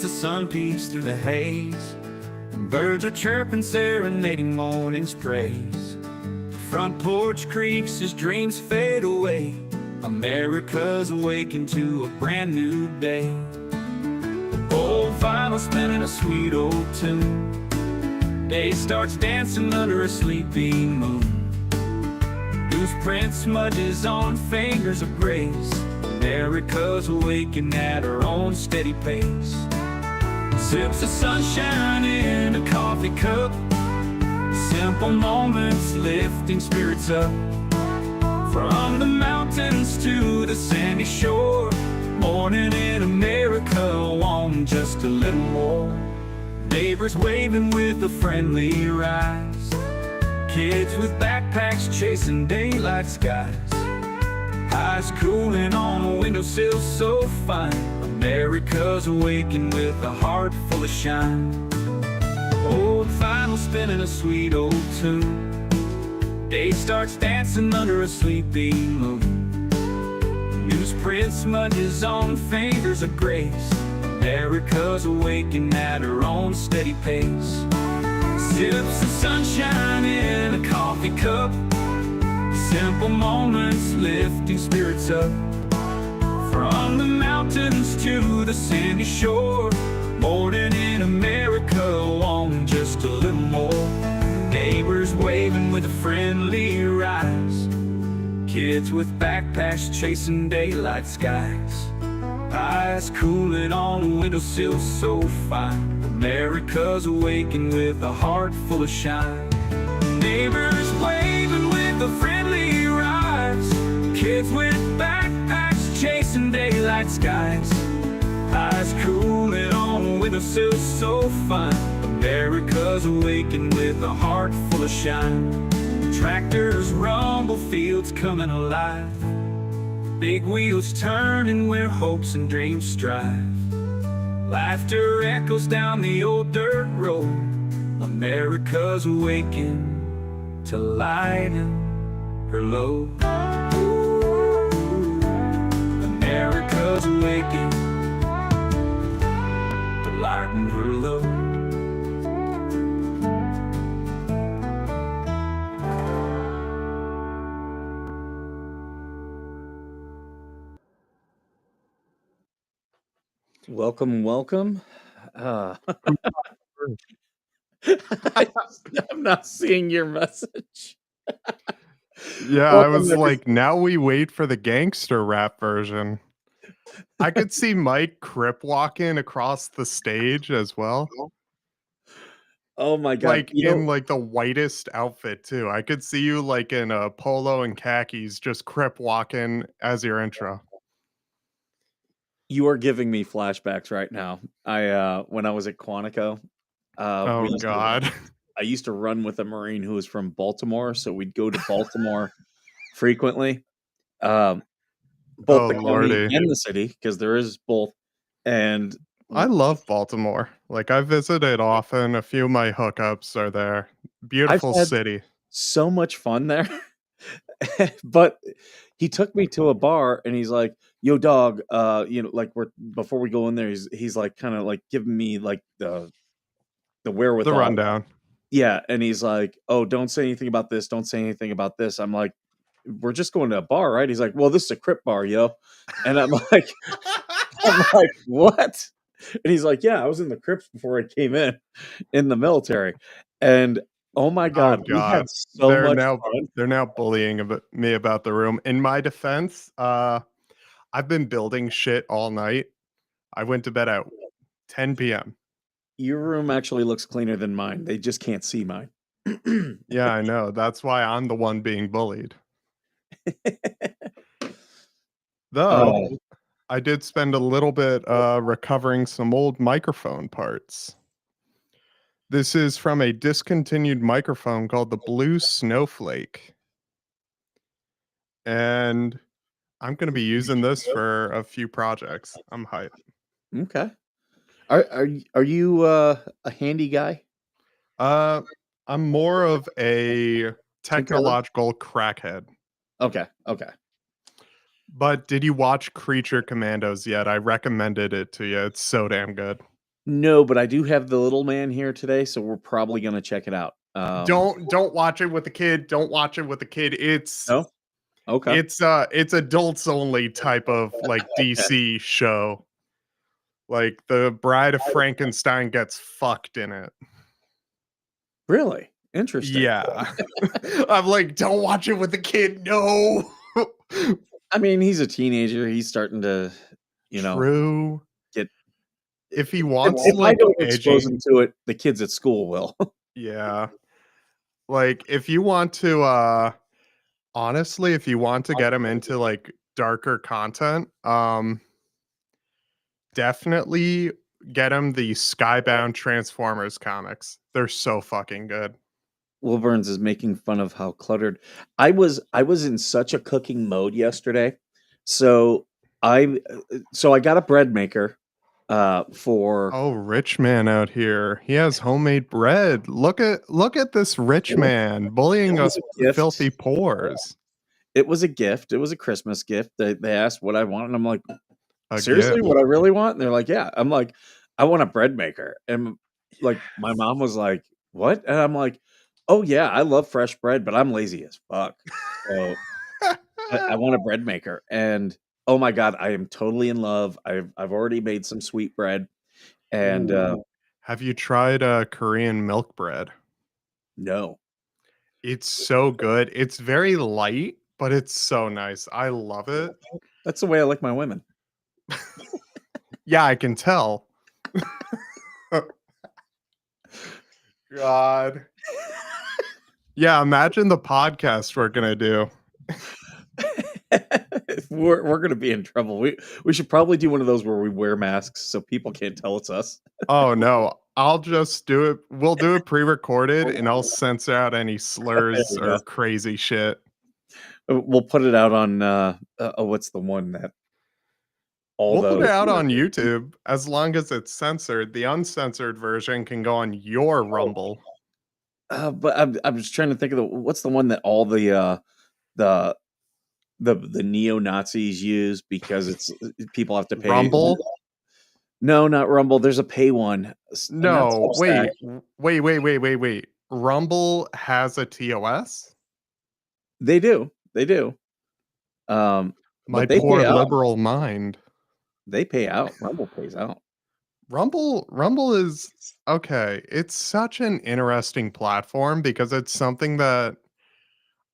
the sun peeks through the haze. And birds are chirping, serenading morning's praise. The front porch creaks as dreams fade away. America's awakened to a brand new day. Old vinyl spinning a sweet old tune. Day starts dancing under a sleeping moon. Loose print smudges on fingers of grace. America's awakened at her own steady pace. Sips of sunshine in a coffee cup. Simple moments lifting spirits up. From the mountains to the sandy shore. Morning in America, want just a little more. Neighbors waving with a friendly rise. Kids with backpacks chasing daylight skies. Eyes cooling on a windowsill so fine. America's awakened with a heart full of shine. Old vinyl spinning a sweet old tune. Day starts dancing under a sleeping moon. Newsprint smudges on fingers of grace. America's awakened at her own steady pace. Sips of sunshine in a coffee cup. Simple moments lifting spirits up. From the mountains to the sandy shore. Morning in America, want just a little more. Neighbors waving with a friendly rise. Kids with backpacks chasing daylight skies. Eyes cooling on a windowsill so fine. America's awakened with a heart full of shine. Neighbors waving with a friendly rise. Kids with backpacks chasing daylight skies. Eyes cooling on a windowsill so fine. America's awakened with a heart full of shine. Tractors rumble, fields coming alive. Big wheels turning where hopes and dreams strive. Laughter echoes down the old dirt road. America's awakened to lighten her load. America's awakened to lighten her load. Welcome. I'm not seeing your message. Yeah, I was like, now we wait for the gangster rap version. I could see Mike Crip walking across the stage as well. Oh my God. Like in like the whitest outfit too. I could see you like in a polo and khakis, just Crip walking as your intro. You are giving me flashbacks right now. When I was at Quantico, Oh God. I used to run with a Marine who was from Baltimore, so we'd go to Baltimore frequently. Both the county and the city, because there is both. And I love Baltimore. Like I visited often. A few of my hookups are there. Beautiful city. So much fun there. But he took me to a bar and he's like, "Yo, dog, like before we go in there, he's like kind of like giving me like the wherewithal, the rundown." Yeah, and he's like, "Oh, don't say anything about this. Don't say anything about this." I'm like, "We're just going to a bar, right?" He's like, "Well, this is a Crip bar, yo." And I'm like, "What?" And he's like, "Yeah, I was in the Crips before I came in the military." And oh my God, we had so much fun. They're now bullying me about the room. In my defense, I've been building shit all night. I went to bed at 10 p.m. Your room actually looks cleaner than mine. They just can't see mine. Yeah, I know. That's why I'm the one being bullied. Though, I did spend a little bit recovering some old microphone parts. This is from a discontinued microphone called the Blue Snowflake. And I'm going to be using this for a few projects. I'm hyped. Okay. Are you a handy guy? I'm more of a technological crackhead. Okay. But did you watch Creature Commandos yet? I recommended it to you. It's so damn good. No, but I do have the little man here today, so we're probably gonna check it out. Don't watch it with a kid. Don't watch it with a kid. No? Okay. It's adults only type of like DC show. Like the Bride of Frankenstein gets fucked in it. Really? Interesting. Yeah. I'm like, don't watch it with a kid. No. I mean, he's a teenager. He's starting to, True. get If he if wants if I like don't expose edgy, him to it, the kids at school will. yeah. Like if you want to honestly, if you want to get him into like darker content, definitely get him the Skybound Transformers comics. They're so fucking good. Wilburns is making fun of how cluttered I was in such a cooking mode yesterday. So I got a bread maker for Oh, rich man out here. He has homemade bread. Look at this rich man bullying it was us a gift. filthy pores. It was a gift. It was a Christmas gift. They asked what I want, and I'm like, A seriously, gift. what I really want? And they're like, yeah. I'm like, I want a bread maker. And like my mom was like, what? And I'm like, oh yeah, I love fresh bread, but I'm lazy as fuck. So I want a bread maker. And oh my god, I am totally in love. I've already made some sweet bread. And Have you tried Korean milk bread? no. It's so good. It's very light, but it's so nice. I love it. That's the way I like my women. Yeah, I can tell. God. Yeah, imagine the podcast we're gonna do. we're gonna be in trouble. We should probably do one of those where we wear masks so people can't tell it's us. Oh no, I'll just do it. We'll do it pre-recorded and I'll censor out any slurs There we or go. crazy shit. We'll put it out on what's the one that all We'll put those it out on YouTube as long as it's censored. The uncensored version can go on your Rumble. but I was trying to think of what's the one that all the the neo Nazis use because it's people have to pay. Rumble? No, not Rumble. There's a pay one. Not No, Substack. wait. Rumble has a TOS? They do. They do. My But they poor pay out. liberal mind. They pay out. Rumble pays out. Rumble is okay. It's such an interesting platform because it's something that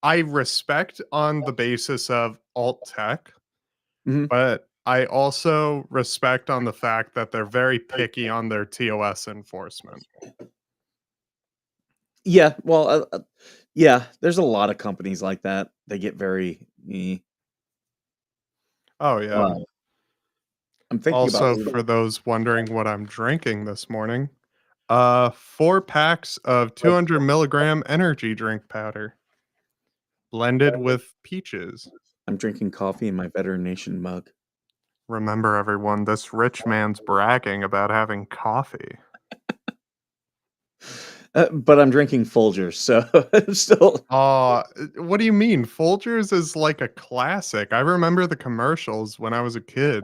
I respect on the basis of alt tech, Mhm. but I also respect on the fact that they're very picky on their TOS enforcement. Yeah. Well, yeah. There's a lot of companies like that. They get very. Oh yeah. I'm thinking Also, about. for those wondering what I'm drinking this morning, 4 packs of 200 milligram energy drink powder blended with peaches. I'm drinking coffee in my Veteran Nation mug. Remember, everyone, this rich man's bragging about having coffee. But I'm drinking Folgers, so I'm still. What do you mean? Folgers is like a classic. I remember the commercials when I was a kid.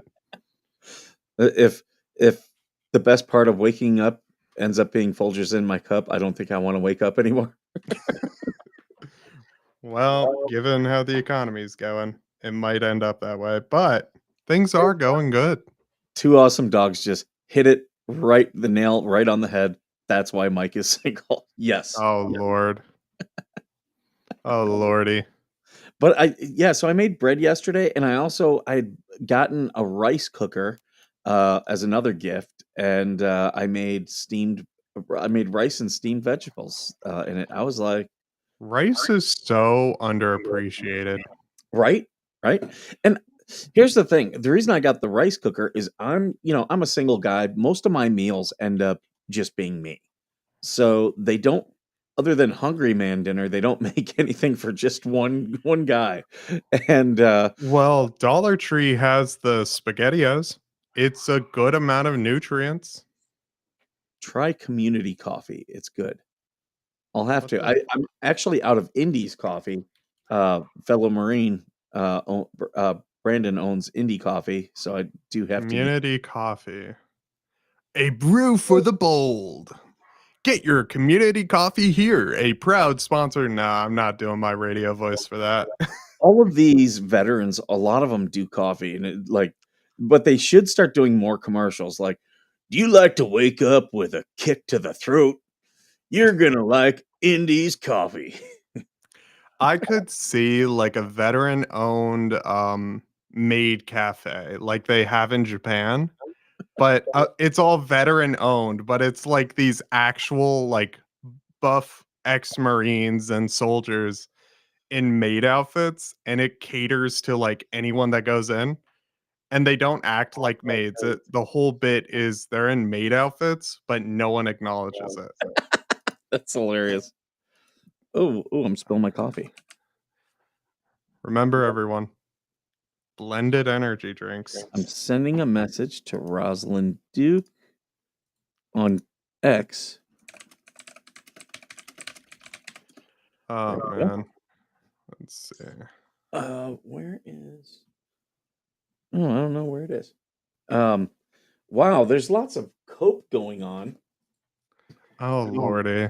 If the best part of waking up ends up being Folgers in my cup, I don't think I want to wake up anymore. Well, given how the economy's going, it might end up that way, but things are going good. Two awesome dogs just hit it right the nail right on the head. That's why Mike is single. Yes. Oh, Lord. Oh, Lordy. But so I made bread yesterday, and I'd gotten a rice cooker as another gift, and I made rice and steamed vegetables in it. I was like, Rice is so underappreciated. right, right. And here's the thing: the reason I got the rice cooker is I'm a single guy. Most of my meals end up just being me, so they don't. Other than Hungry Man dinner, they don't make anything for just one guy. And Well, Dollar Tree has the SpaghettiOs. It's a good amount of nutrients. try Community Coffee. It's good. I'll have What's to. that? I'm actually out of Indies Coffee. Fellow Marine Brandon owns Indie Coffee, so I do have to. Community coffee. A brew for the bold. Get your community coffee here. A proud sponsor. Nah, I'm not doing my radio voice for that. All of these veterans, a lot of them do coffee, and but they should start doing more commercials. Like, do you like to wake up with a kick to the throat? You're gonna like Indies coffee. I could see like a veteran-owned maid cafe like they have in Japan, but it's all veteran-owned, but it's like these actual like buff ex-Marines and soldiers in maid outfits, and it caters to like anyone that goes in, and they don't act like maids. The whole bit is they're in maid outfits, but no one acknowledges it. That's hilarious. Oh, I'm spilling my coffee. Remember, everyone, blended energy drinks. I'm sending a message to Rosalind Duke on X. Oh man, let's see. Where is? Oh, I don't know where it is. Wow, there's lots of cope going on. Oh lordy.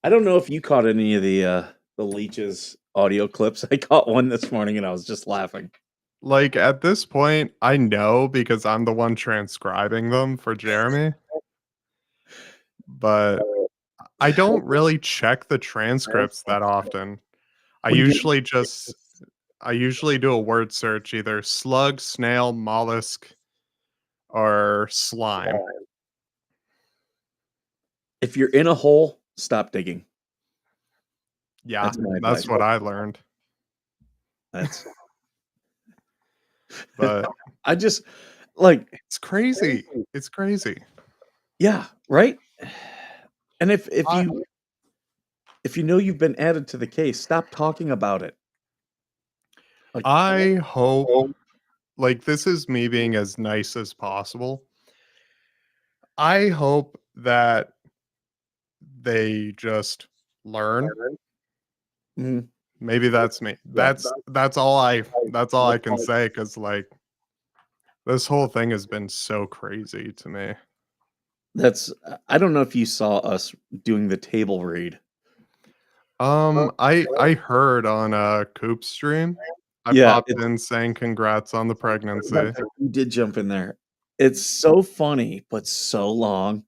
I don't know if you caught any of the Leech's audio clips. I caught one this morning and I was just laughing. Like at this point, I know because I'm the one transcribing them for Jeremy. But I don't really check the transcripts that often. I usually do a word search, either slug, snail, mollusk, or slime. If you're in a hole, stop digging. Yeah, That's my that's advice. what I learned. That's But I just like it's crazy. It's crazy. yeah, right? And if you know you've been added to the case, stop talking about it. Like, I hope, like, this is me being as nice as possible. I hope that they just learn. mhm. Maybe that's me. That's all I can say, because like this whole thing has been so crazy to me. I don't know if you saw us doing the table read. I heard on Coop's stream. I Yeah, popped in saying congrats on the pregnancy. You did jump in there. It's so funny, but so long.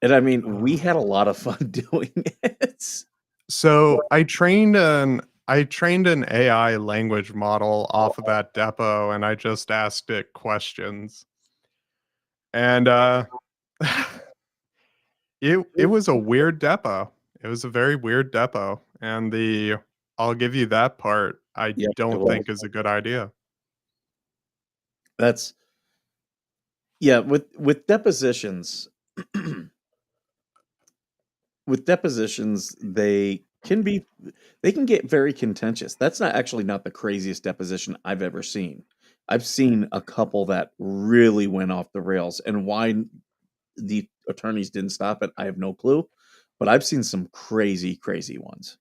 And I mean, we had a lot of fun doing it. So I trained an AI language model off of that depot, and I just asked it questions. And it was a weird depot. It was a very weird depot, and I'll give you that part. I Yeah, it don't was. think is a good idea. That's yeah, with depositions with depositions, they can get very contentious. That's not the craziest deposition I've ever seen. I've seen a couple that really went off the rails, and why the attorneys didn't stop it, I have no clue. But I've seen some crazy ones.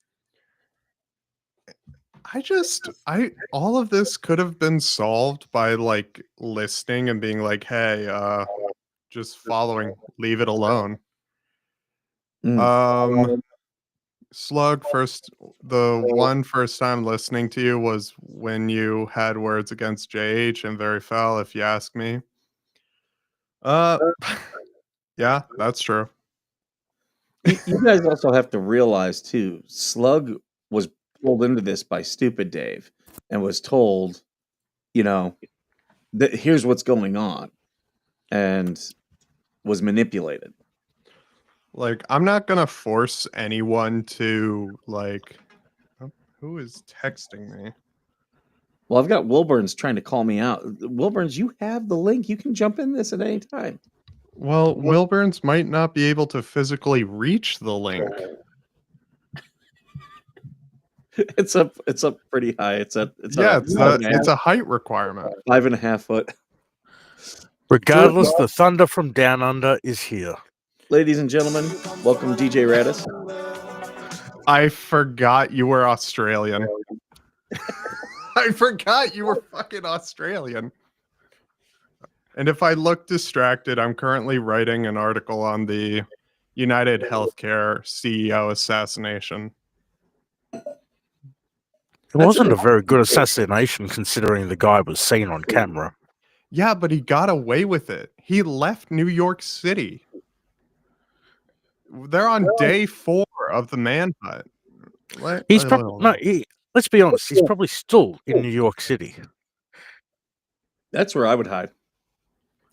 All of this could have been solved by like listening and being like, hey, just following, leave it alone. Slug, first time listening to you was when you had words against JH and very foul, if you ask me. Yeah, that's true. You guys also have to realize too, Slug was pulled into this by Stupid Dave and was told, that here's what's going on, and was manipulated. Like, I'm not gonna force anyone to like. Who is texting me? Well, I've got Wilburns trying to call me out. Wilburns, you have the link. You can jump in this at any time. Well, Wilburns might not be able to physically reach the link. It's up pretty high. It's a height requirement. 5.5 foot. Regardless, the thunder from down under is here. Ladies and gentlemen, welcome DJ Radis. I forgot you were Australian. I forgot you were fucking Australian. And if I look distracted, I'm currently writing an article on the United Healthcare CEO assassination. It wasn't a very good assassination considering the guy was seen on camera. Yeah, but he got away with it. He left New York City. They're on day 4 of the manhunt. He's probably let's be honest. He's probably still in New York City. That's where I would hide.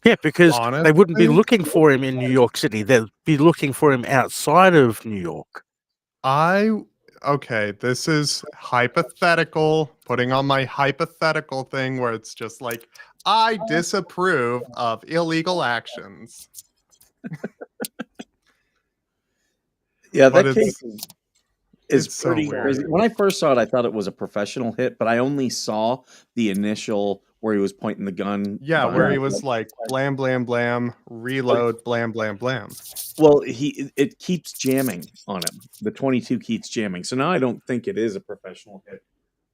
Yeah, because they wouldn't be Honestly? looking for him in New York City. They'd be looking for him outside of New York. Okay, this is hypothetical, putting on my hypothetical thing where it's just like, I disapprove of illegal actions. Yeah, But that case is it's so pretty weird. crazy. When I first saw it, I thought it was a professional hit, but I only saw the initial where he was pointing the gun. Yeah, where behind he him. was like, blam, blam, blam, reload, blam, blam, blam. Well, it keeps jamming on him. The 22 keeps jamming. So now I don't think it is a professional hit.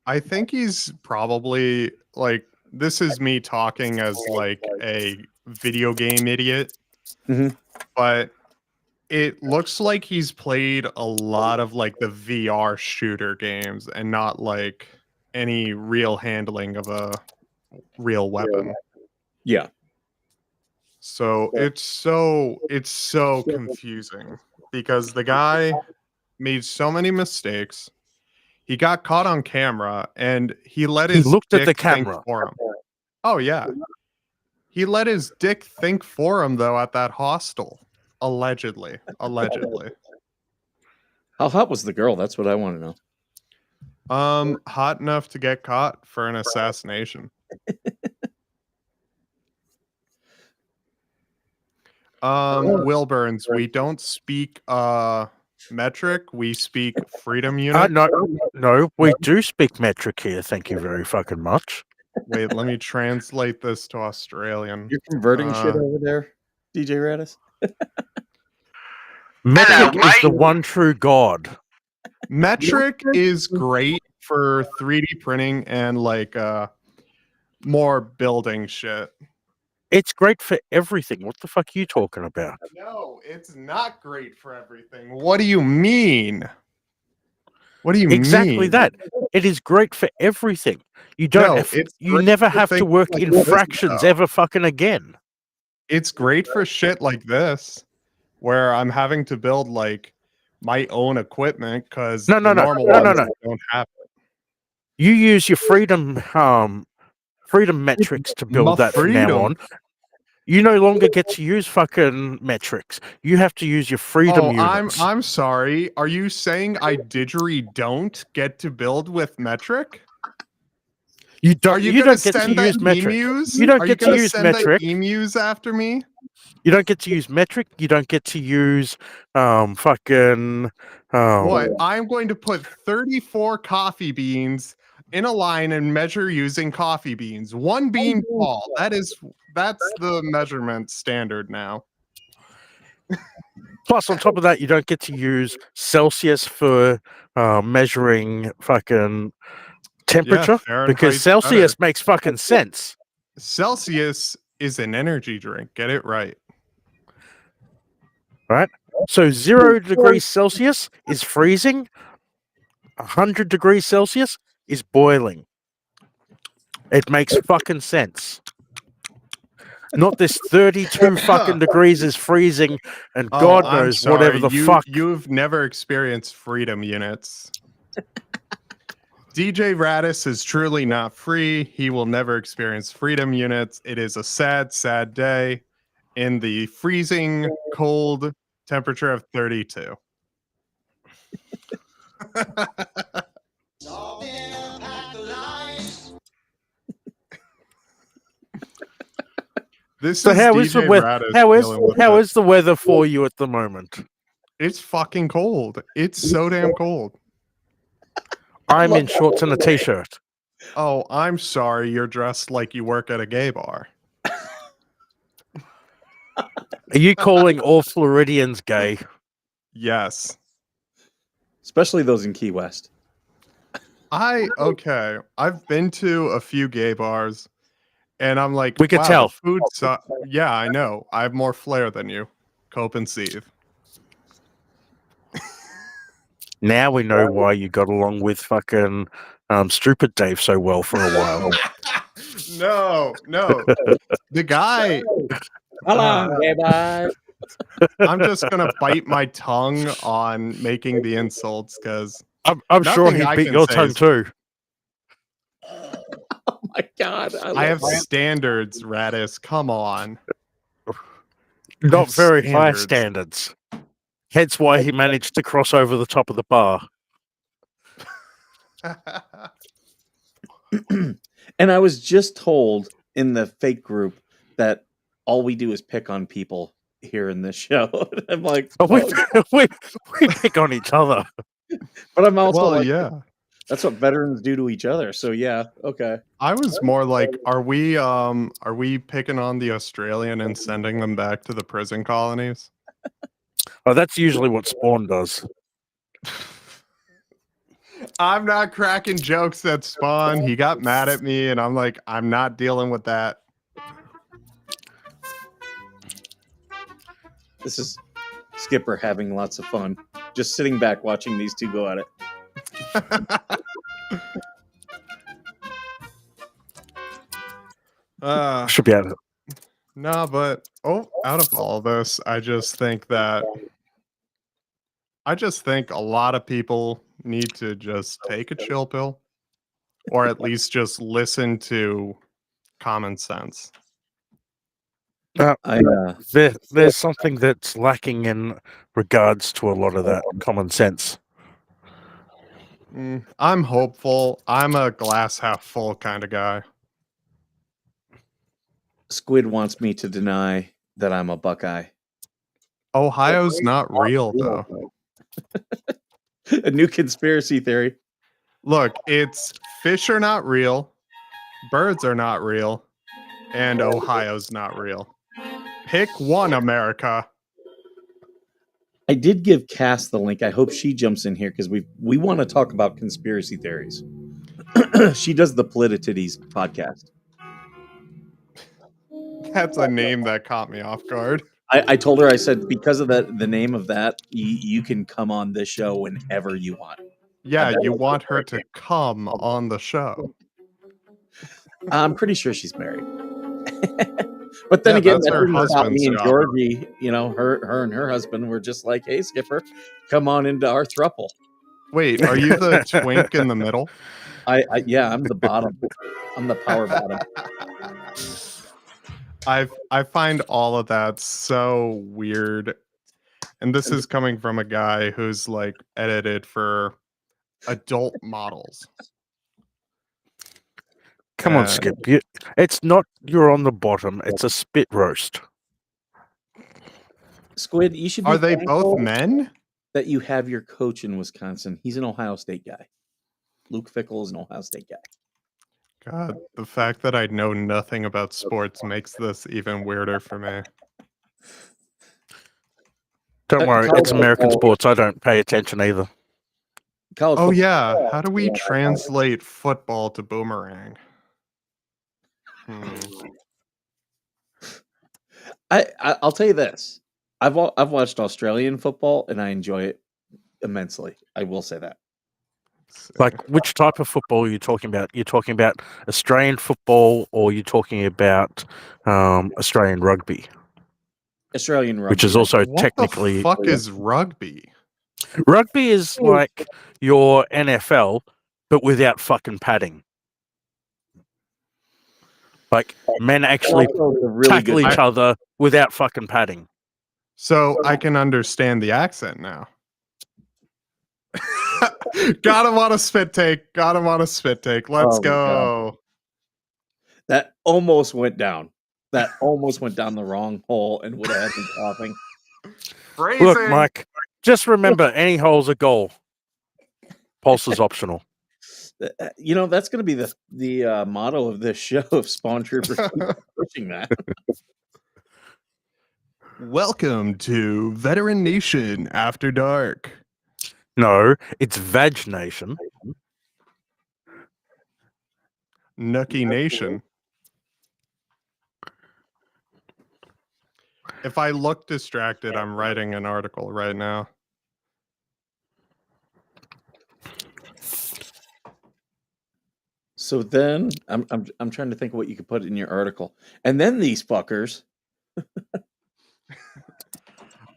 I think he's probably like, this is me talking as like a video game idiot, Mhm. but it looks like he's played a lot of like the VR shooter games and not like any real handling of a real weapon. Yeah. So it's so confusing because the guy made so many mistakes. He got caught on camera and he let He his looked at the dick think camera. for him. Oh yeah. He let his dick think for him though at that hostel. Allegedly. How hot was the girl? That's what I want to know. Hot enough to get caught for an assassination. Will Burns, we don't speak metric, we speak freedom unit. No, we do speak metric here. Thank you very fucking much. Wait, let me translate this to Australian. You're converting shit over there, DJ Radis? Metric is the one true God. Metric is great for 3D printing and like more building shit. It's great for everything. What the fuck are you talking about? No, it's not great for everything. What do you mean? What do you mean? Exactly that. It is great for everything. You don't. No, You never have to work in fractions ever fucking again. It's great for shit like this, where I'm having to build like my own equipment because No. don't have it. You use your freedom metrics to build that from now on. You no longer get to use fucking metrics. You have to use your freedom units. I'm sorry. Are you saying I don't get to build with metric? You don't. Are you, You gonna don't get to send the use metric. emus? You don't Are get you to gonna use send metric. the emus after me? You don't get to use metric. You don't get to use fucking. What? I'm going to put 34 coffee beans in a line and measure using coffee beans. 1 bean tall. That's the measurement standard now. Plus, on top of that, you don't get to use Celsius for measuring fucking temperature because Fahrenheit's Celsius makes fucking sense. Celsius is an energy drink. Get it right. Right? So 0 degrees Celsius is freezing. 100 degrees Celsius is boiling. It makes fucking sense. Not this 32 fucking degrees is freezing and God knows whatever the fuck. You've never experienced freedom units. DJ Radis is truly not free. He will never experience freedom units. It is a sad, sad day in the freezing cold temperature of 32. So how is the weather? How is the weather for you at the moment? It's fucking cold. It's so damn cold. I'm in shorts and a t-shirt. Oh, I'm sorry. You're dressed like you work at a gay bar. Are you calling all Floridians gay? Yes. Especially those in Key West. Okay. I've been to a few gay bars, And I'm like, We could wow, tell. the food yeah, I know. I have more flair than you. Cope and seethe. Now we know why you got along with fucking Stupid Dave so well for a while. No. The guy, Hello, bye. I'm just gonna bite my tongue on making the insults because I'm sure Nothing he I beat can your say tongue is- too. Oh my god. I have standards, Radis. Come on. Not have very high standards. standards. Hence why he managed to cross over the top of the bar. And I was just told in the fake group that all we do is pick on people here in this show. I'm like, Oh, we pick on each other. but I'm also Well, like, yeah. that's what veterans do to each other. So yeah, okay. I was more like, are we picking on the Australian and sending them back to the prison colonies? Oh, that's usually what Spawn does. I'm not cracking jokes at Spawn. He got mad at me, and I'm like, I'm not dealing with that. This is Skipper having lots of fun, just sitting back watching these two go at it. Should be able to. No, but out of all this, I just think a lot of people need to just take a chill pill, or at least just listen to common sense. There's something that's lacking in regards to a lot of that common sense. I'm hopeful. I'm a glass half full kind of guy. Squid wants me to deny that I'm a Buckeye. Ohio's not real, though. A new conspiracy theory. Look, it's fish are not real, birds are not real, and Ohio's not real. Pick one, America. I did give Cass the link. I hope she jumps in here because we want to talk about conspiracy theories. She does the Polititties podcast. That's a name that caught me off guard. I told her, I said, because of that, the name of that, you can come on this show whenever you want. Yeah, you want her to come on the show. I'm pretty sure she's married. But then Yeah, again, that's that her didn't stop husband's me and job. Georgie, her and her husband were just like, hey, Skipper, come on into our throuple. Wait, are you the twink in the middle? Yeah, I'm the bottom. I'm the power bottom. I find all of that so weird. And this is coming from a guy who's like edited for adult models. Come on, Skip. It's not you're on the bottom. It's a spit roast. Squid, you should be Are they thankful both men? that you have your coach in Wisconsin. He's an Ohio State guy. Luke Fickle is an Ohio State guy. God, the fact that I know nothing about sports makes this even weirder for me. Don't worry, it's American sports. I don't pay attention either. College Oh football. yeah, how do we translate football to boomerang? I'll tell you this. I've watched Australian football and I enjoy it immensely. I will say that. Like, which type of football are you talking about? You're talking about Australian football, or you're talking about Australian rugby, Australian rugby. which is also What technically the fuck is rugby? rugby is like your NFL, but without fucking padding. Like men actually Also a really tackle good each other without fucking padding. So I can understand the accent now. Got him on a spit take. Got him on a spit take. Let's Oh my go. That almost went down. That almost went down the wrong hole and would have had me coughing. Phrasing. Look, Mike, just remember any hole's a goal. Pulse is optional. That's going to be the motto of this show if Spawn Troopers keep pushing that. Welcome to Veteran Nation After Dark. No, it's Vag Nation. Nookie Nation. If I look distracted, I'm writing an article right now. So then I'm trying to think of what you could put in your article. And then these fuckers.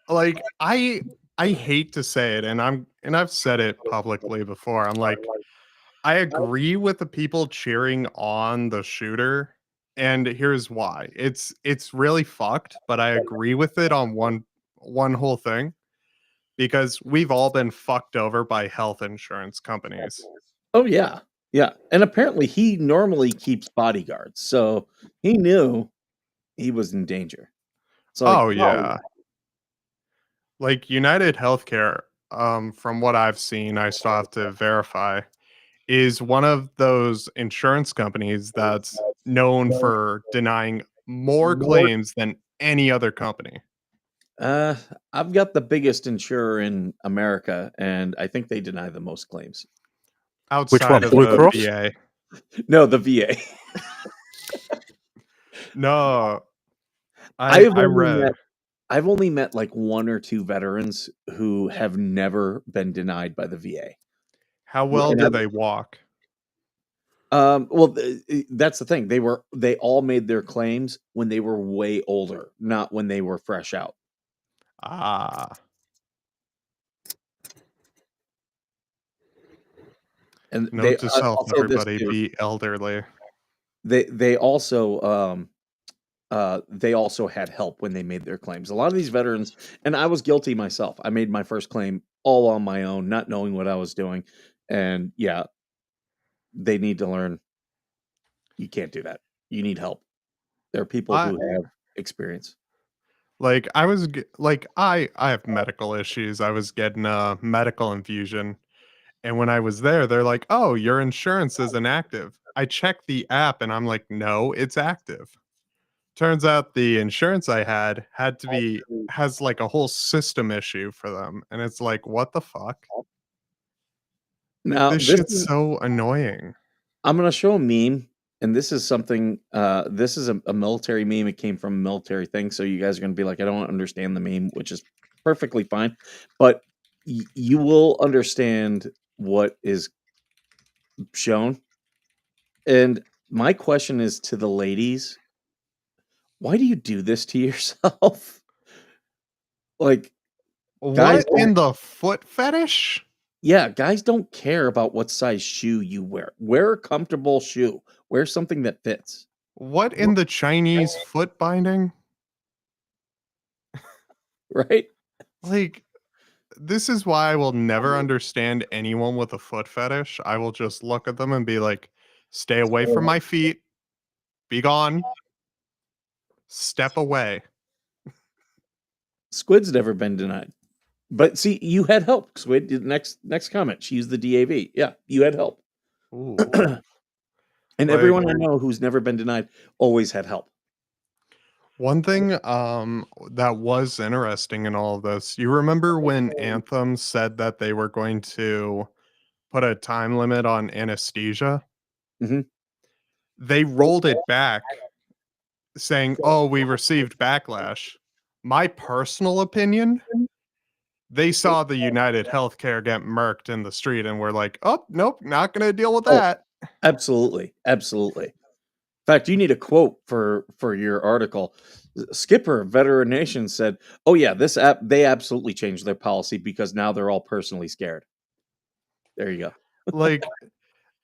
Like I hate to say it, and I've said it publicly before. I'm like, I agree with the people cheering on the shooter, and here's why. It's really fucked, but I agree with it on one whole thing, because we've all been fucked over by health insurance companies. Oh yeah. Yeah. And apparently he normally keeps bodyguards. So he knew he was in danger. So like, Oh yeah. Like United Healthcare, from what I've seen, I still have to verify, is one of those insurance companies that's known for denying more claims than any other company. I've got the biggest insurer in America, and I think they deny the most claims. Outside of Blue the Cross? VA. No, the VA. No. I read. I've only met like one or two veterans who have never been denied by the VA. How well And do I've- they walk? Well, that's the thing. They all made their claims when they were way older, not when they were fresh out. Ah. And Note to self, also this everybody, too, be elderly. they also had help when they made their claims. A lot of these veterans, and I was guilty myself. I made my first claim all on my own, not knowing what I was doing. And yeah, they need to learn you can't do that. You need help. There are people who have experience. Like I have medical issues. I was getting a medical infusion, and when I was there, they're like, "Oh, your insurance isn't active." I checked the app, and I'm like, "No, it's active." Turns out the insurance I had to be has like a whole system issue for them, and it's like, what the fuck? Now, This shit's so annoying. I'm going to show a meme, and this is something. This is a military meme. It came from a military thing, so you guys are going to be like, I don't understand the meme, which is perfectly fine. But you will understand what is shown. And my question is to the ladies: why do you do this to yourself? Like, guys, What in the foot fetish? yeah, guys don't care about what size shoe you wear. Wear a comfortable shoe. Wear something that fits. What in the Chinese foot binding? Right? Like, this is why I will never understand anyone with a foot fetish. I will just look at them and be like, stay away from my feet. Be gone. Step away. Squid's never been denied. But see, you had help, Squid. Next comment. She used the DAV. Yeah, you had help. Ooh. And everyone I know who's never been denied always had help. One thing that was interesting in all of this, you remember when Anthem said that they were going to put a time limit on anesthesia? Mhm. They rolled it back, saying, "Oh, we received backlash." My personal opinion, they saw the United Healthcare get murked in the street and were like, "Oh, nope, not going to deal with that." Absolutely. Absolutely. In fact, you need a quote for your article. Skipper, Veteran Nation, said, "Oh yeah, this app they absolutely changed their policy because now they're all personally scared." There you go.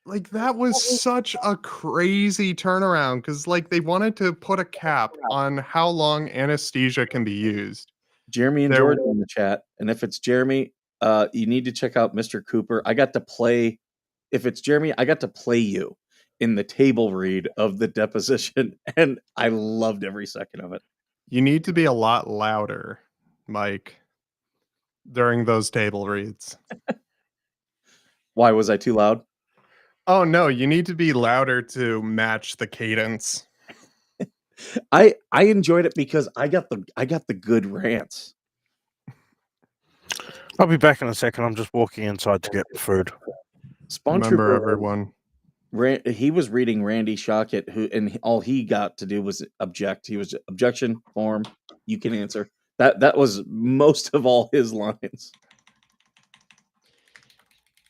Like that was such a crazy turnaround, because like they wanted to put a cap on how long anesthesia can be used. Jeremy and There- Jordan in the chat, and if it's Jeremy, you need to check out Mr. Cooper. I got to play. If it's Jeremy, I got to play you in the table read of the deposition, and I loved every second of it. You need to be a lot louder, Mike, during those table reads. Why was I too loud? Oh no, you need to be louder to match the cadence. I enjoyed it because I got the good rants. I'll be back in a second. I'm just walking inside to get food. Spawn Remember, Trooper, everyone, He was reading Randy Shockett, all he got to do was object. He was objection form. You can answer. That was most of all his lines.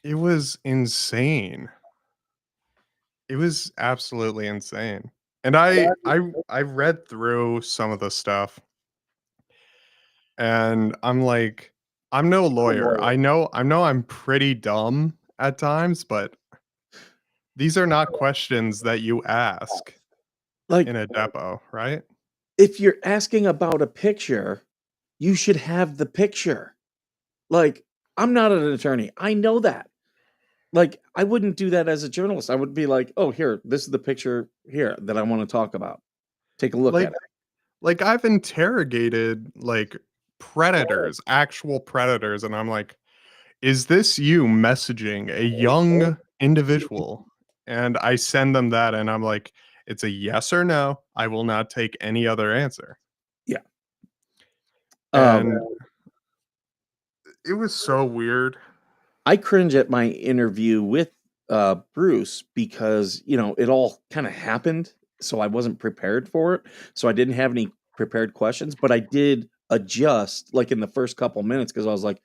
It was insane. It was absolutely insane. And I read through some of the stuff, and I'm like, I'm no lawyer. I know I'm pretty dumb at times, but these are not questions that you ask Like, in a depot, right? if you're asking about a picture, you should have the picture. Like, I'm not an attorney. I know that. Like, I wouldn't do that as a journalist. I would be like, "Oh, here, this is the picture here that I want to talk about. Take a look Like at it." like I've interrogated like predators, actual predators, and I'm like, is this you messaging a young individual? And I send them that, and I'm like, it's a yes or no. I will not take any other answer. Yeah. And it was so weird. I cringe at my interview with Bruce because, it all kind of happened. So I wasn't prepared for it. So I didn't have any prepared questions, but I did adjust like in the first couple minutes because I was like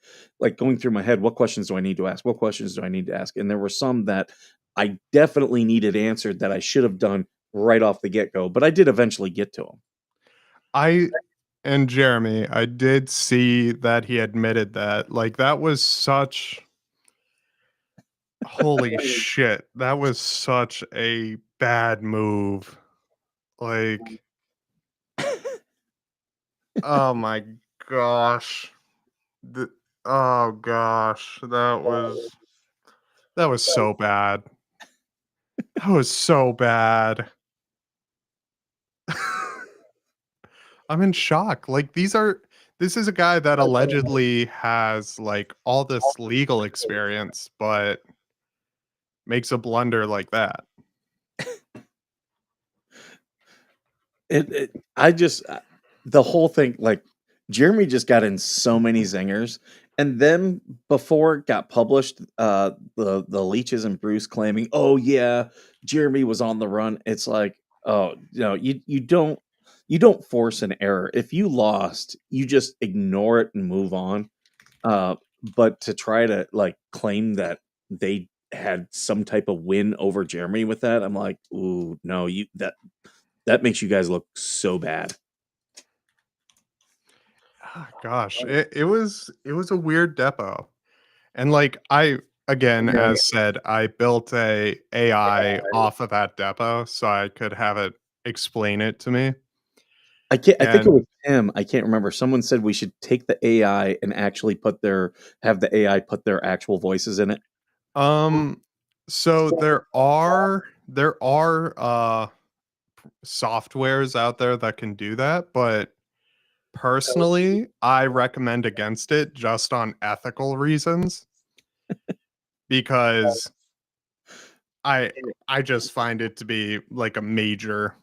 going through my head, what questions do I need to ask? What questions do I need to ask? And there were some that I definitely needed answered that I should have done right off the get go, but I did eventually get to them. And Jeremy, I did see that he admitted that. Like, that was such holy shit. That was such a bad move. Like, oh my gosh. Oh gosh, that was so bad. That was so bad. I'm in shock. Like, this is a guy that allegedly has like all this legal experience, but makes a blunder like that. The whole thing, like Jeremy just got in so many zingers, and then before it got published, the Leeches and Bruce claiming, "Oh yeah, Jeremy was on the run." It's like, oh no, you don't force an error. If you lost, you just ignore it and move on. But to try to like claim that they had some type of win over Jeremy with that, I'm like, ooh, no, that makes you guys look so bad. Oh, gosh, it was a weird depot. And like as said, I built a AI off of that depot so I could have it explain it to me. I think it And was him. I can't remember. Someone said we should take the AI and actually have the AI put their actual voices in it. so there are softwares out there that can do that, but personally, I recommend against it just on ethical reasons because I I just find it to be like a major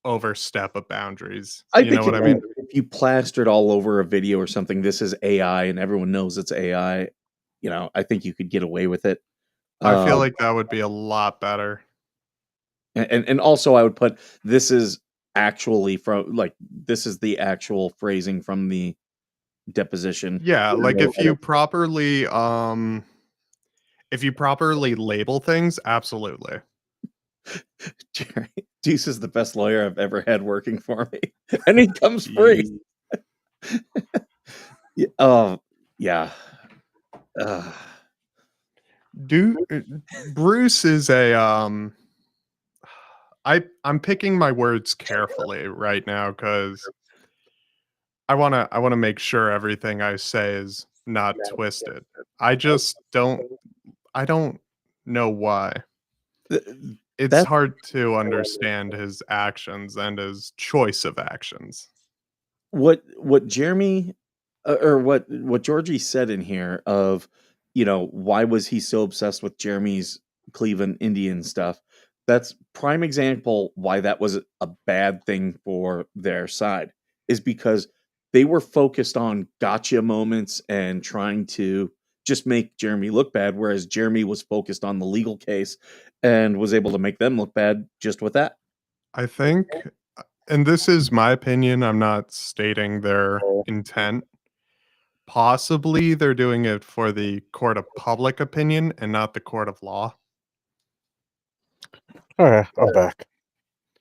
overstep of boundaries. I You know think what I mean? if you plastered all over a video or something, this is AI, and everyone knows it's AI. I think you could get away with it. I feel Um, like that would be a lot better. and also I would put this is actually this is the actual phrasing from the deposition. Yeah, like And if you properly label things, absolutely. Jerry, Deuce is the best lawyer I've ever had working for me, and he comes free. Yeah, oh yeah. Uh, Bruce is a I'm picking my words carefully right now cuz I want to make sure everything I say is not twisted. I just I don't know why. th- It's that's hard to understand his actions and his choice of actions. what Jeremy or what Georgie said in here of why was he so obsessed with Jeremy's Cleveland Indian stuff. That's prime example why that was a bad thing for their side, is because they were focused on gotcha moments and trying to just make Jeremy look bad, whereas Jeremy was focused on the legal case and was able to make them look bad just with that. I think, and this is my opinion, I'm not stating their intent. Possibly they're doing it for the court of public opinion and not the court of law. Okay, I'm back.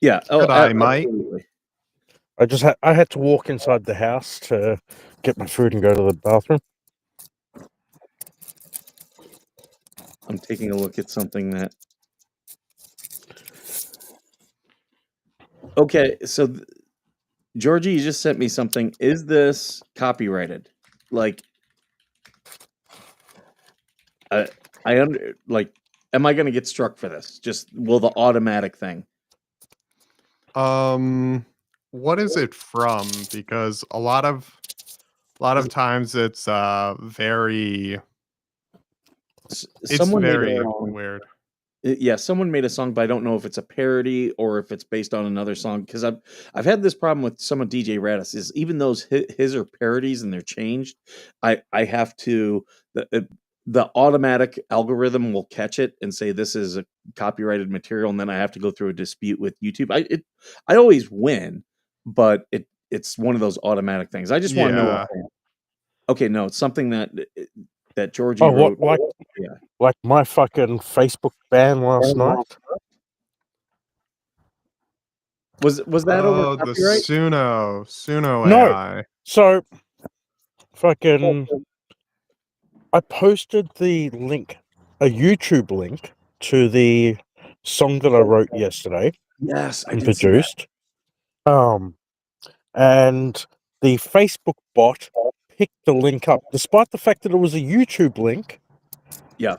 Yeah. Good eye, Mike. Absolutely. I had to walk inside the house to get my food and go to the bathroom. I'm taking a look at something that. Okay, so Georgie, you just sent me something. Is this copyrighted? Like, I am I going to get struck for this? Just will the automatic thing? What is it from? Because a lot of times it's very Someone made very a song. weird. Yeah, someone made a song, but I don't know if it's a parody or if it's based on another song. Because I've had this problem with some of DJ Radis is even those his are parodies and they're changed. I have to the automatic algorithm will catch it and say this is a copyrighted material, and then I have to go through a dispute with YouTube. I always win, but it's one of those automatic things. I just want to know. Okay, no, it's something that Georgie wrote. Like my fucking Facebook ban last night. Was that over the copyright? Suno No. AI? So, fucking, I posted the link, a YouTube link to the song that I wrote yesterday. Yes, I and did see that. produced. And the Facebook bot picked the link up, despite the fact that it was a YouTube link. Yeah.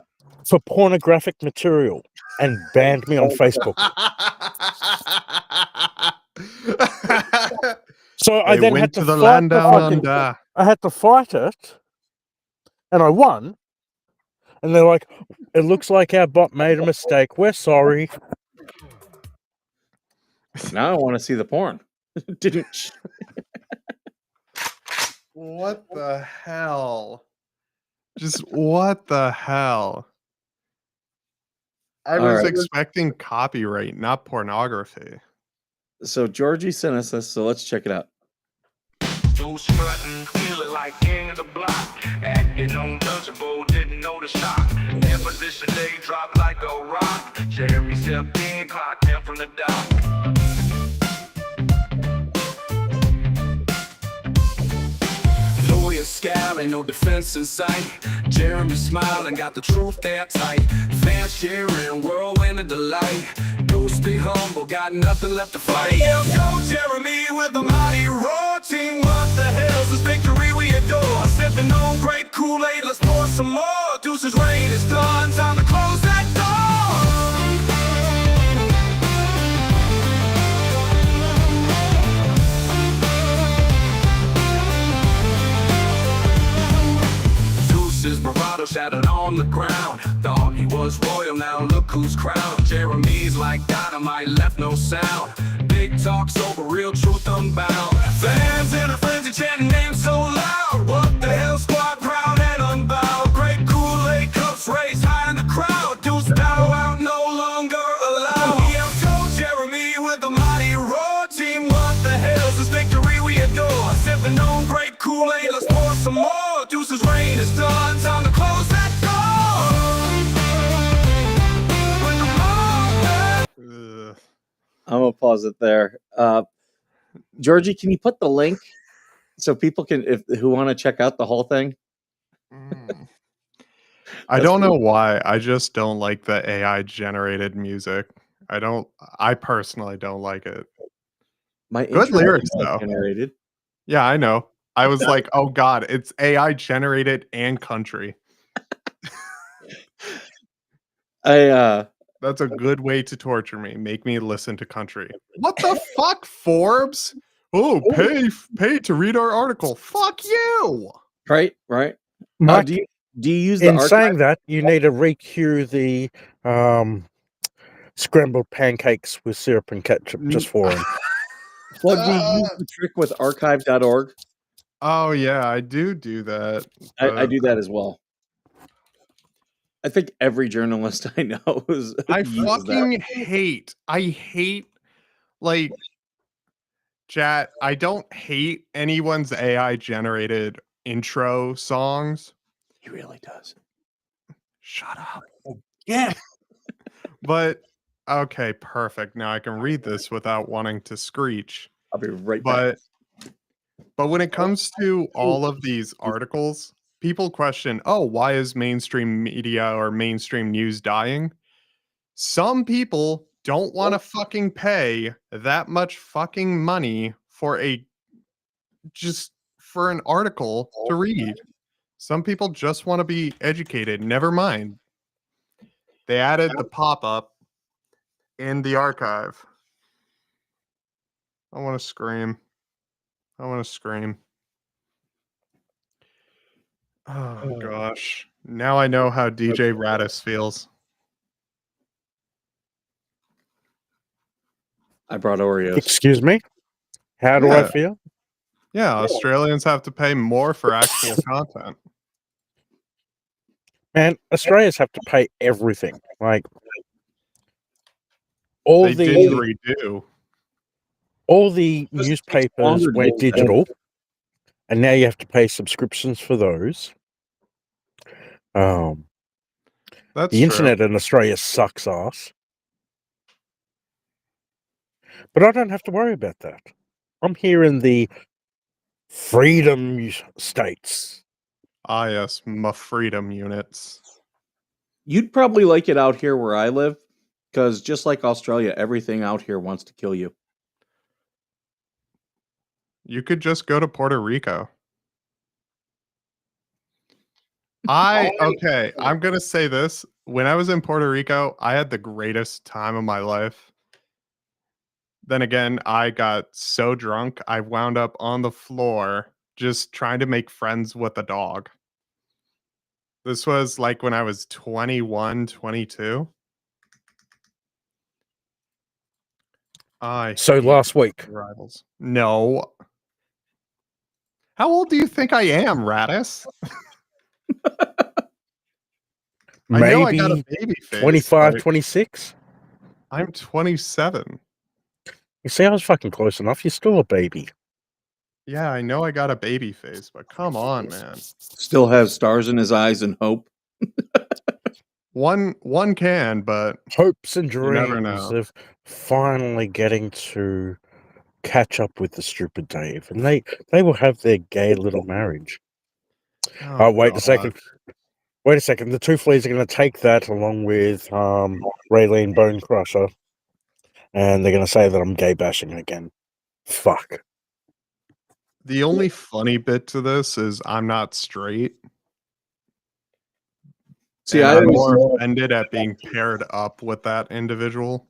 For pornographic material, and banned me on Facebook. So I then had to the fight land the down fucking, under. I had to fight it, and I won. And they're like, "It looks like our bot made a mistake. We're sorry." Now I want to see the porn. Didn't. What the hell? Just what the hell? I was expecting copyright, not pornography. So Georgie sent us this, so let's check it out. Feeling like king of the block, acting untouchable, didn't know the shock. Their position, they dropped like a rock. Jeremy stepped in, clocked him from the dock. Lawyer scowling, no defense in sight. Jeremy smiling, got the truth there tight. Fans cheering, whirlwind of delight. Go stay humble, got nothing left to fight. Yeah, go Jeremy with the mighty roar team. What the hell's this victory we adore? Sipping on great Kool-Aid, let's pour some more. Deuces rain is done, time to close that door. His bravado shattered on the ground. Thought he was royal, now look who's crowned. Jeremy's like dynamite, left no sound. Big talks over real truth unbound. Fans in a frenzy chanting names so loud. What the hell, squad proud and unbowed. Great Kool-Aid cups raised high in the crowd. Deuce bow out, no longer allowed. Yeah, go Jeremy with the mighty roar team. What the hell's this victory we adore? Sipping on great Kool-Aid, let's pour some more. Deuces rain is done, time to close that door. I'm gonna pause it there. Georgie, can you put the link so people can, who want to check out the whole thing? I don't know why. I just don't like the AI generated music. I personally don't like it. My good lyrics though. Generated. Yeah, I know. I was like, oh god, it's AI generated and country. That's a good way to torture me. Make me listen to country. What the fuck, Forbes? Oh, pay to read our article. Fuck you. Right. Mike, do you use in the archive? saying that, you need to re-cue the scrambled pancakes with syrup and ketchup just for him. Well, do you use the trick with archive.org? Oh yeah, I do that. I do that as well. I think every journalist I know is I uses that. fucking hate like chat. I don't hate anyone's AI generated intro songs. He really does. Shut up. Yeah. But okay, perfect. Now I can read this without wanting to screech. I'll be right back. But when it comes to all of these articles, people question, oh, why is mainstream media or mainstream news dying? Some people don't want to fucking pay that much fucking money for for an article to read. Some people just want to be educated. Never mind. They added the pop-up in the archive. I want to scream. Oh gosh. Now I know how DJ Radis feels. I brought Oreos. Excuse me? How do I Yeah. feel? Yeah, Australians have to pay more for actual content. Man, Australians have to pay everything. Like all They did the redo. all the Just takes newspapers longer to went get it. digital, and now you have to pay subscriptions for those. That's The true. internet in Australia sucks ass. But I don't have to worry about that. I'm here in the freedom states. Ah, yes, my freedom units. You'd probably like it out here where I live, because just like Australia, everything out here wants to kill you. You could just go to Puerto Rico. Okay, I'm gonna say this. When I was in Puerto Rico, I had the greatest time of my life. Then again, I got so drunk, I wound up on the floor just trying to make friends with a dog. This was like when I was 21, 22. So hate last week, rivals. No. How old do you think I am, Radis? I know I got a maybe baby face. 25, but 26. I'm 27. You see, I was fucking close enough. You're still a baby. Yeah, I know I got a baby face, but come on, man. Still has stars in his eyes and hope. One can, but Hopes and You never dreams know. of finally getting to catch up with the stupid Dave, and they will have their gay little marriage. Oh, wait a second. Wait a second. The two fleas are going to take that along with Raylene Bone Crusher, and they're going to say that I'm gay bashing again. Fuck. The only funny bit to this is I'm not straight. See, and I I'm always- more offended at being paired up with that individual.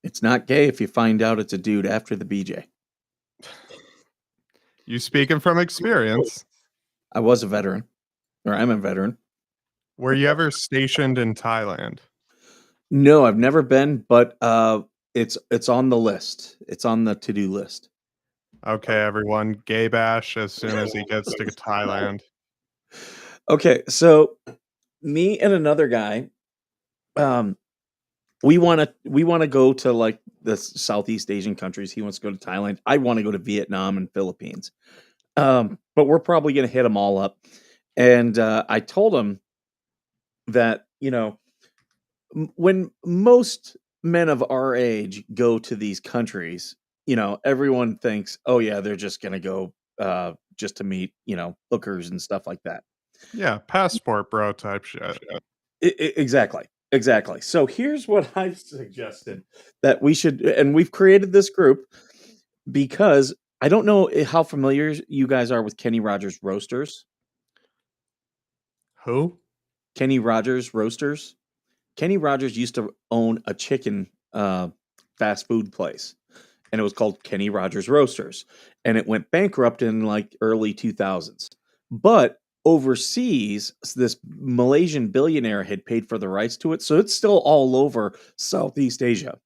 It's not gay if you find out it's a dude after the BJ. You speaking from experience. I was a veteran, or I'm a veteran. Were you ever stationed in Thailand? No, I've never been, but it's on the list. It's on the to-do list. Okay, everyone, gay bash as soon as he gets to Thailand. Okay, so me and another guy, we want to go to like the Southeast Asian countries. He wants to go to Thailand. I want to go to Vietnam and Philippines. But we're probably going to hit them all up. And I told him that, when most men of our age go to these countries, everyone thinks, oh yeah, they're just going to go just to meet, hookers and stuff like that. Yeah, passport bro type shit. Exactly. So here's what I've suggested that we should, and we've created this group because I don't know how familiar you guys are with Kenny Rogers Roasters. Who? Kenny Rogers Roasters. Kenny Rogers used to own a chicken fast food place, and it was called Kenny Rogers Roasters, and it went bankrupt in like early 2000s. But overseas, this Malaysian billionaire had paid for the rights to it, so it's still all over Southeast Asia.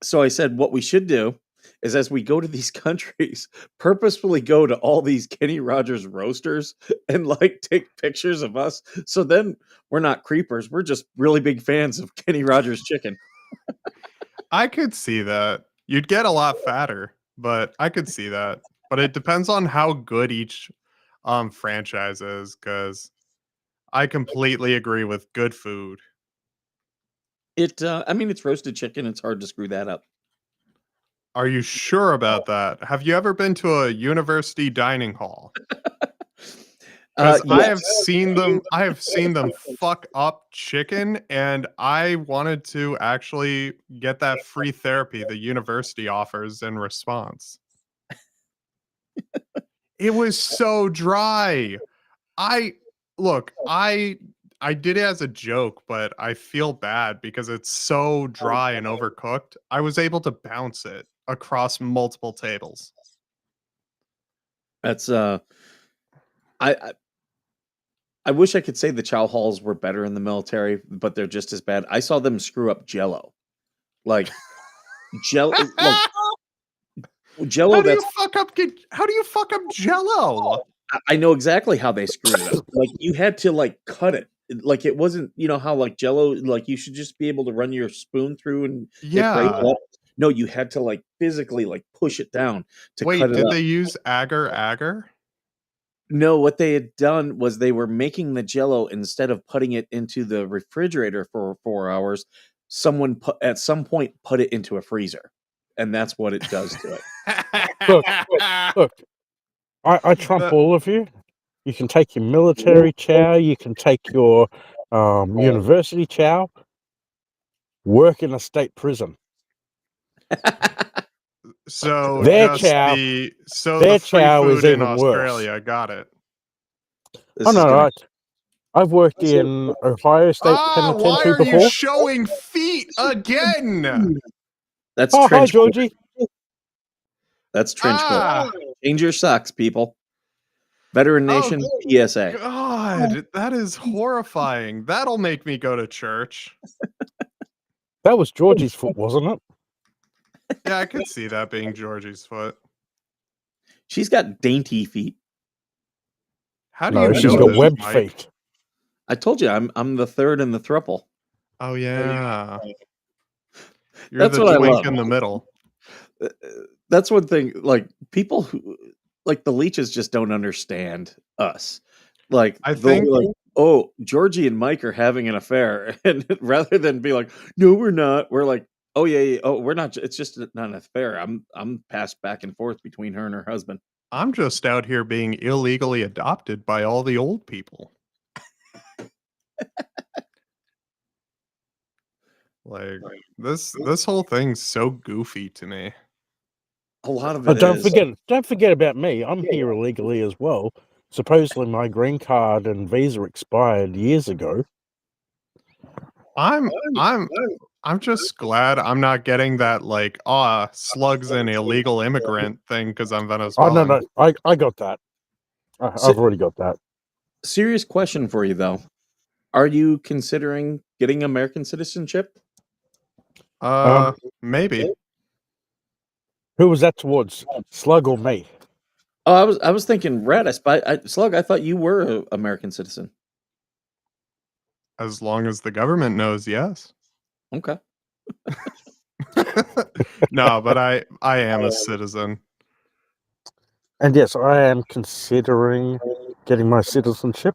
So I said, what we should do is as we go to these countries, purposefully go to all these Kenny Rogers roasters and like take pictures of us. So then we're not creepers. We're just really big fans of Kenny Rogers chicken. I could see that. You'd get a lot fatter, but I could see that. But it depends on how good each franchise is, because I completely agree with good food. I mean, it's roasted chicken. It's hard to screw that up. Are you sure about that? Have you ever been to a university dining hall? Because I have seen them. I have seen them fuck up chicken, and I wanted to actually get that free therapy the university offers in response. It was so dry. I did it as a joke, but I feel bad because it's so dry and overcooked. I was able to bounce it across multiple tables. That's I wish I could say the chow halls were better in the military, but they're just as bad. I saw them screw up Jello, like Jello. Jello. How do you fuck up Jello? I know exactly how they screwed it up. Like you had to like cut it. Like it wasn't, how like Jello, like you should just be able to run your spoon through and Yeah. up. No, you had to like physically like push it down to Wait, cut it did up. they use agar? No, what they had done was they were making the Jello instead of putting it into the refrigerator for 4 hours. Someone at some point put it into a freezer, and that's what it does to it. Look, I trump all of you. You can take your military chow. You can take your university chow. Work in a state prison. So Their just chow- the their free chow food is in even worse. Australia. Got it. This Oh is no, gonna- I've worked in Ohio State Why Penitentiary are before. you showing feet again? That's Oh, hi, trench coat. Georgie. That's trench coat. Ah, Change your socks, people. Veteran Nation PSA. God, that is horrifying. That'll make me go to church. That was Georgie's foot, wasn't it? Yeah, I could see that being Georgie's foot. She's got dainty feet. How do No, you she's know got this, webbed Mike? feet. I told you I'm the third in the thruple. Oh yeah. You're That's the what I twink love. in the middle. That's one thing. Like people who like the leeches just don't understand us. Like I they'll be think- like, oh, Georgie and Mike are having an affair, and rather than be like, no, we're not. We're like, oh yeah, oh, we're not. It's just not an affair. I'm passed back and forth between her and her husband. I'm just out here being illegally adopted by all the old people. Like this whole thing's so goofy to me. A lot of Oh, it don't forget about me. I'm here illegally as well. Supposedly my green card and visa expired years ago. I'm just glad I'm not getting that like slug's an illegal immigrant thing because I'm Oh Venezuelan. no, I got that. I've already got that. Serious question for you though. Are you considering getting American citizenship? Maybe. Who was that towards? Slug or me? Oh, I was thinking Radis, but Slug, I thought you were an American citizen. As long as the government knows, yes. Okay. No, but I am a citizen. And yes, I am considering getting my citizenship.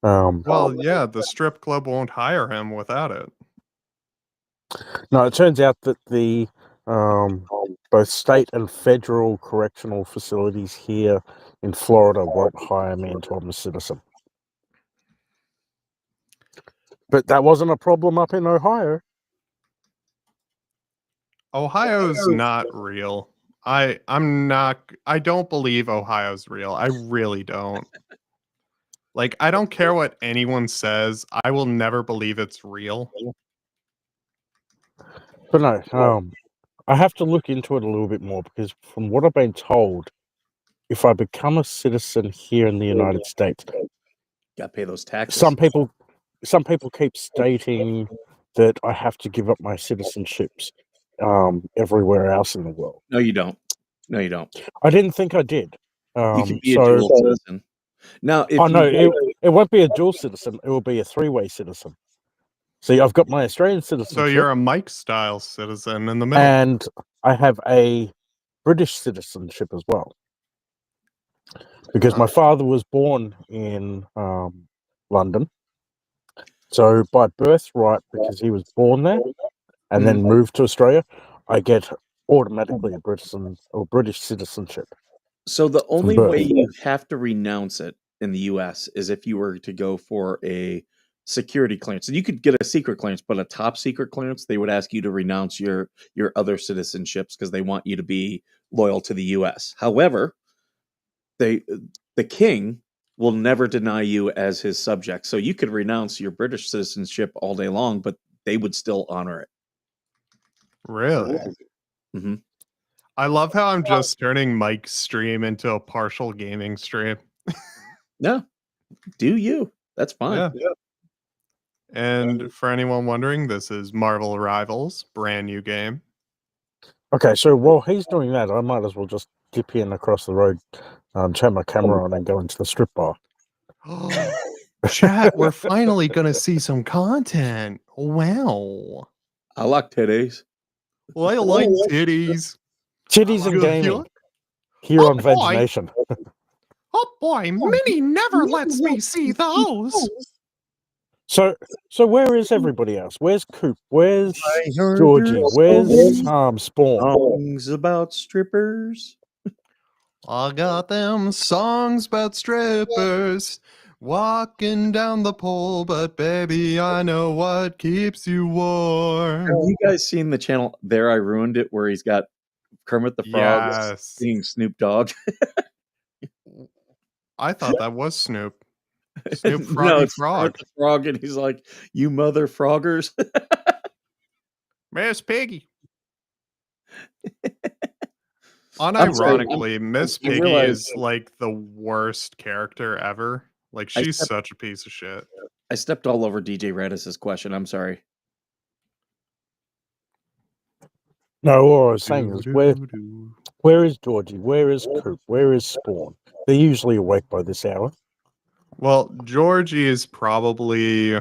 Well, yeah, the strip club won't hire him without it. No, it turns out that the both state and federal correctional facilities here in Florida won't hire me until I'm a citizen. But that wasn't a problem up in Ohio. Ohio's not real. I don't believe Ohio's real. I really don't. Like, I don't care what anyone says. I will never believe it's real. But no, I have to look into it a little bit more because from what I've been told, if I become a citizen here in the United States, Got to pay those taxes. some people keep stating that I have to give up my citizenships everywhere else in the world. No, you don't. No, you don't. I didn't think I did. You can be a So, dual citizen. Now, if oh no, you it won't be a dual citizen. It will be a three-way citizen. See, I've got my Australian citizenship, So you're a Mike style citizen in the middle. and I have a British citizenship as well, because my father was born in London. So by birthright, because he was born there and then moved to Australia, I get automatically a British citizenship. So the only birth. way you have to renounce it in the U.S. is if you were to go for a security clearance. And you could get a secret clearance, but a top secret clearance, they would ask you to renounce your other citizenships because they want you to be loyal to the U.S. However, the king will never deny you as his subject. So you could renounce your British citizenship all day long, but they would still honor it. Really? hmm I love how I'm just turning Mike's stream into a partial gaming stream. Yeah. Do you? That's fine. Yeah. And for anyone wondering, this is Marvel Rivals, brand new game. Okay, so while he's doing that, I might as well just dip in across the road, turn my camera on, and go into the strip bar. Chat, we're finally going to see some content. Wow. I like titties. Well, I like titties. Titties and Good, gaming yeah. here Oh, on boy. Vagination. Oh boy, Minnie never lets me see those. So where is everybody else? Where's Coop? Where's Georgie? Where's Spawn? Songs about strippers. I got them songs about strippers walking down the pole, but baby, I know what keeps you warm. Have you guys seen the channel There I Ruined It, where he's got Kermit the Frog Yes. being Snoop Dogg? I thought that was Snoop. Snoop No, Froggy it's Frog. Kermit the Frog, and he's like, "You mother froggers." Miss Piggy. I'm sorry, Unironically, Miss I Piggy realize- is like the worst character ever. Like, I she's stepped- such a piece of shit. I stepped all over DJ Radis's question. I'm sorry. No, all I was saying is Doo-doo-doo. where is Georgie? Where is Coop? Where is Spawn? They're usually awake by this hour. Well, Georgie is probably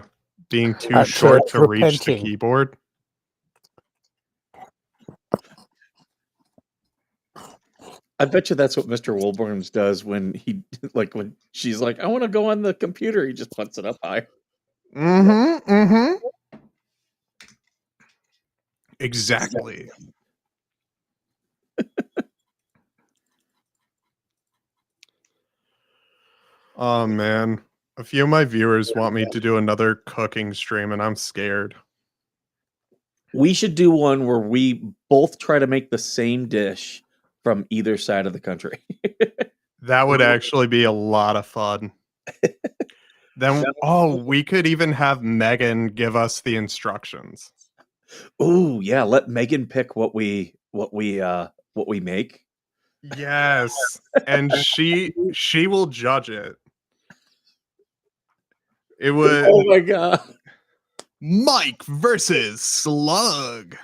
being too At short church, to reach the repenting. keyboard. I bet you that's what Mr. Wilburns does when he when she's like, "I want to go on the computer." He just puts it up high. Mm-hmm. Mm-hmm. Exactly. Oh man. A few of my viewers want me to do another cooking stream, and I'm scared. We should do one where we both try to make the same dish from either side of the country. That would actually be a lot of fun. Then, we could even have Megan give us the instructions. Ooh, yeah. Let Megan pick what we make. Yes, and she will judge it. It would Oh my god. Mike versus Slug.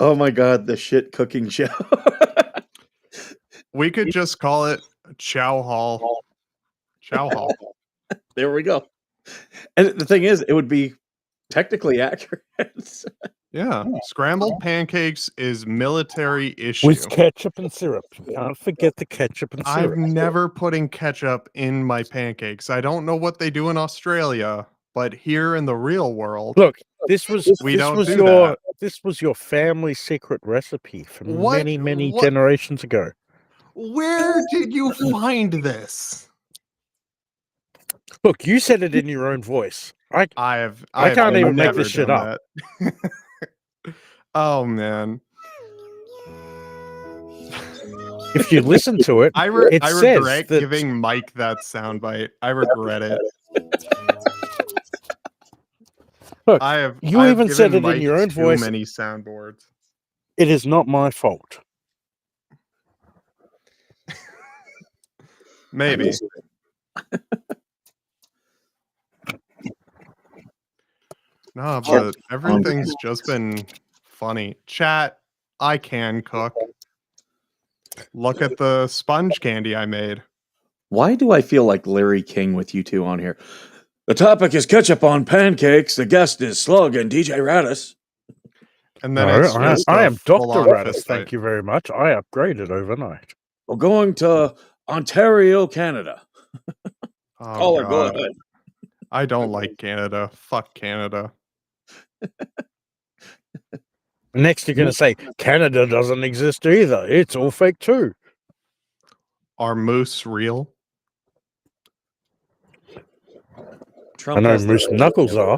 Oh my god, the shit cooking show. We could just call it Chow Hall. Chow Hall. There we go. And the thing is, it would be technically accurate. Yeah, scrambled pancakes is military issue. With ketchup and syrup. You can't forget the ketchup and syrup. I'm never putting ketchup in my pancakes. I don't know what they do in Australia, but here in the real world, Look, this was that. this was your family secret recipe from What- many what- generations ago. Where did you find this? Look, you said it in your own voice. I can't even make never this shit done up. that. Oh man, If you listen to it, I it says regret that- giving Mike that soundbite. I regret it. Look, I have. you I have even said given it in Mike your own too voice. Many soundboards. it is not my fault. Maybe. No, but everything's just been funny. Chat, I can cook. Look at the sponge candy I made. Why do I feel like Larry King with you two on here? The topic is ketchup on pancakes. The guest is Slug and DJ Radis. And then No, it's just I a am Dr. full-on Radis. fist Thank fight. you very much. I upgraded overnight. We're going to Ontario, Canada. Oh, Caller, go God. ahead. I don't like Canada. Fuck Canada. Next, you're going to say Canada doesn't exist either. It's all fake too. Are moose real? Trump I know has the- Moose Knuckles are.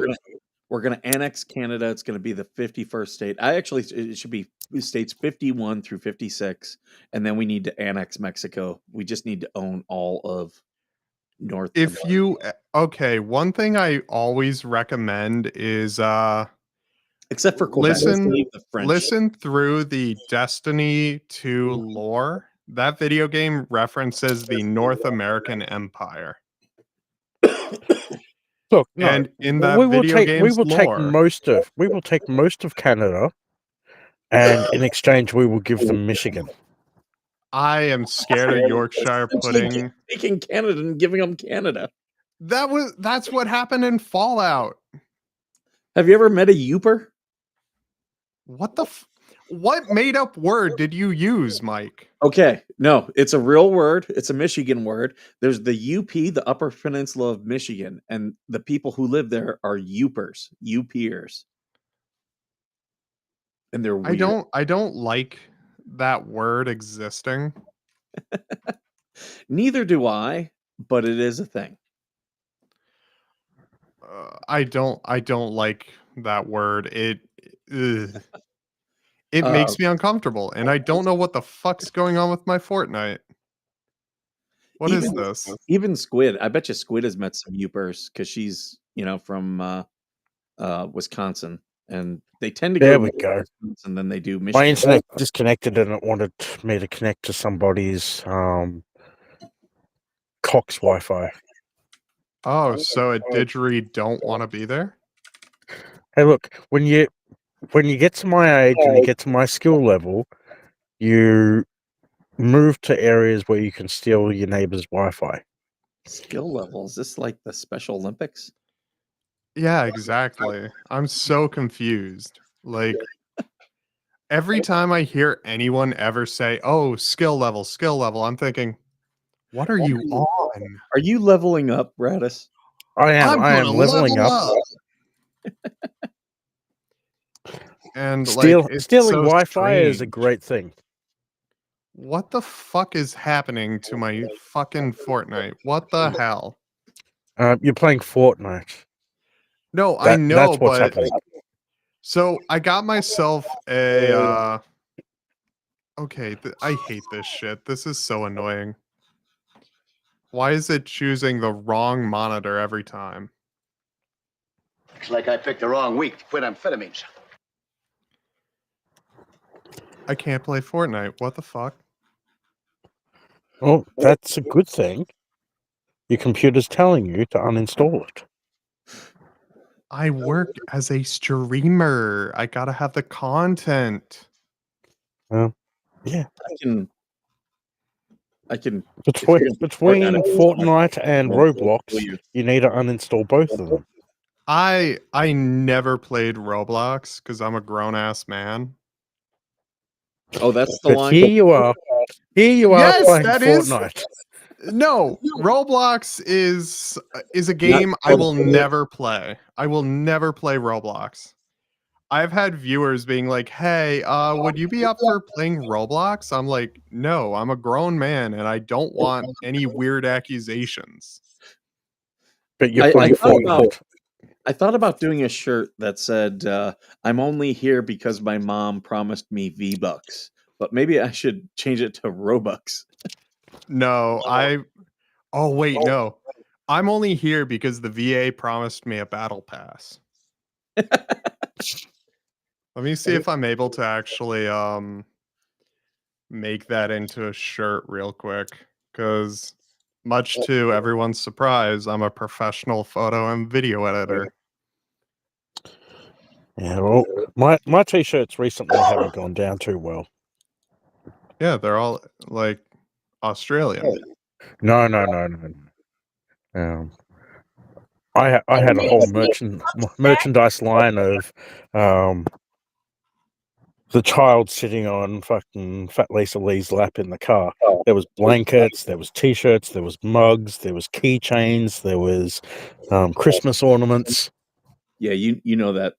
We're going to annex Canada. It's going to be the 51st state. It should be states 51 through 56. And then we need to annex Mexico. We just need to own all of North If America. you okay, one thing I always recommend is Except for Quebec. listen- Leave the French. listen through the Destiny 2 lore. That video game references the North American Empire. Look, no, And in that we will video take game's lore, we will take most of Canada, and in exchange we will give them Michigan. I am scared of Yorkshire pudding. Taking Canada and giving them Canada. That's what happened in Fallout. Have you ever met a Youper? What made up word did you use, Mike? Okay, no, it's a real word. It's a Michigan word. There's the UP, the Upper Peninsula of Michigan, and the people who live there are Youpers, UPers. And they're weird. I don't like that word existing. Neither do I, but it is a thing. I don't like that word. It makes me uncomfortable, and I don't know what the fuck's going on with my Fortnite. What is this? Even Squid, I bet you Squid has met some Youpers because she's, from Wisconsin, and they tend to There go we to go. Wisconsin than they do Michigan. My internet disconnected and it wanted me to connect to somebody's Cox Wi-Fi. Oh, so a didgeridoo don't want to be there? Hey, look, when you get to my age and you get to my skill level, you move to areas where you can steal your neighbor's Wi-Fi. Skill level, is this like the Special Olympics? Yeah, exactly. I'm so confused. Like every time I hear anyone ever say, "Oh, skill level," I'm thinking, "What are you on?" Are you leveling up, Radis? I am gonna leveling level up. And Stealing it's so Wi-Fi is a strange. great thing. What the fuck is happening to my fucking Fortnite? What the hell? You're playing Fortnite. No, I know, That's what's but happening. so I got myself a okay, I hate this shit. This is so annoying. Why is it choosing the wrong monitor every time? Looks like I picked the wrong week to quit amphetamines. I can't play Fortnite. What the fuck? Oh, that's a good thing. Your computer's telling you to uninstall it. I work as a streamer. I gotta have the content. Yeah. I can Between Fortnite- Fortnite and Well, Roblox, you need to uninstall both of them. I never played Roblox because I'm a grown ass man. Oh, that's the But line. here you are. Yes, Playing that is- Fortnite. No, Roblox is a game I will never play. I will never play Roblox. I've had viewers being like, "Hey, would you be up for playing Roblox?" I'm like, "No, I'm a grown man and I don't want any weird accusations." But you're I playing thought about- Fortnite. I thought about doing a shirt that said, "I'm only here because my mom promised me V-Bucks," but maybe I should change it to Robux. No, oh wait, no. I'm only here because the VA promised me a battle pass. Let me see if I'm able to actually make that into a shirt real quick, because much to everyone's surprise, I'm a professional photo and video editor. Yeah, well, my t-shirts recently haven't gone down too well. Yeah, they're all like Australian. No. I had a whole merchandise line of the child sitting on fucking Fat Lisa Lee's lap in the car. There was blankets, there was t-shirts, there was mugs, there was keychains, there was Christmas ornaments. Yeah, you know that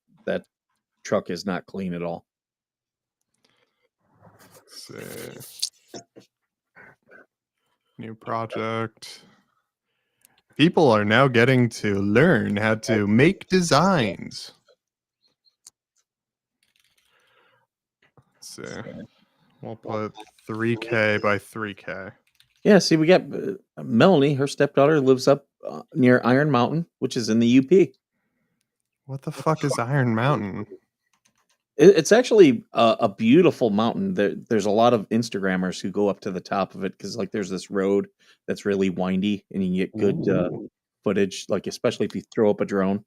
truck is not clean at all. Let's see. New project. People are now getting to learn how to make designs. Let's see. We'll put 3K by 3K. Yeah, see, we got Melanie. Her stepdaughter lives up near Iron Mountain, which is in the UP. What the fuck is Iron Mountain? It's actually a beautiful mountain. There's a lot of Instagrammers who go up to the top of it because, like, there's this road that's really windy, and you can get good footage, like especially if you throw up a drone.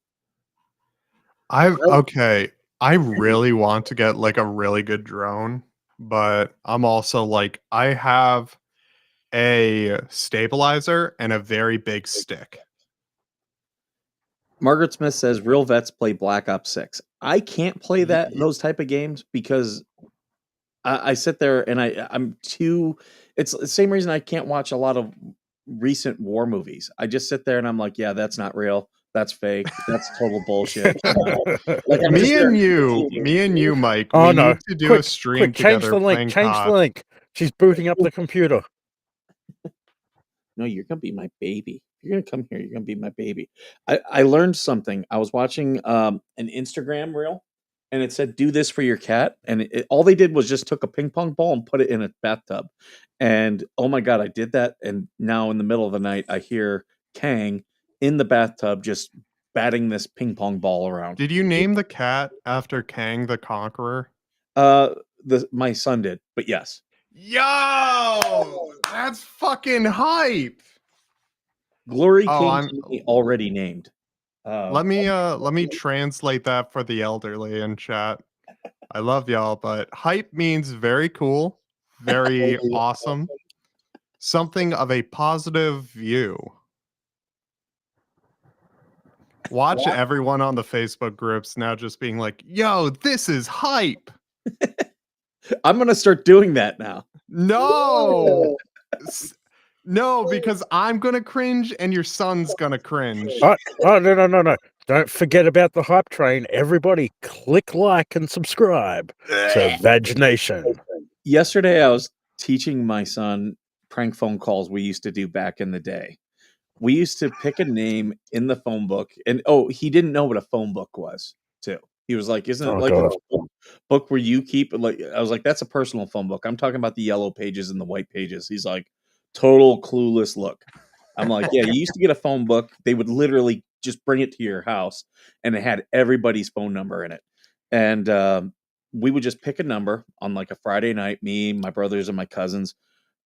Okay. I really want to get like a really good drone, but I'm also like, I have a stabilizer and a very big stick. Margaret Smith says real vets play Black Ops 6. I can't play those type of games because I sit there and I'm too. It's the same reason I can't watch a lot of recent war movies. I just sit there and I'm like, yeah, that's not real. That's fake. That's total bullshit. Like, I'm just Me there- and you, Mike. Oh we no! need to do Quick, a stream quick, change together. the link. playing Change COD. the link. She's booting up the computer. No, you're gonna be my baby. You're gonna come here. You're gonna be my baby. I learned something. I was watching an Instagram reel, and it said, "Do this for your cat." And all they did was just took a ping pong ball and put it in a bathtub. And oh my god, I did that. And now in the middle of the night, I hear Kang in the bathtub just batting this ping pong ball around. Did you name the cat after Kang the Conqueror? My son did, but yes. Yo, that's fucking hype. Glory Oh, came I'm- to me already named. Let me translate that for the elderly in chat. I love y'all, but hype means very cool, very awesome, something of a positive view. Watch everyone on the Facebook groups now just being like, yo, this is hype. I'm gonna start doing that now. No. No, because I'm gonna cringe and your son's gonna cringe. Oh no! Don't forget about the hype train. Everybody, click like and subscribe to Vag Nation. Yesterday, I was teaching my son prank phone calls we used to do back in the day. We used to pick a name in the phone book, and he didn't know what a phone book was, too. He was like, "Isn't it Oh, like God. a book where you keep?" Like, I was like, "That's a personal phone book. I'm talking about the yellow pages and the white pages." He's like, total clueless look. I'm like, "Yeah, you used to get a phone book. They would literally just bring it to your house, and it had everybody's phone number in it, and we would just pick a number on like a Friday night. Me, my brothers, and my cousins."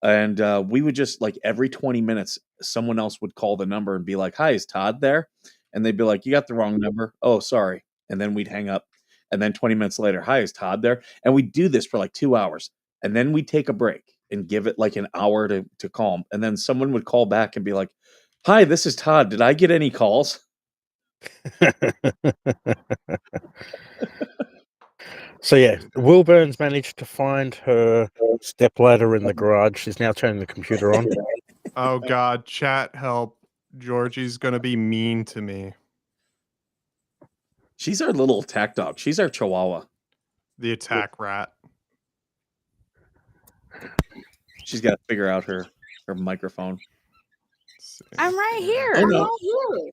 And we would just like every 20 minutes, someone else would call the number and be like, "Hi, is Todd there?" And they'd be like, "You got the wrong number. Oh, sorry." And then we'd hang up. And then 20 minutes later, "Hi, is Todd there?" And we'd do this for like 2 hours. And then we'd take a break and give it like an hour to calm. And then someone would call back and be like, "Hi, this is Todd. Did I get any calls?" So yeah, Will Burns managed to find her stepladder in the garage. She's now turning the computer on. Oh god, chat help. Georgie's gonna be mean to me. She's our little attack dog. She's our chihuahua. The attack rat. She's got to figure out her microphone. Let's see. I'm right here. Oh, I'm no. right here.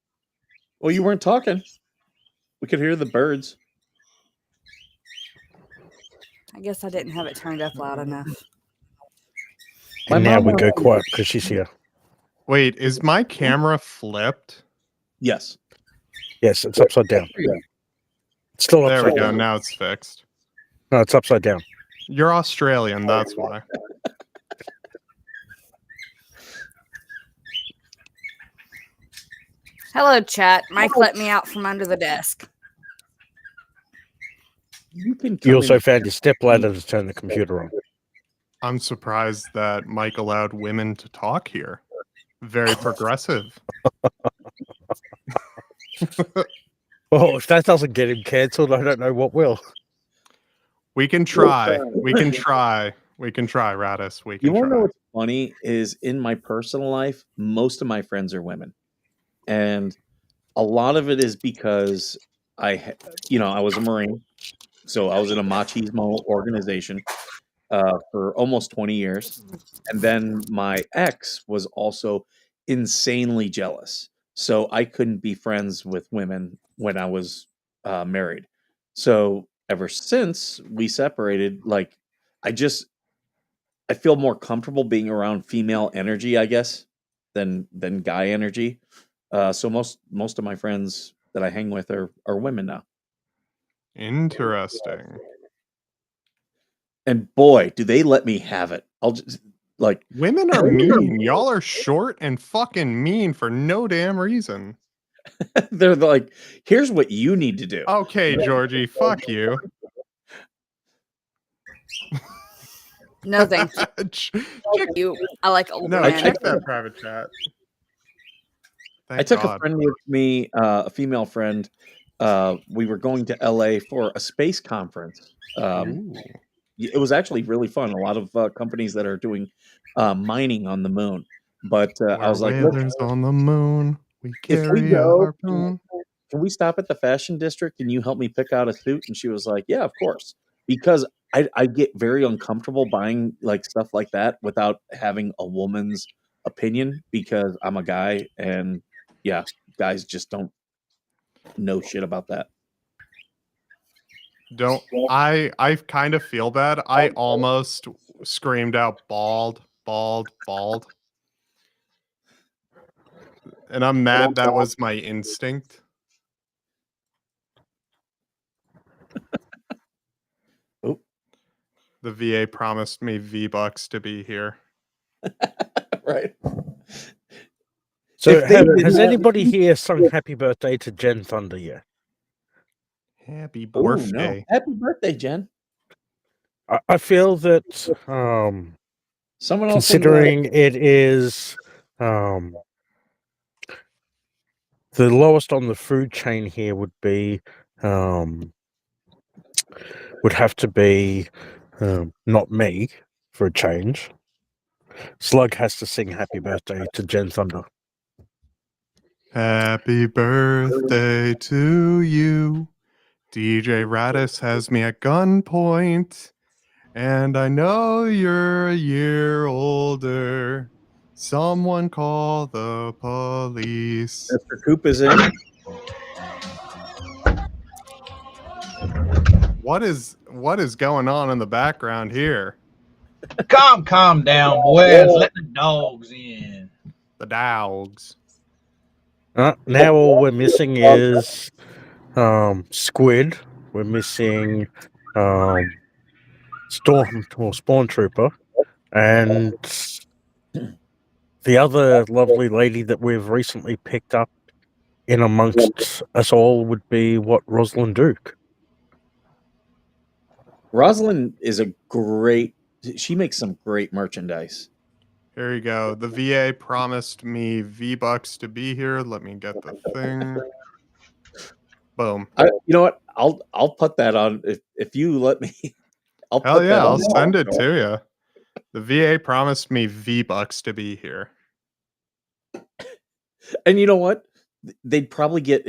Well, you weren't talking. We could hear the birds. I guess I didn't have it turned up loud enough. My And now mom we go wanted- quiet because she's here. Wait, is my camera flipped? Yes. Yes, it's upside down. It's still There upside we go. down. Now it's fixed. No, it's upside down. You're Australian, that's why. Hello, chat. Mike let me out from under the desk. You can. You come also in- found your stepladder to turn the computer on. I'm surprised that Mike allowed women to talk here. Very progressive. Well, if that doesn't get him cancelled, I don't know what will. We can try. We can try. We can try, Radis. We You can want to know try. what's funny is in my personal life, most of my friends are women, and a lot of it is because I was a Marine, so I was in a machismo organization for almost 20 years, and then my ex was also insanely jealous, so I couldn't be friends with women when I was married. So ever since we separated, like I just I feel more comfortable being around female energy, I guess, than guy energy. So most of my friends that I hang with are women now. Interesting. And boy, do they let me have it. I'll just like Women are mean. Y'all are short and fucking mean for no damn reason. they're like, here's what you need to do. Okay, Georgie, fuck you. No, thank Ch- you. I like older no, men. check that private chat. Thank I took God. a friend with me, a female friend. We were going to LA for a space conference. Ooh. It was actually really fun. A lot of companies that are doing mining on the moon. But I was like, look, whalers on the moon. We if we carry a go, harpoon. can we stop at the fashion district? Can you help me pick out a suit? And she was like, yeah, of course. Because I get very uncomfortable buying like stuff like that without having a woman's opinion because I'm a guy and yeah, guys just don't know shit about that. Don't I kind of feel bad. I almost screamed out bald, bald, bald. And I'm mad that was my instinct. Oh. The VA promised me V-Bucks to be here. Right. So, If they didn't has have- anybody here sung happy birthday to Jen Thunder yet? Happy Oh, no. birthday. Happy birthday, Jen. I feel that Someone else considering it is the lowest on the food chain here would have to be not me for a change. Slug has to sing happy birthday to Jen Thunder. Happy birthday to you. DJ Radis has me at gunpoint. And I know you're a year older. Someone call the police. Mr. Coop is in. What is going on in the background here? Calm down, boys. Let the dogs in. The dogs. Now all we're missing is Squid. We're missing Spawn Trooper, and the other lovely lady that we've recently picked up in amongst us all would be Rosalind Duke. Rosalind is she makes some great merchandise. Here you go. The VA promised me V-Bucks to be here. Let me get the thing. Boom. You know what? I'll put that on if you let me. I'll Hell put yeah, that I'll on. send it to you. The VA promised me V-Bucks to be here. And you know what? They'd probably get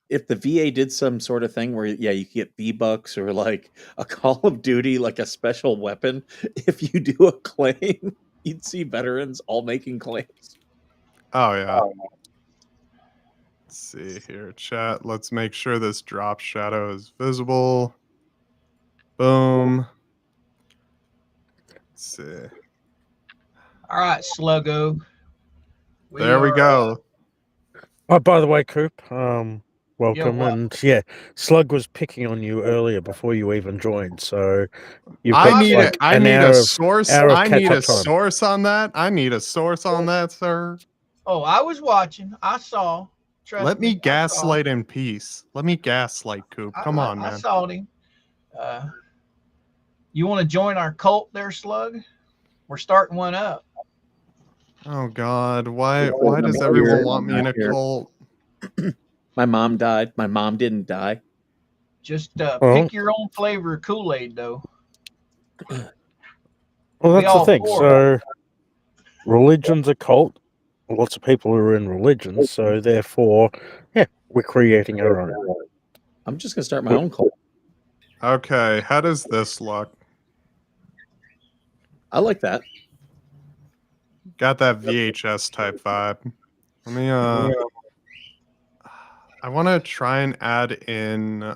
if the VA did some sort of thing where you could get V-Bucks or like a Call of Duty, like a special weapon. If you do a claim, you'd see veterans all making claims. Oh yeah. Let's see here, chat. Let's make sure this drop shadow is visible. Boom. Let's see. All right, Sluggo. There we go. Oh, by the way, Coop, welcome. what? And yeah, Slug was picking on you earlier before you even joined. So you've got I need like I an need hour a of- source. hour of I need a catch-up time. source on that. I need a source on that, sir. Oh, I was watching. I saw. Trust Let me I saw. gaslight in peace. Let me gaslight, Coop. Come on, I man. saw him. You want to join our cult there, Slug? We're starting one up. Oh God, why I'm does here, everyone want I'm me in not a here. cult? My mom died. My mom didn't die. Just Well- pick your own flavor of Kool-Aid, though. Well, We that's the all thing. for So, religion's a cult. Lots of people are in religions, so therefore, yeah, we're creating our own. I'm just gonna start my own cult. Okay, how does this look? I like that. Got that VHS type vibe. Let me I want to try and add in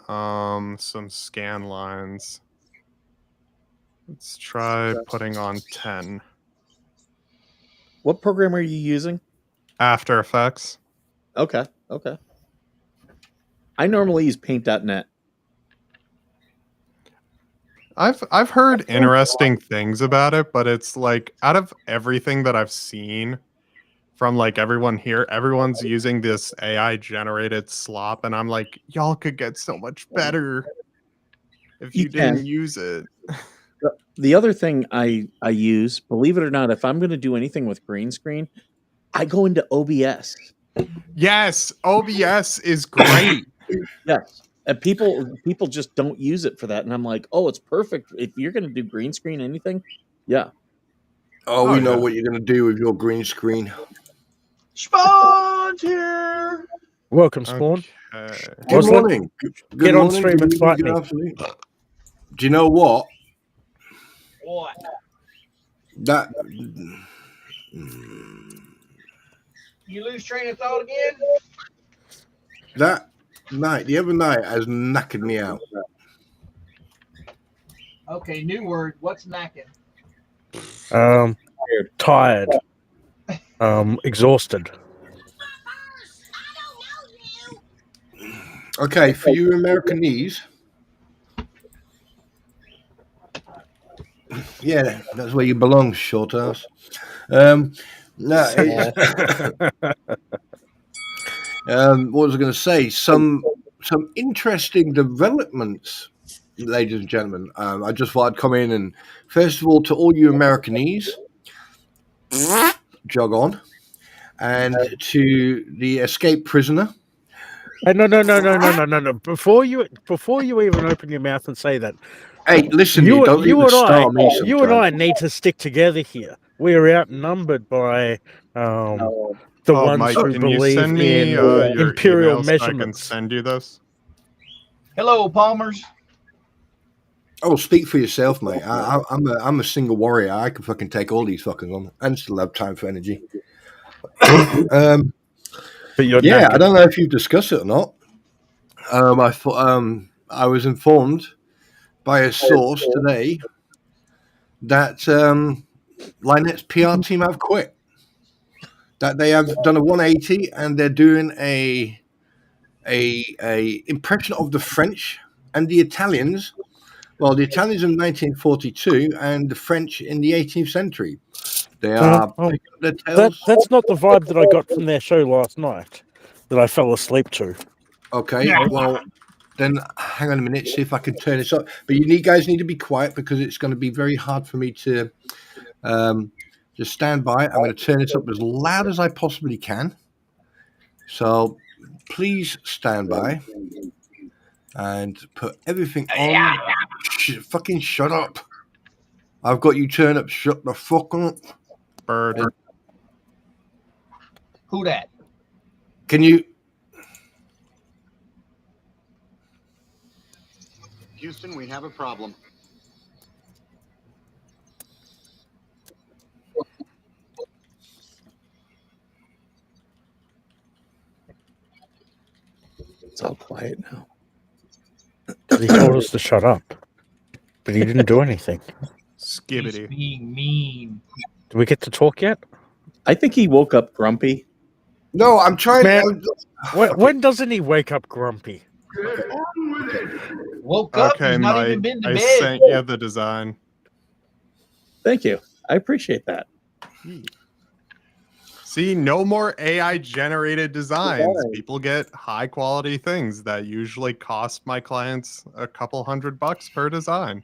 some scan lines. Let's try putting on 10. What program are you using? After Effects. Okay. Okay. I normally use paint.net. I've heard interesting things about it, but it's like out of everything that I've seen from like everyone here, everyone's using this AI generated slop, and I'm like, y'all could get so much better if You you didn't can. use it. The other thing I use, believe it or not, if I'm going to do anything with green screen, I go into OBS. Yes, OBS is great. Yes. And people just don't use it for that. And I'm like, oh, it's perfect. If you're going to do green screen anything, yeah. Oh, Oh, we know yeah. what you're going to do with your green screen. Spawn's here. Welcome, Spawn. Okay. Good Austin, morning. Good get on morning, stream good and evening, fight good me. afternoon. Do you know what? What? That You lose train of thought again? that night, the other night, has knackered me out. Okay, new word. What's knacking? Tired. Exhausted. Okay, for you Americanese, yeah, that's where you belong, short ass. No, what was I going to say? Some interesting developments, ladies and gentlemen. I just thought I'd come in and first of all, to all you Americanese, jog on, and to the escaped prisoner. Hey, no. Before you even open your mouth and say that, Hey, listen, you don't you even and I start me you and I sometimes. need to stick together here. We are outnumbered by the Oh, ones Mike, who can you believe send me in your imperial email so I can measurements. send you this? Hello, Palmers. Oh, speak for yourself, mate. I'm a single warrior. I can fucking take all these fuckers on and still have time for energy. But you're Yeah, I knackered. don't know if you've discussed it or not. I thought I was informed by a source today that Lynette's PR team have quit. That they have done a 180 and they're doing a impression of the French and the Italians. Well, the Italians in 1942 and the French in the 18th century. They are picking up their tails. That's not the vibe that I got from their show last night that I fell asleep to. Okay, well, then hang on a minute, see if I can turn this up. But you guys need to be quiet because it's going to be very hard for me to just stand by. I'm going to turn this up as loud as I possibly can. So please stand by and put everything on. Fucking shut up. I've got you turn up. Shut the fuck up. Bird. Who that? Can you? Houston, we have a problem. It's all quiet now. He told us to shut up, but he didn't do anything. He's Skibbity. being mean. Do we get to talk yet? I think he woke up grumpy. No, I'm trying. Man, when doesn't he wake up grumpy? Woke up. Okay, He's not Mike, even been to I bed. sent you the design. Thank you. I appreciate that. See, no more AI generated designs. People get high quality things that usually cost my clients a couple $100 per design.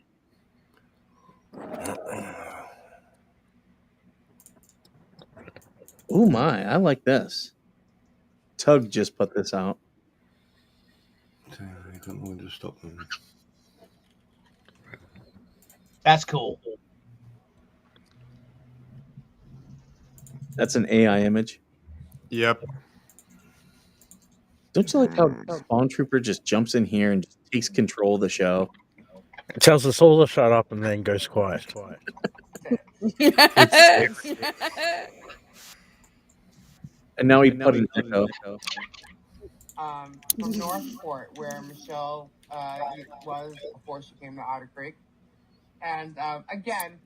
Oh my, I like this. Tug just put this out. I don't know when to stop them. That's cool. That's an AI image. Yep. Don't you like how Spawn Trooper just jumps in here and just takes control of the show? It tells us all to shut up and then goes quiet. And now he put an echo. From Northport, where Michelle was before she came to Otter Creek. And again,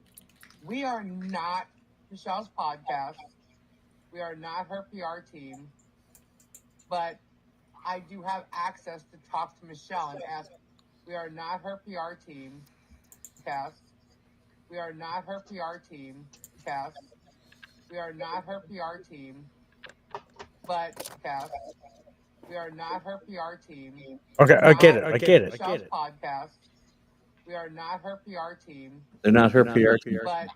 we are not Michelle's podcast. We are not her PR team. But I do have access to talk to Michelle and ask. We are not her PR team. Cast. We are not her PR team. Cast. We are not her PR team. But cast. We are not her PR team. Okay, I get it. Michelle's podcast. We are not her PR team. They're not her PR team. But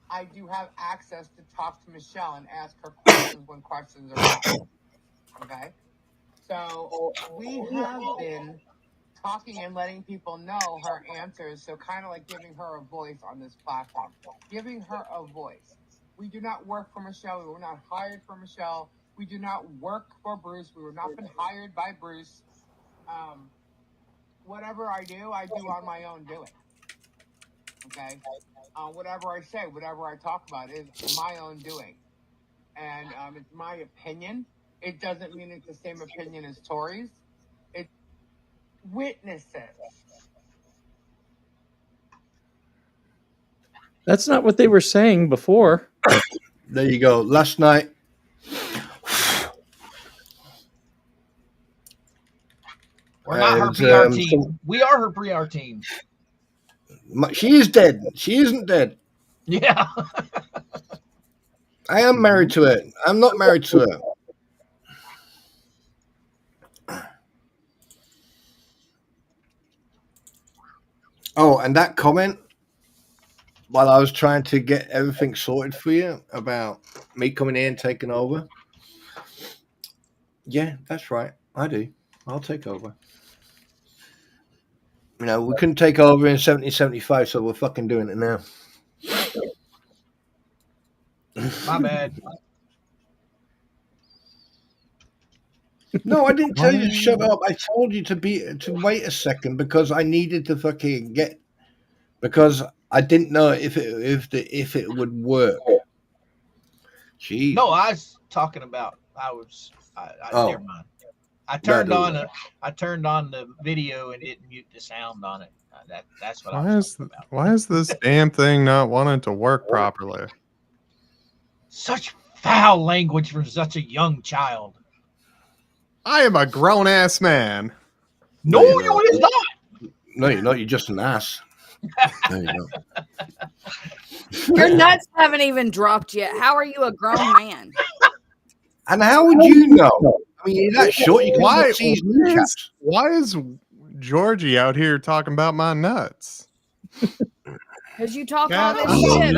I do have access to talk to Michelle and ask her questions when questions are asked. Okay? So we have been talking and letting people know her answers, so kind of like giving her a voice on this platform. Giving her a voice. We do not work for Michelle. We were not hired for Michelle. We do not work for Bruce. We were not been hired by Bruce. Whatever I do on my own doing. Okay? Whatever I say, whatever I talk about is my own doing. And it's my opinion. It doesn't mean it's the same opinion as Tori's. It's witnesses. That's not what they were saying before. There you go. Last night. We're not her PR team. We are her PR team. She is dead. She isn't dead. Yeah. I am married to her. I'm not married to her. Oh, and that comment, while I was trying to get everything sorted for you about me coming in and taking over. Yeah, that's right. I do. I'll take over. You know, we couldn't take over in 1775, so we're fucking doing it now. My bad. No, I didn't tell you to shut up. I told you to wait a second because I needed to fucking because I didn't know if it would work. Gee. No, I was talking about. Never mind. I turned on the video and didn't mute the sound on it. That's what I was talking about. Why is this damn thing not wanting to work properly? Such foul language from such a young child. I am a grown ass man. No, you is not. No, you're not. You're just an ass. No, you're not. Your nuts haven't even dropped yet. How are you a grown man? And how would you know? I mean, you're that short. You can't see his kneecaps. Why is Georgie out here talking about my nuts? Because you talk all this shit.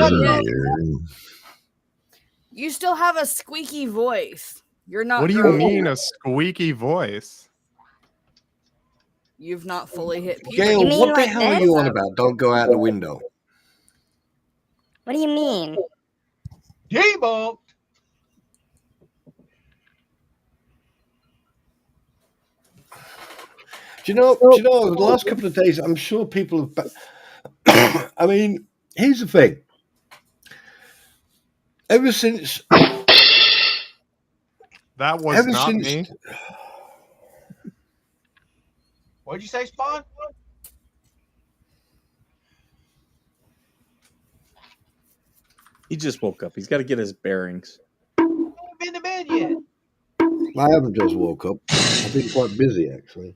You still have a squeaky voice. You're not. What do you mean a squeaky voice? You've not fully hit puberty. Gail, what the hell are you on about? Don't go out the window. What do you mean? Debunked. Do you know, the last couple of days, I'm sure people have... I mean, here's the thing. Ever since... That was not me. What'd you say, Spawn? He just woke up. He's got to get his bearings. I haven't been to bed yet. I haven't just woke up. I've been quite busy, actually.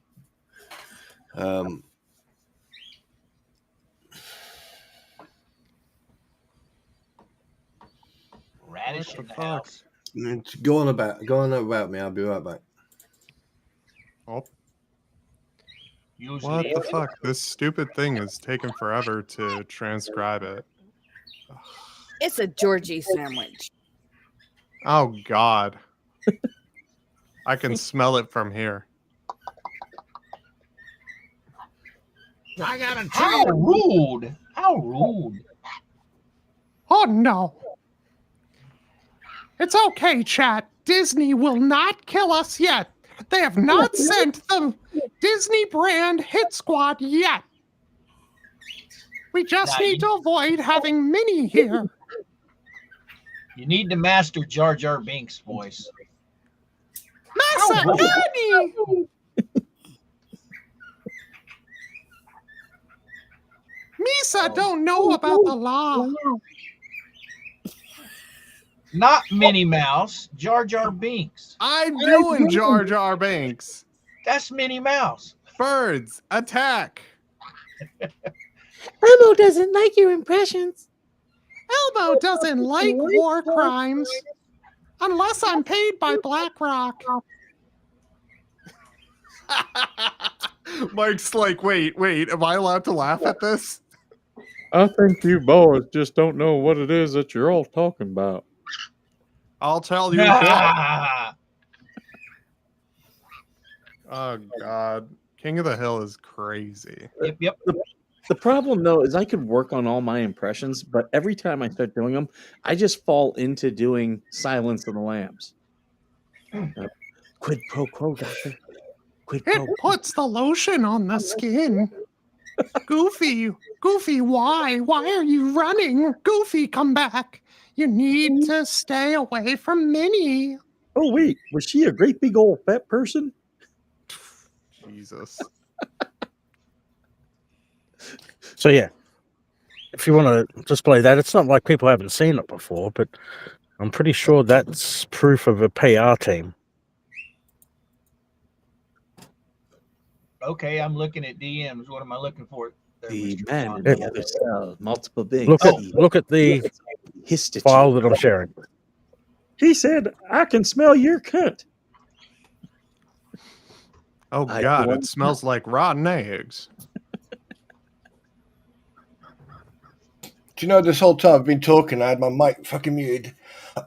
Radish in the house. Go on about me. I'll be right back. Oh. Usually What the fuck? This stupid thing is taking forever to transcribe it. It's a Georgie sandwich. Oh God. I can smell it from here. I got a How rude! How rude! Oh no. It's okay, chat. Disney will not kill us yet. They have not sent the Disney brand hit squad yet. We just need to avoid having Minnie here. You need to master Jar Jar Binks' voice. Massa Minnie! Misa don't know about the law. Not Minnie Mouse, Jar Jar Binks. I'm doing Jar Jar Binks. That's Minnie Mouse. Birds, attack. Elmo doesn't like your impressions. Elmo doesn't like war crimes. Unless I'm paid by BlackRock. Mike's like, wait, am I allowed to laugh at this? I think you boys just don't know what it is that you're all talking about. I'll tell you what. Oh God. King of the Hill is crazy. Yep. The problem, though, is I could work on all my impressions, but every time I start doing them, I just fall into doing Silence of the Lambs. Quid pro quo, doctor. Quid pro It puts the lotion on the skin. Goofy, why? Why are you running? Goofy, come back. You need to stay away from Minnie. Oh, wait. Was she a great big old fat person? Jesus. So yeah, if you want to display that, it's not like people haven't seen it before, but I'm pretty sure that's proof of a PR team. Okay, I'm looking at DMs. What am I looking for? There, The Mr. man Bond? in the other cell, multiple things. Look at the file that I'm sharing. He said, I can smell your cunt. Oh God, it smells like rotten eggs. Do you know this whole time I've been talking, I had my mic fucking muted.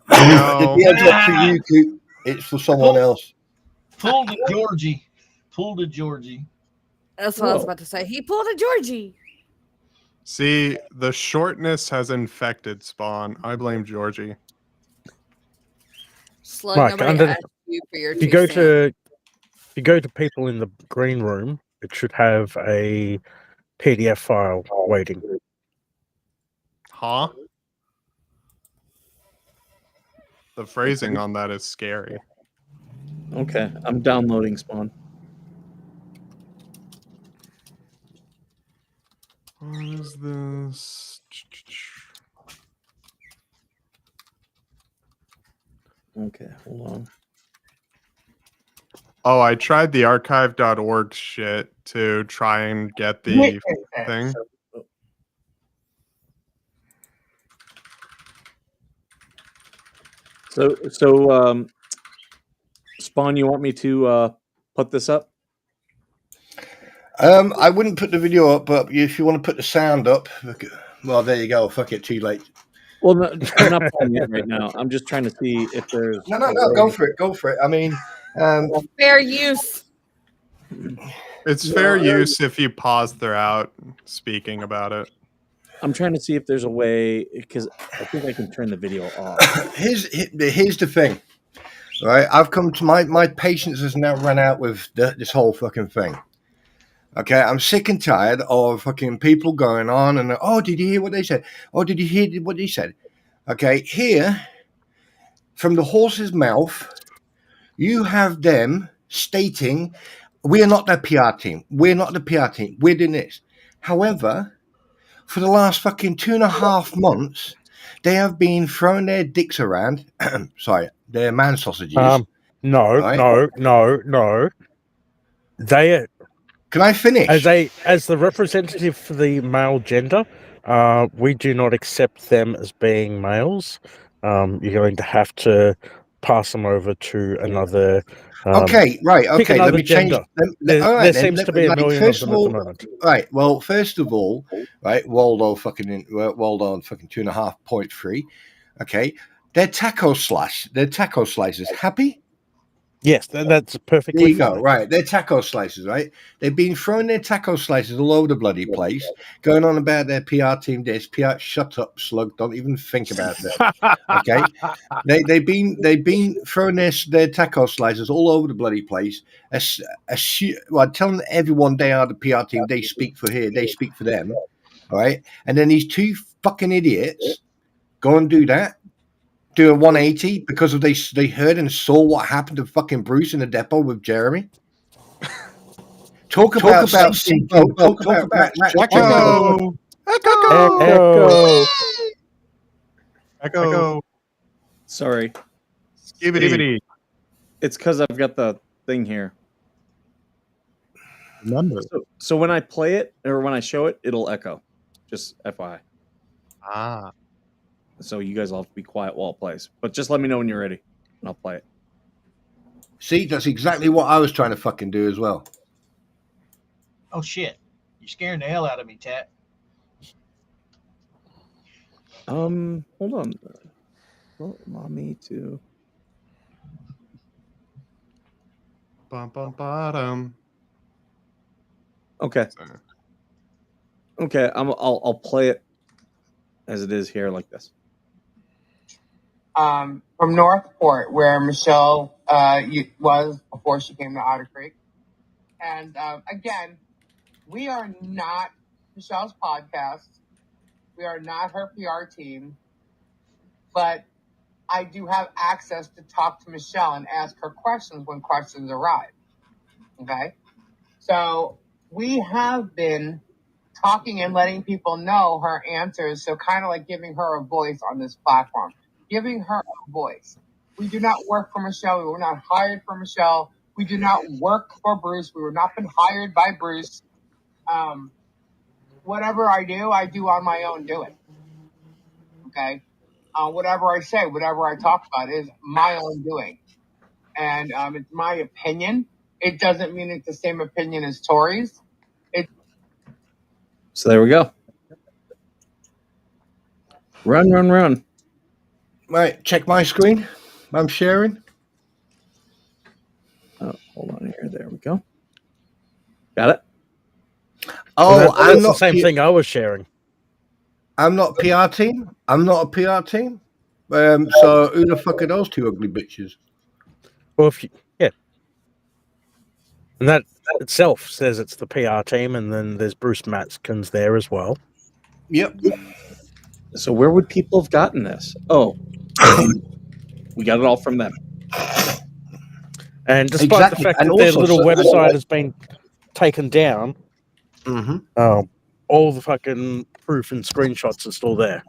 No. It's not for you, Coop. It's for someone else. Pull to Georgie. Pull to Georgie. That's what I was about to say. He pulled a Georgie. See, the shortness has infected Spawn. I blame Georgie. Slug, Mike, nobody under- asked you for your If you two go cents. to people in the green room, it should have a PDF file waiting. Huh? The phrasing on that is scary. Okay, I'm downloading Spawn. What is this? Okay, hold on. Oh, I tried the archive.org shit to try and get the thing. So, Spawn, you want me to put this up? I wouldn't put the video up, but if you want to put the sound up, well, there you go. Fuck it, too late. Well, no, I'm not playing it right now. I'm just trying to see if there's... No, go for it. Go for it. I mean... fair use. It's fair use if you pause throughout speaking about it. I'm trying to see if there's a way, because I think I can turn the video off. Here's the thing, right? I've come to my patience has now run out with this whole fucking thing. Okay, I'm sick and tired of fucking people going on and, oh, did you hear what they said? Oh, did you hear what they said? Okay, here, from the horse's mouth, you have them stating, we are not the PR team. We're not the PR team. We're doing this. However, for the last fucking 2.5 months, they have been throwing their dicks around. Sorry, their man sausages. No. They are. Can I finish? As the representative for the male gender, we do not accept them as being males. You're going to have to pass them over to another. Okay, right. pick Okay, let another me change. gender. There Seems to be a million of them at the moment. Right. Well, first of all, right, Waldo fucking 2.5.3. Okay, They're taco slices. Happy? Yes, that's perfectly There you go. fine. Right. They're taco slices, right? They've been throwing their taco slices all over the bloody place, going on about their PR team this. PR, shut up, slug. Don't even think about it. Okay. They've been throwing their taco slices all over the bloody place. Telling everyone they are the PR team. They speak for here. They speak for them. All right. And then these two fucking idiots go and do that. Do a 180 because of they heard and saw what happened to fucking Bruce in the depot with Jeremy. Talk about Echo. Echo. Echo. Sorry. Skibbity. It's because I've got the thing here. Remember. So when I play it or when I show it, it'll echo. Just FYI. Ah. So you guys all have to be quiet while it plays. But just let me know when you're ready, and I'll play it. See, that's exactly what I was trying to fucking do as well. Oh shit! You're scaring the hell out of me, Tat. Hold on. Well, allow me to. Bum. Okay. Okay. I'll play it as it is here, like this. From Northport, where Michelle was before she came to Otter Creek. And again, we are not Michelle's podcast. We are not her PR team. But I do have access to talk to Michelle and ask her questions when questions arrive. Okay? So we have been talking and letting people know her answers. So kind of like giving her a voice on this platform. Giving her a voice. We do not work for Michelle. We were not hired for Michelle. We do not work for Bruce. We were not been hired by Bruce. Whatever I do on my own doing. Okay? Whatever I say, whatever I talk about is my own doing. And it's my opinion. It doesn't mean it's the same opinion as Tori's. So there we go. Run. Right, check my screen. I'm sharing. Oh, hold on here. There we go. Got it? Oh, Well, I'm that's not the same thing I was sharing. I'm not PR team. I'm not a PR team. So who the fuck are those two ugly bitches? Well, yeah. And that itself says it's the PR team, and then there's Bruce Matzkins there as well. Yep. So where would people have gotten this? Oh, we got it all from them. And despite the fact that their little website has been taken down, all the fucking proof and screenshots are still there.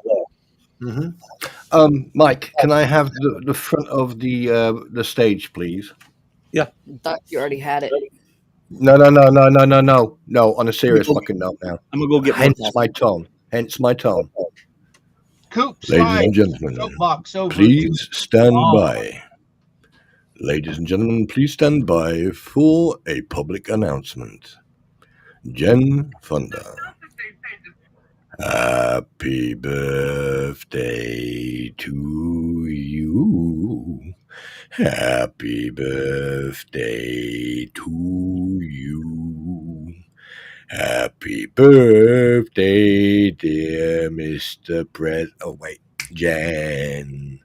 Mike, can I have the front of the stage, please? Yeah. Thought you already had it. No. No, on a serious fucking note now. I'm gonna go get Hence my tone. Coop, Ladies slide, and gentlemen, soapbox over. please stand Oh. by. Ladies and gentlemen, please stand by for a public announcement. Jen Fonda. Happy birthday to you. Happy birthday to you. Happy birthday, dear Mr. Jen.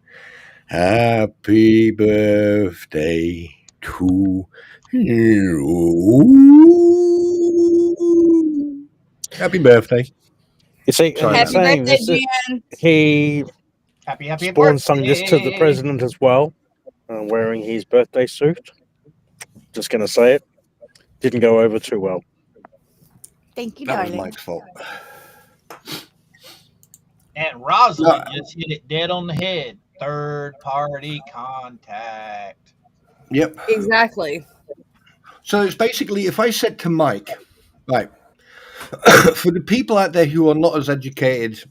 Happy birthday to you. Happy birthday. You see, Sorry, Happy man. birthday, Jen. He Happy Spawn sung this to the birthday. president as well, wearing his birthday suit. Just going to say it. Didn't go over too well. Thank you, That was darling. Mike's fault. And Rosalind just hit it dead on the head. Third party contact. Yep. Exactly. So it's basically, if I said to Mike, right, for the people out there who are not as educated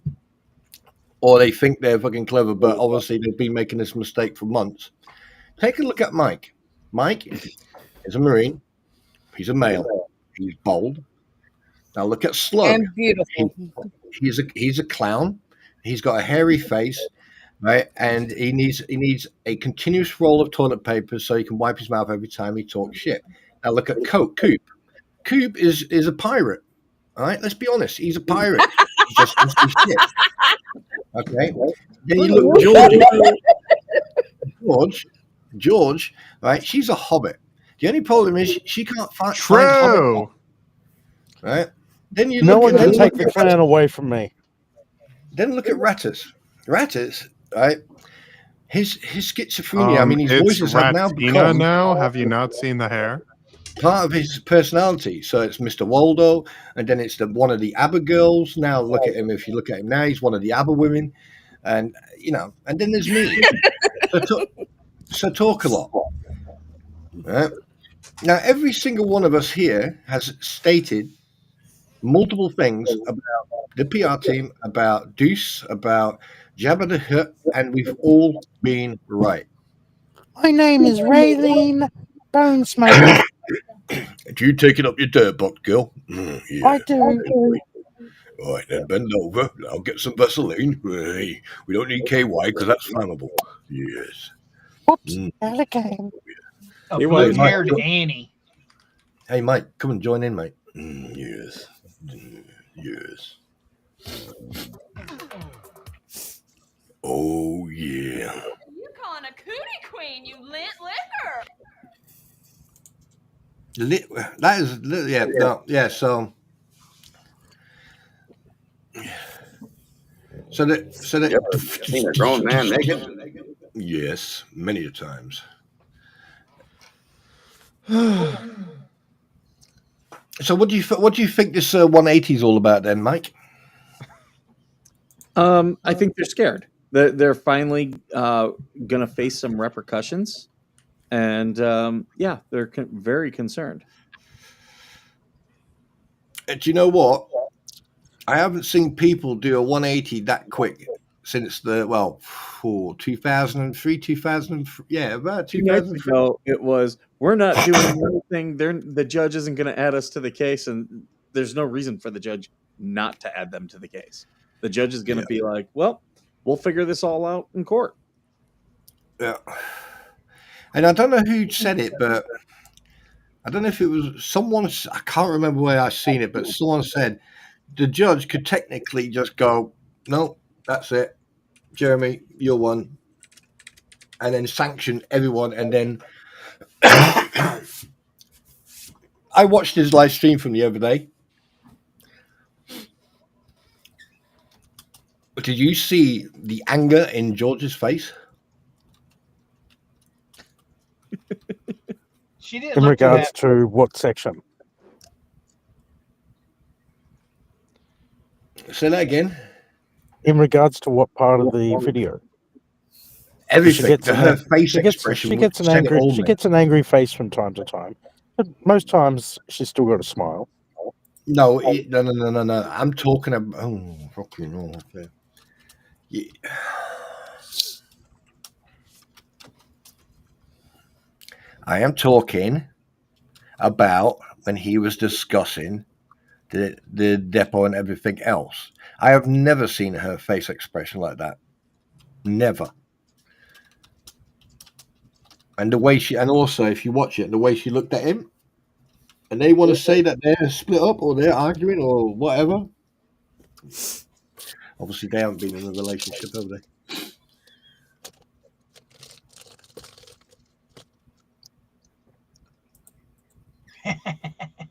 or they think they're fucking clever, but obviously they've been making this mistake for months, take a look at Mike. Mike is a Marine. He's a male. He's bold. Now look at Slug. And beautiful. He's a clown. He's got a hairy face. right? And he needs a continuous roll of toilet paper so he can wipe his mouth every time he talks shit. Now look at Coop. Coop is a pirate. All right, let's be honest. He's a pirate. He just wants his shit. Okay. Then you look George, right? She's a hobbit. The only problem is she can't find True. right? Then you No look one at can take the clan away from me. Then look at Rattus. Rattus, right? His schizophrenia. I mean, his It's voices have now Ratina become now. Have you not seen the hair? part of his personality. So it's Mr. Waldo, and then it's one of the ABBA girls. Now look at him. If you look at him now, he's one of the ABBA women, and and then there's me. so talk a lot. Right? Now, every single one of us here has stated multiple things about the PR team, about Deuce, about Jabba the Hutt, and we've all been right. My name is Raylene Bonesmaker. Do you take it up your dirt box, girl? Yeah. I do. All right, then bend over. I'll get some Vaseline. Hey, we don't need KY because that's flammable. Yes. Whoops, out of game. A blue-haired Annie. Hey, Mike, come and join in, mate. Yes. Yes. Oh, yeah. You calling a cootie queen, you lit liquor. That is, yeah, no, yeah, so that You ever seen a grown man naked? Yes, many a times. So what do you think this 180 is all about then, Mike? I think they're scared. They're finally gonna face some repercussions, and yeah, they're very concerned. Do you know what? I haven't seen people do a 180 that quick since 2003, 2003. Yeah, about 2003. No, it was. We're not doing anything. The judge isn't going to add us to the case, and there's no reason for the judge not to add them to the case. The judge is going to be like, "Well, we'll figure this all out in court." Yeah, and I don't know who said it, but I don't know if it was someone. I can't remember where I seen it, but someone said the judge could technically just go, "No, that's it, Jeremy, you're one," and then sanction everyone, and then. I watched his live stream from the other day. Did you see the anger in George's face? She didn't. In look regards too to what section? Say that again. In regards to what part of the video? Everything. Her face expression. She gets an angry face from time to time, but most times she's still got a smile. No. I'm talking about. Oh, fucking no. Okay. Yeah. I am talking about when he was discussing the depot and everything else. I have never seen her face expression like that. Never. And the way and also if you watch it, the way she looked at him, and they want to say that they're split up or they're arguing or whatever. Obviously, they haven't been in a relationship, have they?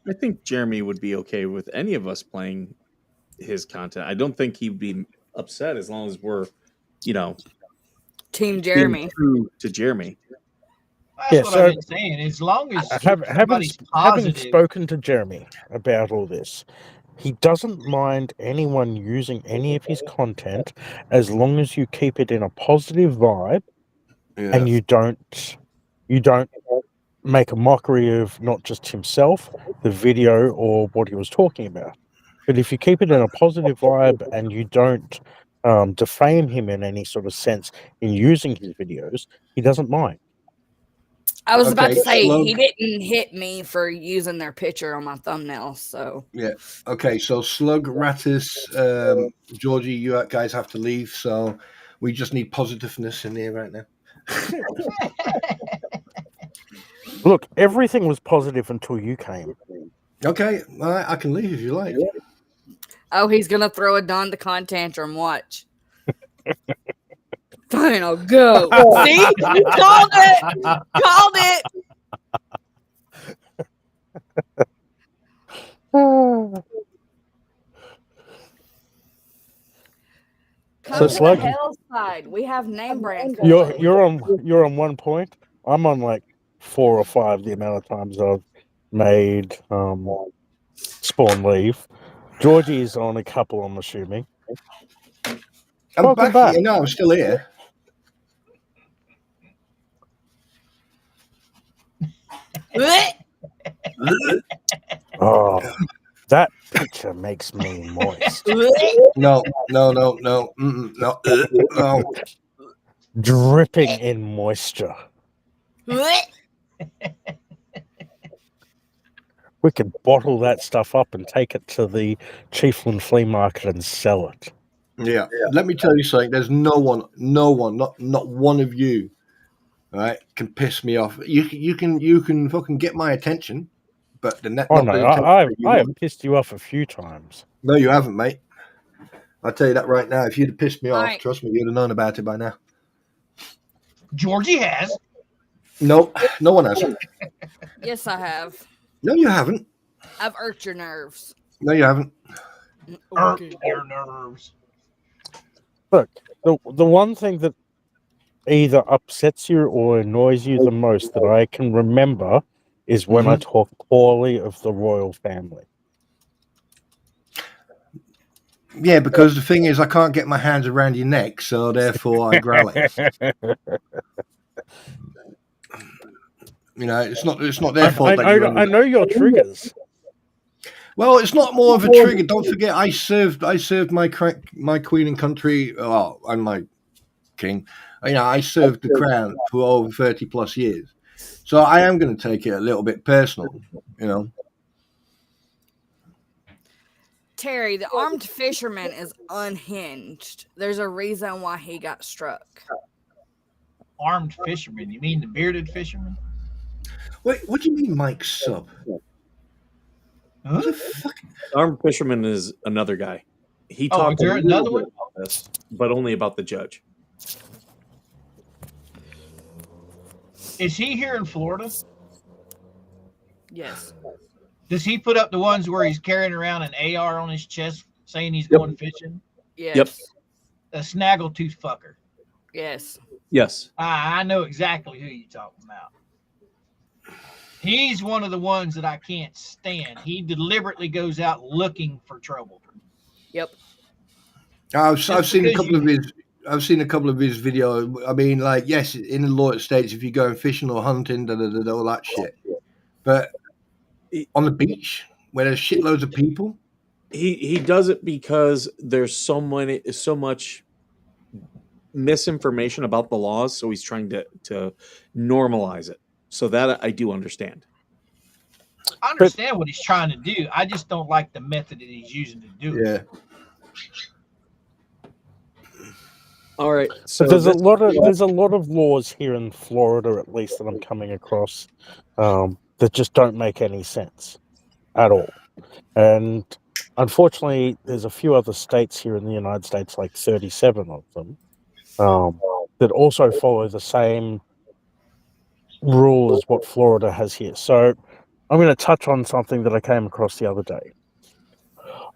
I think Jeremy would be okay with any of us playing his content. I don't think he'd be upset as long as we're, Team Jeremy. being true to Jeremy. That's what I've been saying. As long as Having positive. spoken to Jeremy about all this, he doesn't mind anyone using any of his content as long as you keep it in a positive vibe and you don't make a mockery of not just himself, the video, or what he was talking about. But if you keep it in a positive vibe and you don't defame him in any sort of sense in using his videos, he doesn't mind. I was about to say he didn't hit me for using their picture on my thumbnail. So yeah, okay. So Slug, Rattus, Georgie, you guys have to leave. So We just need positiveness in here right now. Look, everything was positive until you came. Okay, all right, I can leave if you like. Oh, he's gonna throw a Don the Con tantrum. Watch. Fine, I'll go. See? Called it. Called it. Come So to Slug, the hillside. We have name brand. you're on 1 point. I'm on like 4 or 5 the amount of times I've made Spawn leave. Georgie's on a couple, I'm assuming. I'm Welcome back. back. No, I'm still here. Oh, that picture makes me moist. No. No. Dripping in moisture. We could bottle that stuff up and take it to the Chiefland flea market and sell it. Yeah. Let me tell you something. There's no one, not one of you, all right, can piss me off. You can fucking get my attention, but the net. Oh no, I have pissed you off a few times. No, you haven't, mate. I'll tell you that right now. If you'd have pissed me off, Right. trust me, you'd have known about it by now. Georgie has. Nope, no one has. Yes, I have. No, you haven't. I've irked your nerves. No, you haven't. Irk your nerves. Look, the one thing that either upsets you or annoys you the most that I can remember is when I talk poorly of the royal family. Yeah, because the thing is, I can't get my hands around your neck, so therefore I growl it. You know, it's not their fault. I know your triggers. Well, it's not more of a trigger. Don't forget, I served my queen and country, and my king. You know, I served the crown for over 30 plus years, so I am going to take it a little bit personal. You know, Terry, the armed fisherman is unhinged. There's a reason why he got struck. Armed fisherman? You mean the bearded fisherman? wait, what do you mean, Mike Sub? Huh? What the fuck? Armed fisherman is another guy. He Oh, talked is there a little another bit one? about this, but only about the judge. Is he here in Florida? Yes. Does he put up the ones where he's carrying around an AR on his chest saying he's going fishing? Yes. Yep. A snaggletooth fucker. Yes. Yes. I know exactly who you're talking about. He's one of the ones that I can't stand. He deliberately goes out looking for trouble. Yep. I've seen a couple of his. I've seen a couple of his videos. I mean, like, yes, in the United States, if you're going fishing or hunting, all that shit. But on the beach where there's shitloads of people, he does it because there's so much misinformation about the laws, so he's trying to normalize it. So that I do understand. I understand what he's trying to do. I just don't like the method that he's using to do it. yeah. All right. So So there's a lot of laws here in Florida, at least that I'm coming across, that just don't make any sense at all. And unfortunately, there's a few other states here in the United States, like 37 of them, that also follow the same rule as what Florida has here. So I'm going to touch on something that I came across the other day.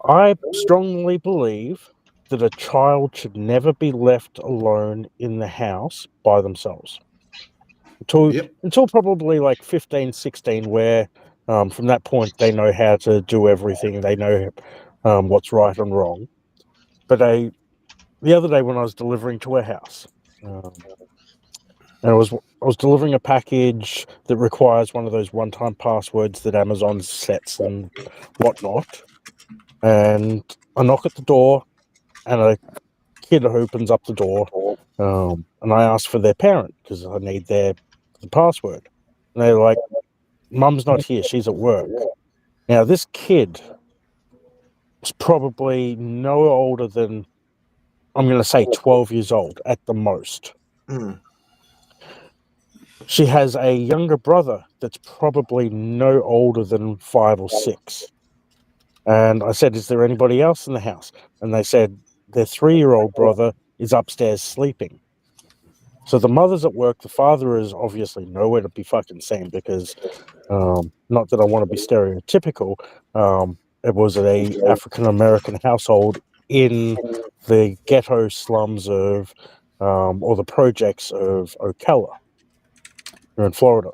I strongly believe that a child should never be left alone in the house by themselves until probably like 15, 16, where from that point they know how to do everything. They know what's right and wrong. But the other day when I was delivering to a house, and I was delivering a package that requires one of those one-time passwords that Amazon sets and whatnot. And I knock at the door, and a kid opens up the door, and I ask for their parent because I need the password. And they're like, "Mum's not here; she's at work." Now, this kid was probably no older than I'm going to say 12 years old at the most. She has a younger brother that's probably no older than 5 or 6. And I said, is there anybody else in the house? And they said their 3-year-old brother is upstairs sleeping. So the mother's at work. The father is obviously nowhere to be fucking seen because, not that I want to be stereotypical, it was a African-American household in the ghetto slums of, or the projects of Ocala, here in Florida.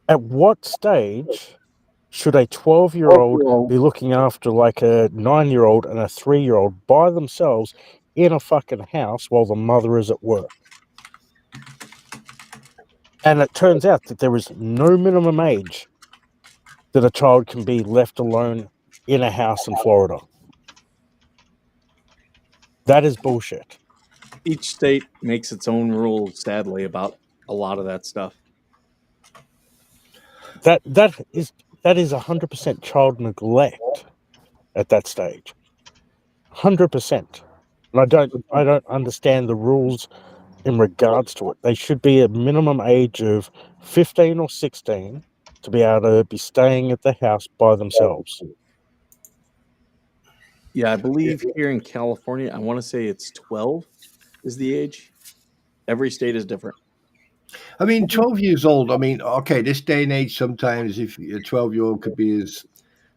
At what stage should a 12-year-old be looking after like a 9-year-old and a 3-year-old by themselves in a fucking house while the mother is at work? And it turns out that there is no minimum age that a child can be left alone in a house in Florida. That is bullshit. Each state makes its own rules, sadly, about a lot of that stuff. That is 100% child neglect at that stage. 100%. And I don't understand the rules in regards to it. They should be a minimum age of 15 or 16 to be able to be staying at the house by themselves. Yeah, I believe here in California, I want to say it's 12 is the age. Every state is different. I mean, 12 years old. I mean, okay, this day and age, sometimes if a 12-year-old could be as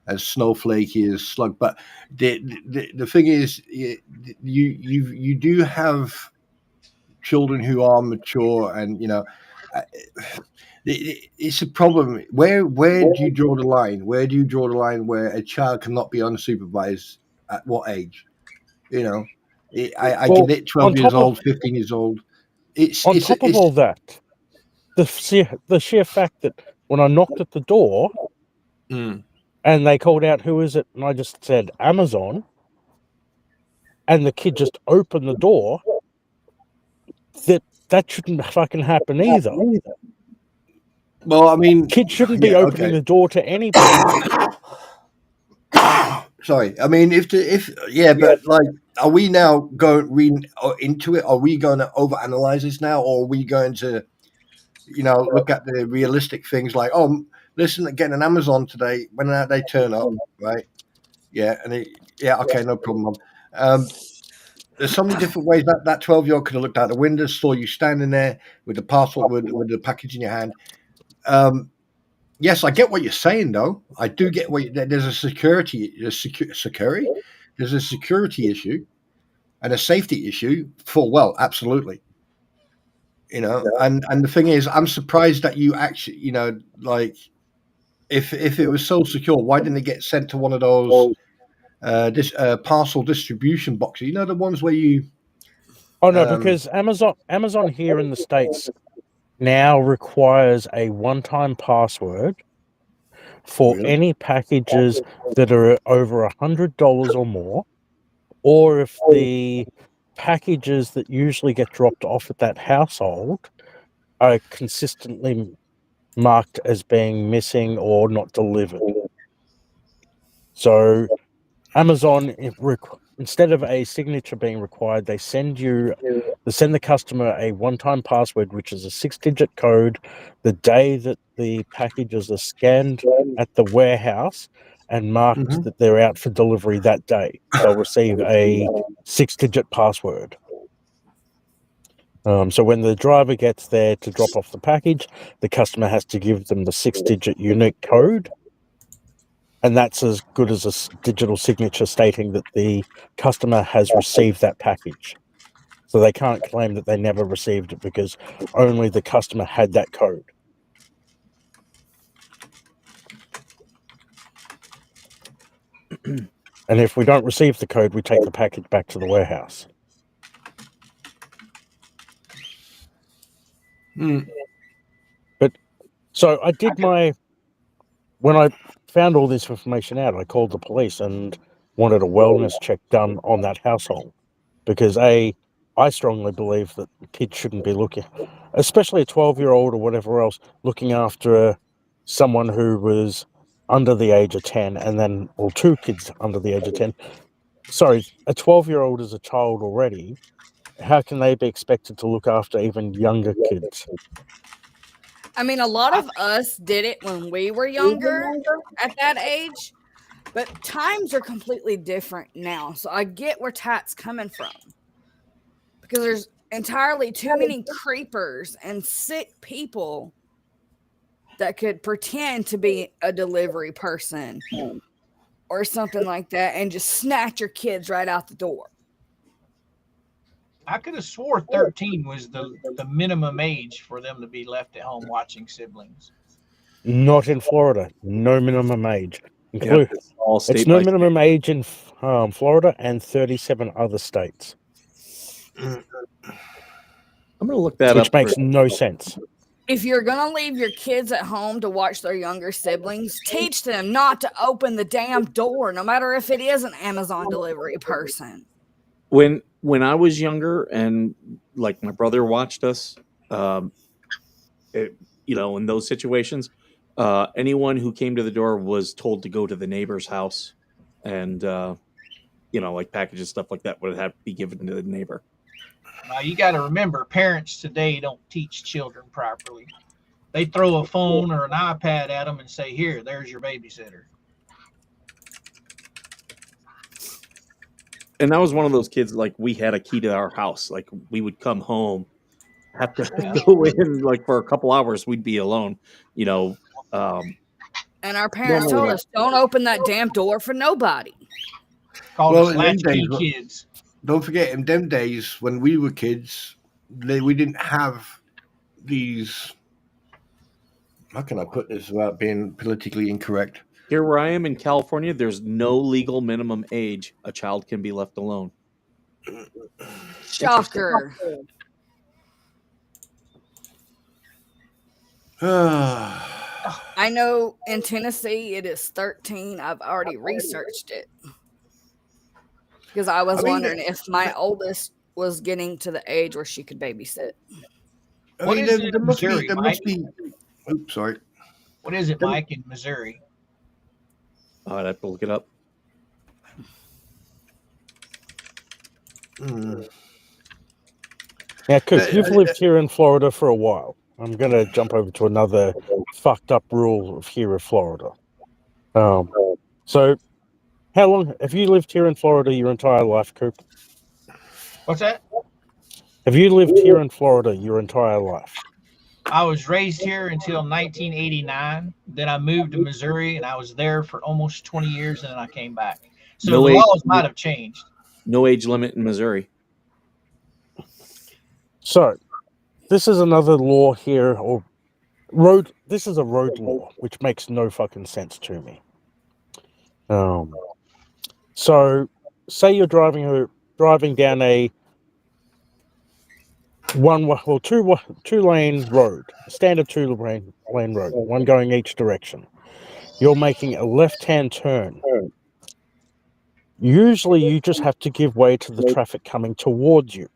snowflakey as slug, but the thing is, you do have children who are mature, and it's a problem. Where do you draw the line? Where do you draw the line where a child cannot be unsupervised? At what age? I get it. 12 years old, 15 years old. On top of all that, the sheer fact that when I knocked at the door and they called out, who is it? And I just said Amazon, and the kid just opened the door, that shouldn't fucking happen either. Well, I mean, kids shouldn't be opening the door to anybody. Sorry, I mean, but like, are we now going into it? Are we going to overanalyze this now, or are we going to, look at the realistic things like, oh, listen, getting an Amazon today, when they turn up, right? Yeah, and okay, no problem. There's so many different ways that 12-year-old could have looked out the window, saw you standing there with the parcel, with the package in your hand. Yes, I get what you're saying, though. I do get there's a security. There's a security issue and a safety issue absolutely. And the thing is, I'm surprised that you actually, like, if it was so secure, why didn't it get sent to one of those parcel distribution boxes? The ones where you. Oh no, because Amazon here in the States now requires a one-time password for any packages that are over $100 or more, or if the packages that usually get dropped off at that household are consistently marked as being missing or not delivered. So Amazon, instead of a signature being required, they send the customer a one-time password, which is a 6-digit code. The day that the packages are scanned at the warehouse and marked that they're out for delivery that day, they'll receive a 6-digit password. So when the driver gets there to drop off the package, the customer has to give them the 6-digit unique code. And that's as good as a digital signature stating that the customer has received that package. So they can't claim that they never received it because only the customer had that code. And if we don't receive the code, we take the package back to the warehouse. But so I did when I found all this information out, I called the police and wanted a wellness check done on that household because I strongly believe that kids shouldn't be looking, especially a 12-year-old or whatever else, looking after someone who was under the age of 10 and then, or two kids under the age of 10. sorry, a 12-year-old is a child already. How can they be expected to look after even younger kids? I mean, a lot of us did it when we were younger at that age, but times are completely different now. So I get where Tat's coming from because there's entirely too many creepers and sick people that could pretend to be a delivery person or something like that and just snatch your kids right out the door. I could have swore 13 was the minimum age for them to be left at home watching siblings. Not in Florida. No minimum age. Yep, it's all It's state no by state. minimum age in Florida and 37 other states, I'm gonna look that which up. makes no sense. If you're going to leave your kids at home to watch their younger siblings, teach them not to open the damn door, no matter if it is an Amazon delivery person. When I was younger and like my brother watched us, in those situations, anyone who came to the door was told to go to the neighbor's house, and like packages, stuff like that would have to be given to the neighbor. Now you got to remember, parents today don't teach children properly. They throw a phone or an iPad at them and say, "Here, there's your babysitter." And I was one of those kids, like, we had a key to our house. Like, we would come home, have to go in, like, for a couple hours, we'd be alone, And our parents Normally told not. us, don't open that damn door for nobody. Called Well, us in them latchkey days, kids. don't forget, in them days when we were kids, we didn't have these. How can I put this without being politically incorrect? Here where I am in California, there's no legal minimum age a child can be left alone. Shocker. I know in Tennessee it is 13. I've already researched it because I was wondering if my oldest was getting to the age where she could babysit. What is it in Missouri, there Mike? must be. Oops, sorry. What is it, Mike, in Missouri? I'd have to look it up. Now, Coop, you've lived here in Florida for a while. I'm going to jump over to another fucked up rule of here in Florida. So, how long have you lived here in Florida your entire life, Coop? What's that? Have you lived here in Florida your entire life? I was raised here until 1989. Then I moved to Missouri, and I was there for almost 20 years, and then I came back. So No the age- laws might have changed. No age limit in Missouri. So, this is another law here, or road. This is a road law, which makes no fucking sense to me. So, say you're driving down a two-lane road, a standard two-lane road, one going each direction. You're making a left-hand turn. Usually, you just have to give way to the traffic coming towards you,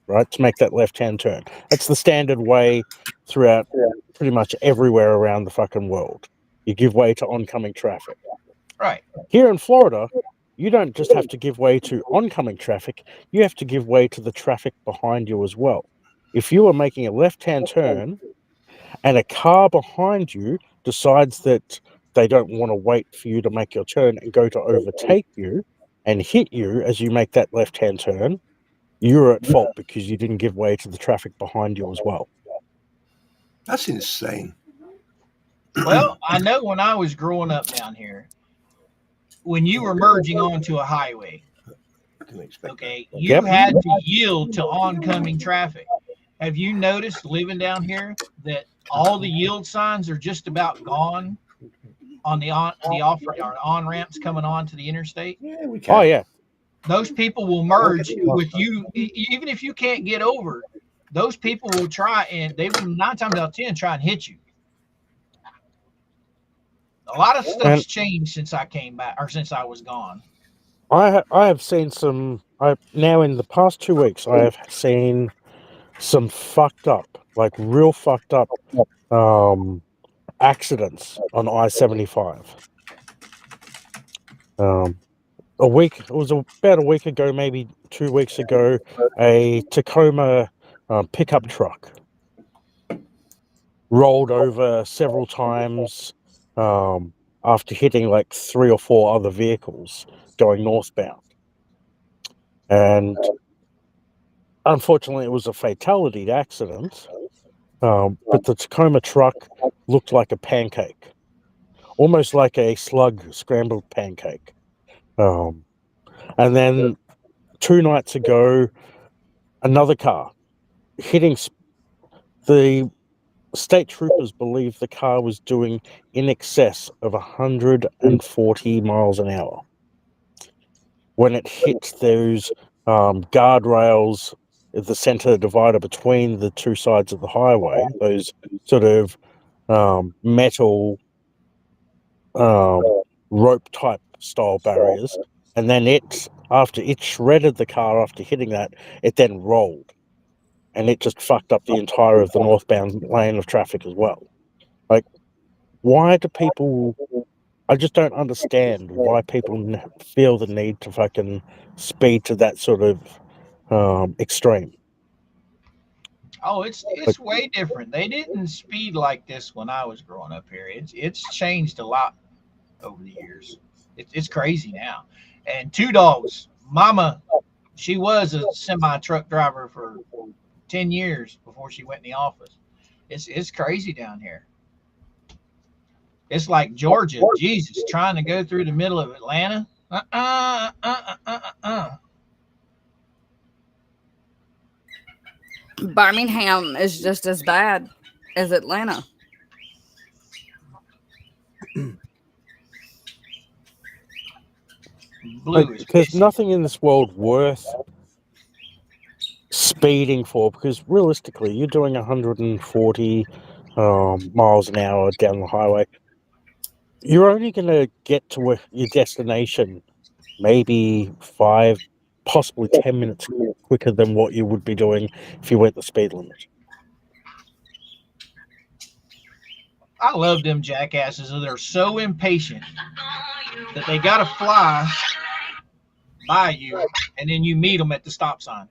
right, to make that left-hand turn. That's the standard way throughout pretty much everywhere around the fucking world. You give way to oncoming traffic. Right. Here in Florida, you don't just have to give way to oncoming traffic, you have to give way to the traffic behind you as well. If you are making a left-hand turn and a car behind you decides that they don't want to wait for you to make your turn and go to overtake you and hit you as you make that left-hand turn, you're at fault because you didn't give way to the traffic behind you as well. That's insane. Well, I know when I was growing up down here, when you were merging onto a highway, okay, you had to yield to oncoming traffic. Have you noticed living down here that all the yield signs are just about gone on the on ramps coming onto the interstate? Oh, yeah. Those people will merge with you, even if you can't get over. Those people will try, and they will 9 times out of 10 try and hit you. A lot of stuff's changed since I came back, or since I was gone. I have seen now in the past 2 weeks, I have seen some fucked up, like real fucked up accidents on I-75. it was about a week ago, maybe 2 weeks ago, a Tacoma pickup truck rolled over several times after hitting like 3 or 4 other vehicles going northbound. And unfortunately, it was a fatality accident, but the Tacoma truck looked like a pancake, almost like a slug scrambled pancake. And then 2 nights ago, another car hitting. The state troopers believe the car was doing in excess of 140 miles an hour when it hit those guardrails at the center divider between the 2 sides of the highway, those sort of metal rope type style barriers. And then after it shredded the car after hitting that, it then rolled. And it just fucked up the entire of the northbound lane of traffic as well. Like, why do people... I just don't understand why people feel the need to fucking speed to that sort of extreme. Oh, it's way different. They didn't speed like this when I was growing up here. It's changed a lot over the years. It's crazy now. And 2 dogs. Mama, she was a semi-truck driver for 10 years before she went in the office. It's crazy down here. It's like Georgia, Jesus, trying to go through the middle of Atlanta. Birmingham is just as bad as Atlanta. There's nothing in this world worth speeding for, because realistically, you're doing 140 miles an hour down the highway. You're only going to get to your destination maybe 5, possibly 10 minutes quicker than what you would be doing if you went the speed limit. I love them jackasses. They're so impatient that they got to fly by you, and then you meet them at the stop sign.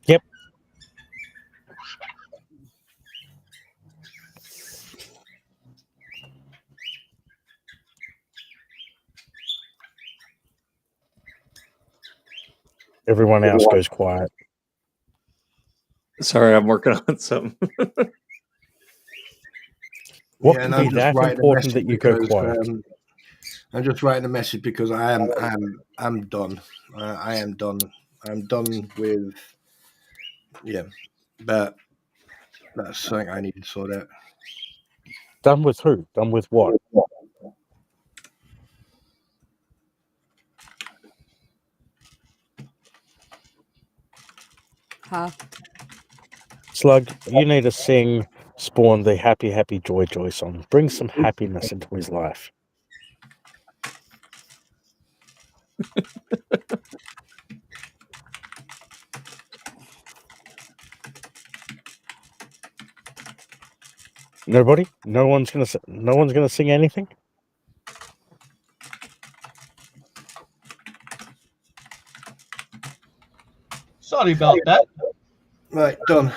Yep. Everyone else goes quiet. Sorry, I'm working on something. What Yeah, and can be that important that you go quiet? I'm just writing a message because I'm done. I am done. I'm done with. Yeah, but that's something I need to sort out. Done with who? Done with what? Huh? Slug, you need to sing Spawn the Happy Happy Joy Joy song. Bring some happiness into his life. Nobody? No one's gonna sing anything? Sorry about that. Right, done.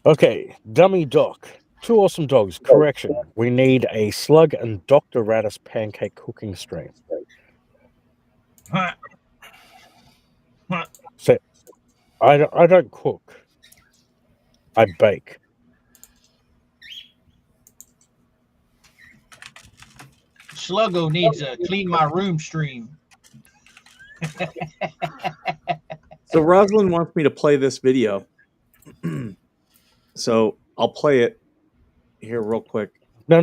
Okay, Dummy Doc. 2 awesome dogs. Correction. We need a Slug and Dr. Radis pancake cooking stream. So, I don't cook. I bake. Sluggo needs a clean my room stream. So Rosalind wants me to play this video. So I'll play it here real quick. No.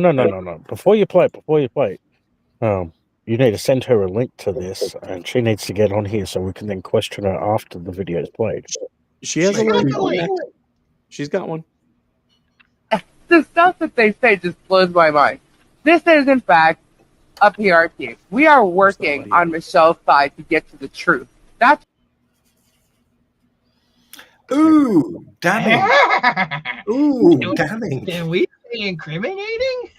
Before you play it, you need to send her a link to this, and she needs to get on here so we can then question her after the video is played. She has a link. She's got one. The stuff that they say just blows my mind. This is, in fact, a PR team. We are working on Michelle's side to get to the truth. That's Ooh, damning. Ooh, damning. Can we say incriminating?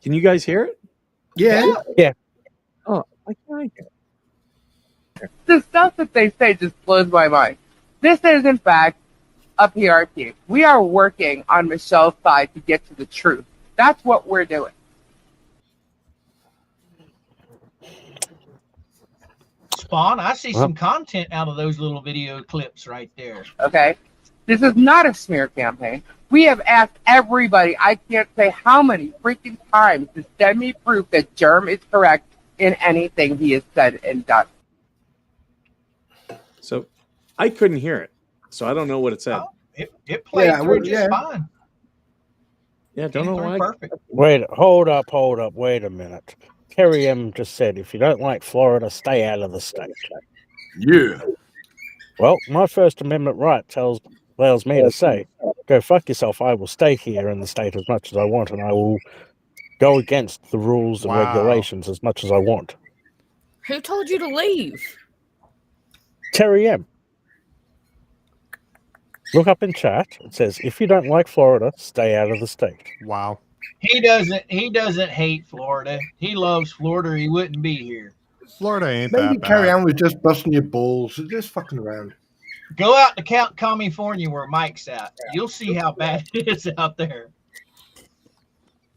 Can you guys hear it? Yeah. Oh, I can't. The stuff that they say just blows my mind. This is, in fact, a PR team. We are working on Michelle's side to get to the truth. That's what we're doing. Spawn, I see some content out of those little video clips right there. Okay? This is not a smear campaign. We have asked everybody, I can't say how many freaking times, to send me proof that Germ is correct in anything he has said and done. So I couldn't hear it. So I don't know what it said. It played through just fine. Yeah, don't know why. Perfect. Wait, hold up, wait a minute. Terry M just said, if you don't like Florida, stay out of the state. Yeah. Well, my First Amendment right allows me to say, go fuck yourself. I will stay here in the state as much as I want, and I will go against the rules and regulations as much as I want. Who told you to leave? Terry M. Look up in chat. It says, if you don't like Florida, stay out of the state. Wow. He doesn't hate Florida. He loves Florida, or he wouldn't be here. Florida ain't Maybe that bad. Carry On was just busting your balls. Just fucking around. Go out to California where Mike's at. You'll see how bad it is out there.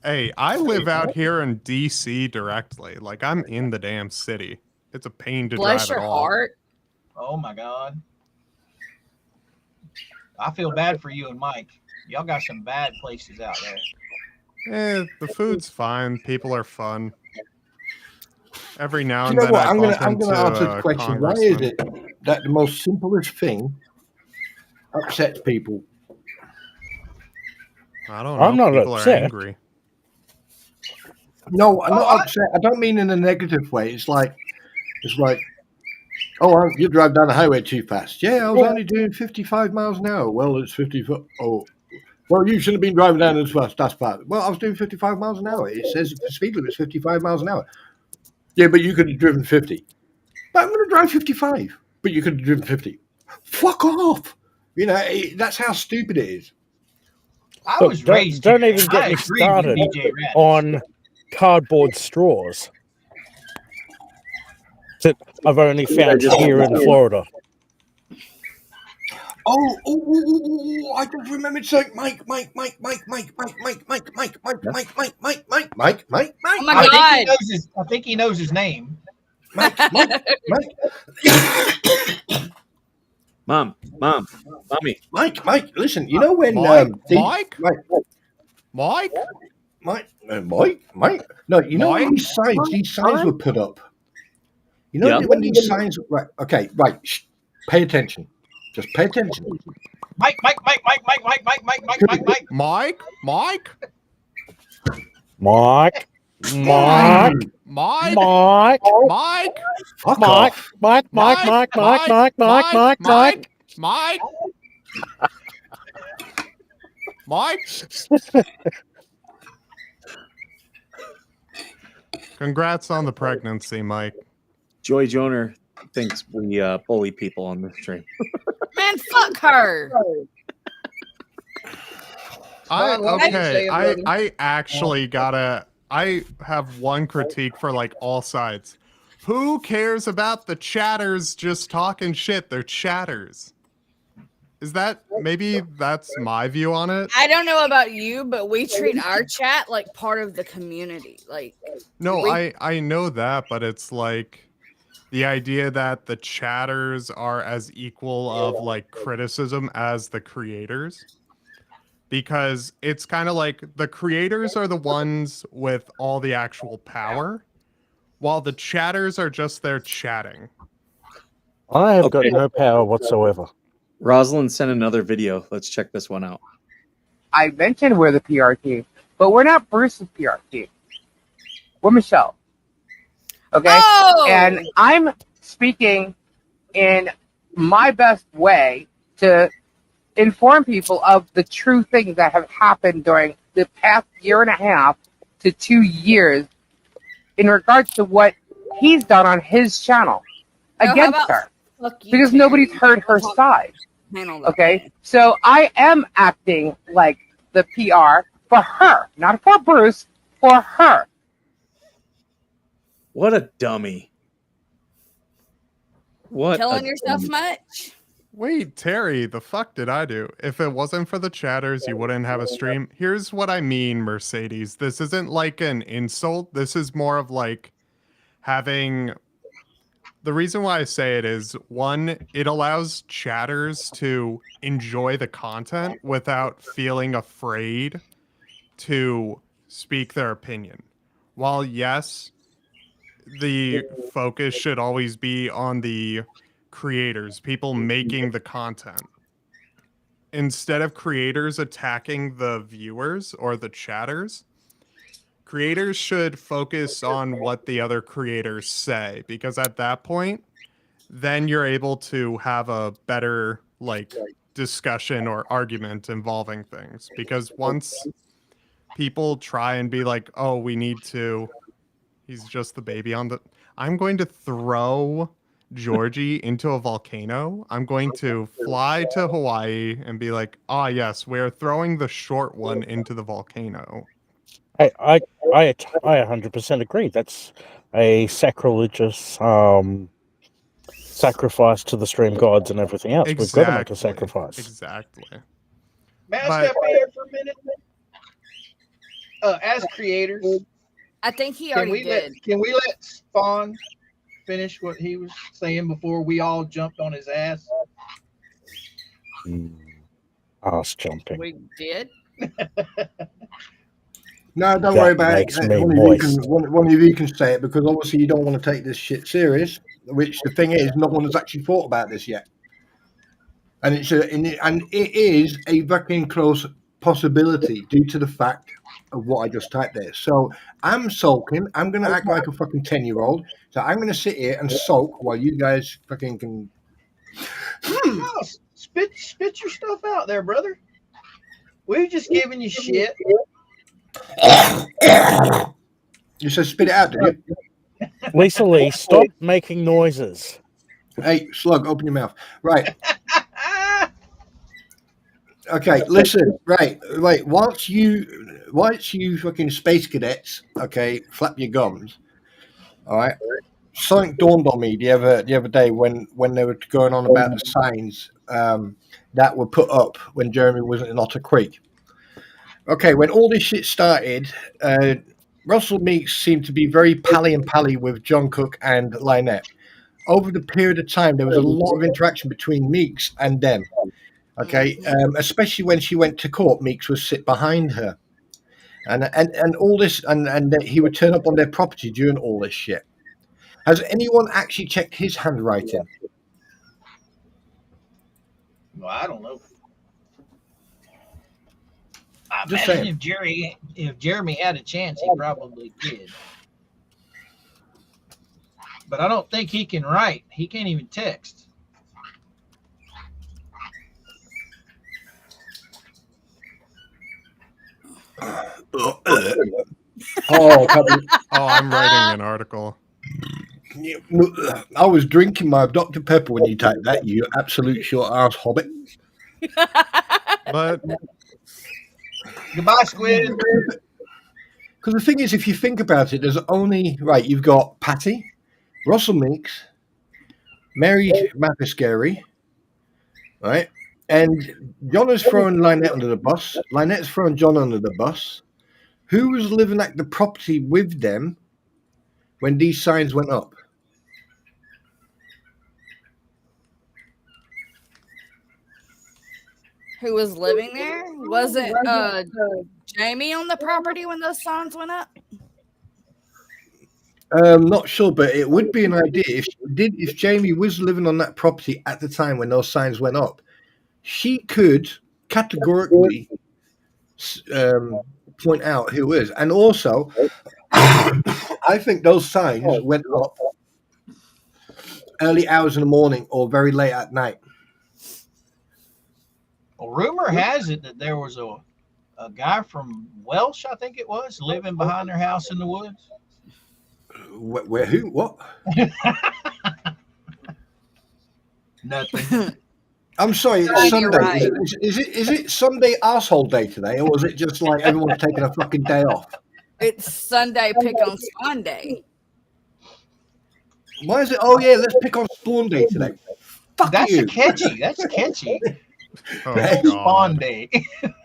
Hey, I live out here in DC directly. Like, I'm in the damn city. It's a pain to Bless drive your at all. heart. Oh my God. I feel bad for you and Mike. Y'all got some bad places out there. The food's fine. People are fun. Every now Do and you know then what? I I'm bump gonna into answer a the question. Why is it congressman. that the most simplest thing upsets people? I don't know. I'm not People upset. are angry. No, I'm not upset. I don't mean in a negative way. It's like, oh, you drive down the highway too fast. Yeah, I was only doing 55 miles an hour. Well, it's 50. Oh, well, you shouldn't have been driving down as fast. That's bad. Well, I was doing 55 miles an hour. It says the speed limit is 55 miles an hour. Yeah, but you could have driven 50. But I'm going to drive 55. But you could have driven 50. Fuck off. You know, that's how stupid it is. I Look, was raised. don't here. even I get me agree with started DJ Raditz. on cardboard straws that I've only found here in Florida. I just remembered saying Mike. Oh my I think he knows his name. Mommy. Mike, listen, you know when Mike? No, you know when Mike? these signs were put up. You know when these signs right, pay attention. Just pay attention. Mike. Fuck off. Mike. Congrats on the pregnancy, Mike. Joy Joner thinks we bully people on this stream. Man, fuck her. I actually I have one critique for like all sides. Who cares about the chatters just talking shit? They're chatters. Maybe that's my view on it? I don't know about you, but we treat our chat like part of the community. I know that, but it's like the idea that the chatters are as equal of like criticism as the creators. Because it's kind of like the creators are the ones with all the actual power, while the chatters are just there chatting. I have got no power whatsoever. Rosalind sent another video. Let's check this one out. I mentioned we're the PR team, but we're not Bruce's PR team. We're Michelle. Okay? Oh! And I'm speaking in my best way to inform people of the true things that have happened during the past year and a half to 2 years in regards to what he's done on his channel against her. Because nobody's heard her side. Okay? So I am acting like the PR for her, not for Bruce, for her. What a dummy. What Telling a yourself dummy. much? Wait, Terry, the fuck did I do? If it wasn't for the chatters, you wouldn't have a stream. Here's what I mean, Mercedes. This isn't like an insult. This is more of like having... The reason why I say it is, one, it allows chatters to enjoy the content without feeling afraid to speak their opinion. While, yes, the focus should always be on the creators, people making the content. Instead of creators attacking the viewers or the chatters, creators should focus on what the other creators say, because at that point, then you're able to have a better like discussion or argument involving things. Because once people try and be like, oh, we need to, he's just the baby on the, I'm going to throw Georgie into a volcano. I'm going to fly to Hawaii and be like, ah, yes, we're throwing the short one into the volcano. I 100% agree. That's a sacrilegious sacrifice to the stream gods and everything else. We've got to make a sacrifice. Exactly. May I step in here for a minute? As creators, I think he already did. Can we let Spawn finish what he was saying before we all jumped on his ass? Ass jumping. We did. No, don't That worry about makes it. me One of you can say it, because obviously you don't want to take this shit serious. Which the thing is, no one has actually thought about this yet, and it is a fucking close possibility due to the fact of what I just typed there. So I'm sulking. I'm gonna act like a fucking 10-year-old. So I'm gonna sit here and sulk while you guys fucking can. Oh, spit your stuff out there, brother. We're just giving you shit. You said spit it out, did you? Lisa Lee, stop making noises. Hey, Slug, open your mouth. Right. Okay, listen. Right. Once you fucking space cadets, okay, flap your gums. All right. Something dawned on me the other day when they were going on about the signs that were put up when Jeremy was in Otter Creek. Okay, when all this shit started, Russell Meeks seemed to be very pally with John Cook and Lynette. Over the period of time, there was a lot of interaction between Meeks and them. Okay, especially when she went to court, Meeks would sit behind her, and all this, and he would turn up on their property during all this shit. Has anyone actually checked his handwriting? Well, I don't know. I Just imagine saying. if Jeremy had a chance, he probably did. But I don't think he can write. He can't even text. I'm writing an article. I was drinking my Dr. Pepper when you typed that, you absolute short ass hobbit. But goodbye, Squid. Because the thing is, if you think about it, there's only you've got Patty, Russell Meeks, Mary Mapiscary, right? And John has thrown Lynette under the bus. Lynette's thrown John under the bus. Who was living at the property with them when these signs went up? Who was living there? Wasn't Jamie on the property when those signs went up? Not sure, but it would be an idea if Jamie was living on that property at the time when those signs went up. She could categorically point out who is, and also, I think those signs went up early hours in the morning or very late at night. Well, rumor has it that there was a guy from Welsh, I think it was, living behind their house in the woods. Where who? What? Nothing. I'm sorry, it's Sunday. Right. Is it Sunday arsehole day today, or was it just like everyone's taking a fucking day off? It's Sunday pick on Spawn day. Why is it? Oh yeah, let's pick on Spawn Day today. Fuck That's you. catchy. That's catchy. Oh, Spawn God. Day.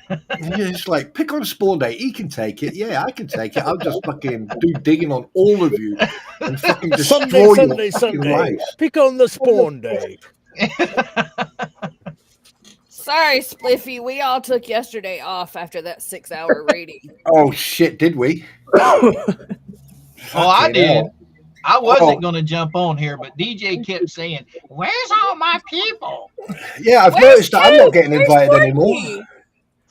Yeah, it's like pick on Spawn Day. He can take it. Yeah, I can take it. I'll just fucking do digging on all of you and fucking destroy your fucking lives. Pick on the Spawn Day. Sorry, Spliffy. We all took yesterday off after that 6-hour reading. Oh shit, did we? Oh, I Fucking did. hell. I wasn't Oh. going to jump on here, but DJ kept saying, "Where's all my people?" Yeah, I've Where's noticed that I'm not Stu? getting Where's invited Frankie? anymore.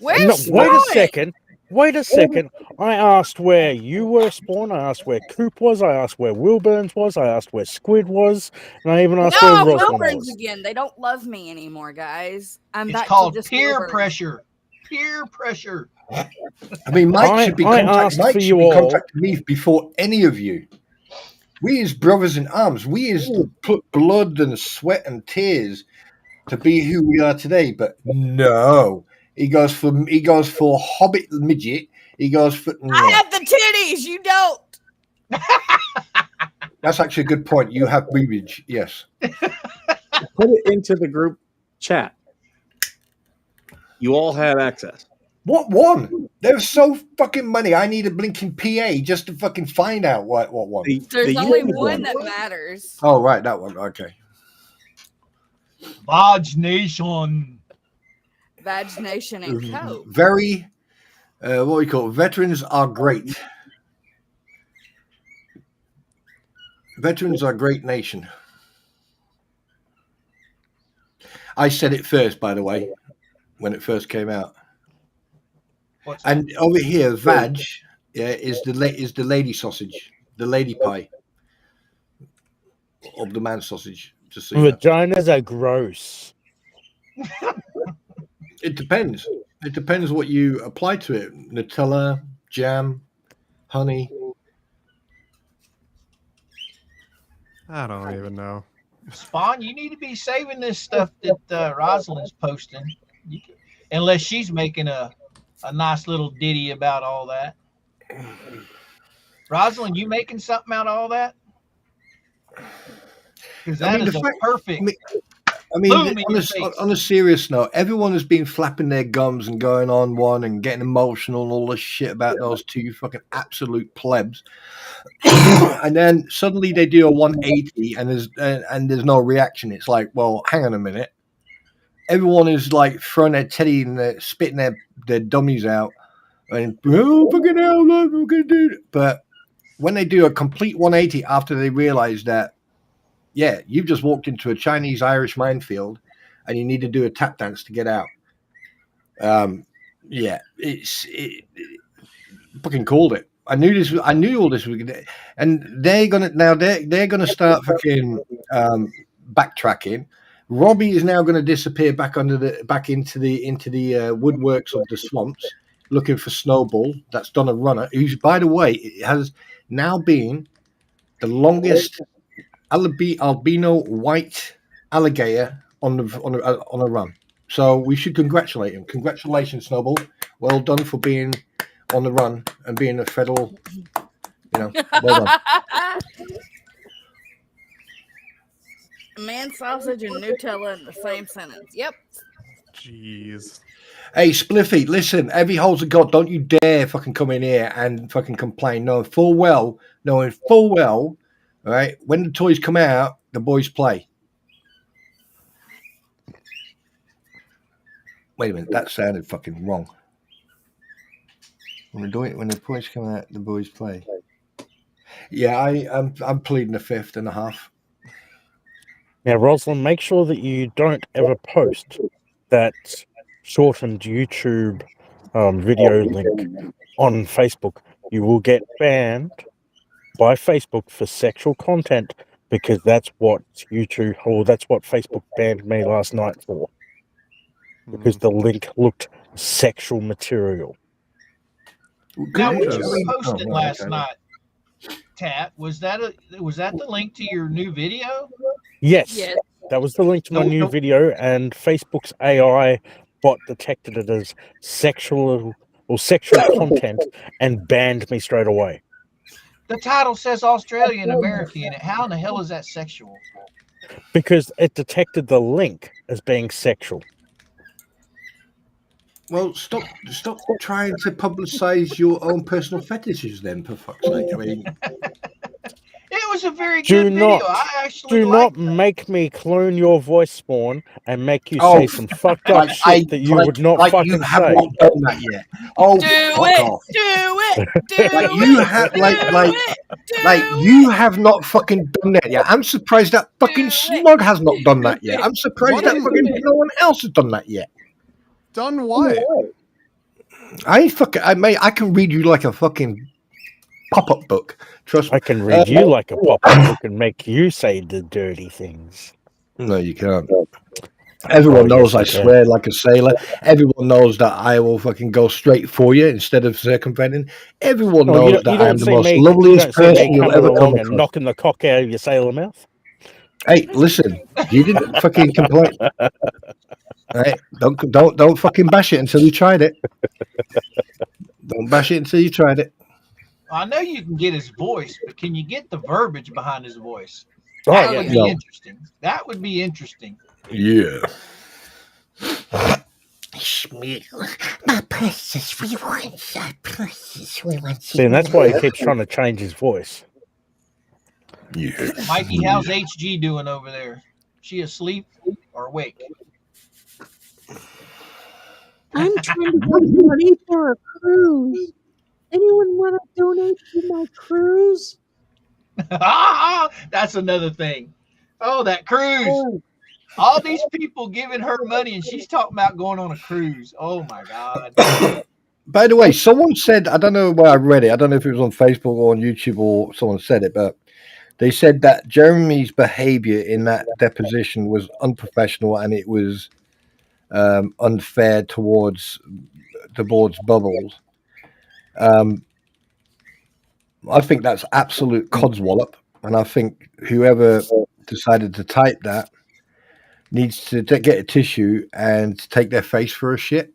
Where's No, wait a Spawn? second. Wait a second. I asked where you were, Spawn. I asked where Coop was. I asked where Wilburns was. I asked where Squid was. And I even asked No, where Rosalind Wilburns was. again. They don't love me anymore, guys. I'm It's back called to just peer Wilburns. pressure. Peer pressure. I mean, Mike should be I asked for you all. contacting me before any of you. We as brothers in arms, we as put blood and sweat and tears to be who we are today. But no, he goes for Hobbit midget. He goes for. I have the titties. You don't. That's actually a good point. You have boobage, yes. Put it into the group chat. You all had access. What one? There's so fucking many. I need a blinking PA just to fucking find out what one. There's only one that matters. Oh right, that one. Okay. Vaj Nation. Vag Nation and Co. Very, what we call veterans are great. Veterans are a great nation. I said it first, by the way, when it first came out. And over here, Vag, is the lady sausage, the lady pie of the man sausage. Just so you know. Vaginas are gross. It depends. It depends what you apply to it. Nutella, jam, honey. I don't even know. Spawn, you need to be saving this stuff that Rosalind's posting. Unless she's making a nice little ditty about all that. Rosalind, you making something out of all that? Because that is a perfect. I mean, boom in your face. on a serious note, everyone has been flapping their gums and going on one and getting emotional and all this shit about those two fucking absolute plebs. And then suddenly they do a 180 and there's no reaction. It's like, well, hang on a minute. Everyone is like throwing their teddy and spitting their dummies out and oh fucking hell, look, we're gonna do it. But when they do a complete 180 after they realize that, yeah, you've just walked into a Chinese-Irish minefield and you need to do a tap dance to get out. Yeah, it fucking called it. I knew all this was gonna, and they're gonna start fucking backtracking. Robbie is now going to disappear back into the woodworks of the swamps, looking for Snowball. That's Donna Runner, who's, by the way, has now been the longest albino white alligator on a run. So we should congratulate him. Congratulations, Snowball. Well done for being on the run and being a federal. Well done. Man, sausage, and Nutella in the same sentence. Yep. Jeez. Hey, Spliffy, listen, every hole's a god. Don't you dare fucking come in here and fucking complain. Knowing full well, all right, when the toys come out, the boys play. Wait a minute, that sounded fucking wrong. When the toys come out, the boys play. Yeah, I'm pleading the 5th and a half. Now, Rosalind, make sure that you don't ever post that shortened YouTube video link on Facebook. You will get banned by Facebook for sexual content because that's what Facebook banned me last night for. Because the link looked sexual material. Now, what you posted last night, Tat, was that the link to your new video? Yes, that was the link to my new video, and Facebook's AI bot detected it as sexual content and banned me straight away. The title says Australian American in it. How in the hell is that sexual? Because it detected the link as being sexual. Well, stop trying to publicize your own personal fetishes then, for fuck's sake. I mean, It was a very Do good not, video. I actually do liked not make me clone your voice, Spawn, and make you Oh, say some fucked up shit that you would not like fucking you have say. not done that yet. Oh, Do fuck it, off. do it, do Like it, you have, do like it, you have not fucking done that yet. I'm surprised that fucking Smug has not done that yet. I'm surprised What that is- fucking no one else has done that yet. Done what? I ain't fucking. I can read you like a fucking pop-up book. Trust me. I can read you like a pop-up book and make you say the dirty things. No, you can't. Everyone knows I swear like a sailor. Everyone knows that I will fucking go straight for you instead of circumventing. Everyone Oh, knows that I'm the most loveliest person you'll ever come and across. knocking the cock out of your sailor mouth. Hey, listen, you didn't fucking complain. Right? Don't fucking bash it until you tried it. Don't bash it until you tried it. I know you can get his voice, but can you get the verbiage behind his voice? Oh, That yeah. would be No. interesting. That would be interesting. Yeah. My precious, we want that precious, we want See, and that's why he keeps trying to change his voice. Yeah. Mikey, how's HG doing over there? She asleep or awake? I'm trying to get money for a cruise. Anyone want to donate to my cruise? That's another thing. Oh, that cruise. All these people giving her money and she's talking about going on a cruise. Oh my God. By the way, someone said, I don't know where I read it. I don't know if it was on Facebook or on YouTube or someone said it, but they said that Jeremy's behavior in that deposition was unprofessional and it was unfair towards the board's bubbles. I think that's absolute codswallop, and I think whoever decided to type that needs to get a tissue and take their face for a shit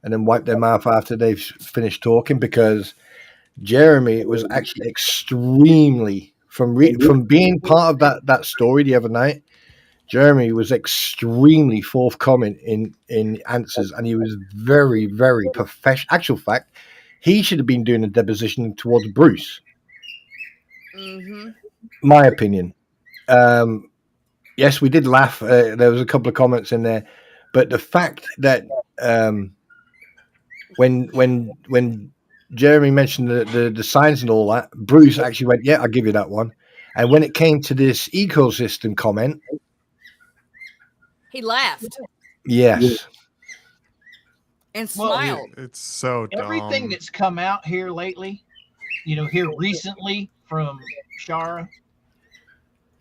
and then wipe their mouth after they've finished talking, because Jeremy was actually extremely from being part of that story the other night. Jeremy was extremely forthcoming in answers, and he was very, very professional. Actual fact, he should have been doing a deposition towards Bruce. My opinion. Yes, we did laugh. There was a couple of comments in there, but the fact that when Jeremy mentioned the signs and all that, Bruce actually went, "Yeah, I'll give you that one." And when it came to this ecosystem comment, He laughed yes, and Well, smiled. It's so dumb. Everything that's come out here lately, here recently from Shara,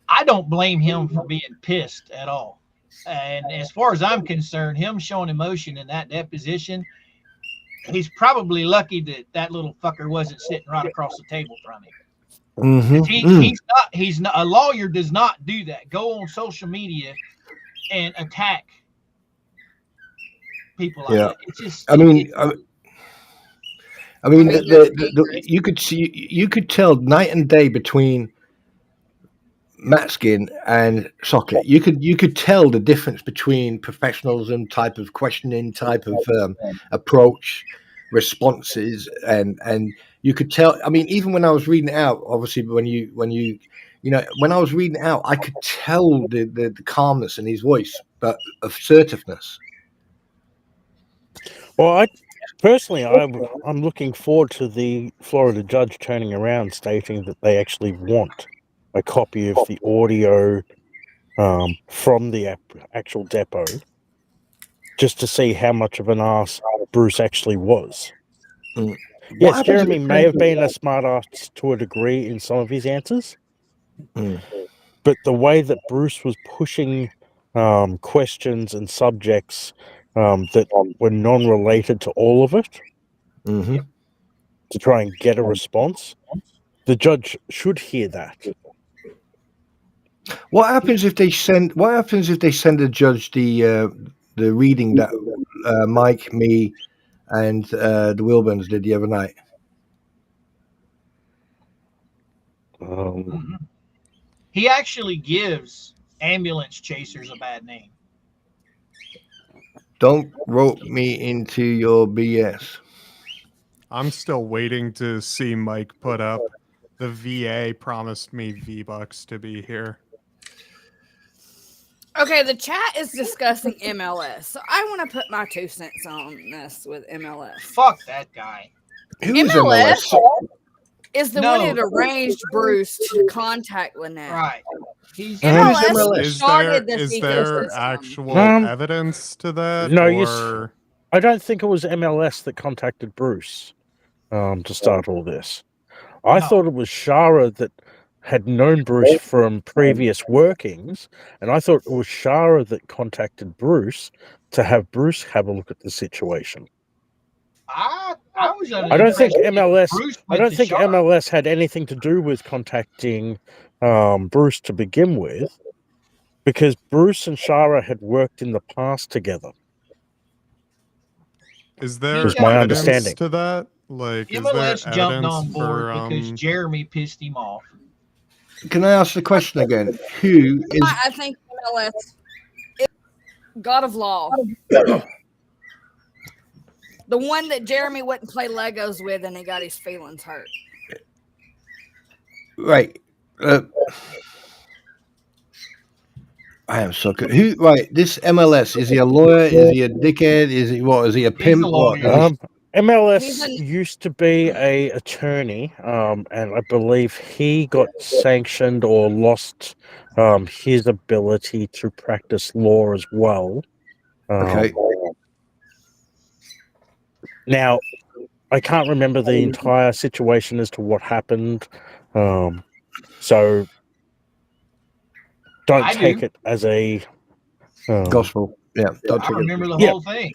I don't blame him for being pissed at all. And as far as I'm concerned, him showing emotion in that deposition, he's probably lucky that little fucker wasn't sitting right across the table from him. He's not a lawyer. Does not do that. Go on social media and attack people like that. It's just. I mean, you could tell night and day between Matskin and Socket. You could tell the difference between professionalism, type of questioning, type of approach, responses, and you could tell. I mean, even when I was reading it out, obviously when I was reading it out, I could tell the calmness in his voice, but assertiveness. Well, I'm looking forward to the Florida judge turning around stating that they actually want a copy of the audio from the actual depot, just to see how much of an ass Bruce actually was. Yes, Jeremy may have been a smart ass to a degree in some of his answers, but the way that Bruce was pushing questions and subjects that were non-related to all of it to try and get a response, the judge should hear that. What happens if they send the judge the reading that Mike, me, and the Wilburns did the other night? He actually gives ambulance chasers a bad name. Don't rope me into your BS. I'm still waiting to see Mike put up. The VA promised me V-Bucks to be here. Okay, the chat is discussing MLS, so I want to put my 2 cents on this with MLS. Fuck that guy. Who is MLS MLS? is the No. one that arranged Bruce to contact Lynette. Right. He's MLS Is started there, this is there ecosystem. actual evidence to that? No, or... I don't think it was MLS that contacted Bruce to start all this. I thought it was Shara that had known Bruce from previous workings, and I thought it was Shara that contacted Bruce to have Bruce have a look at the situation. I was under I the don't think impression that MLS. Bruce I went don't to think Shara. MLS had anything to do with contacting Bruce to begin with, because Bruce and Shara had worked in the past together. Is there Was my evidence understanding. to that? Like, is there MLS jumped evidence on board for because Jeremy pissed him off. Can I ask the question again? Who is I think MLS is God of Law. The one that Jeremy wouldn't play Legos with and he got his feelings hurt. right? I am so good. Who? Right, this MLS, is he a lawyer? Is he a dickhead? Is he what? Is he a pimp? What? MLS used to be a attorney, and I believe he got sanctioned or lost his ability to practice law as well. Okay. Now, I can't remember the entire situation as to what happened, so don't I take do. it as a gospel. Yeah, don't I take it. remember the Yeah. whole thing.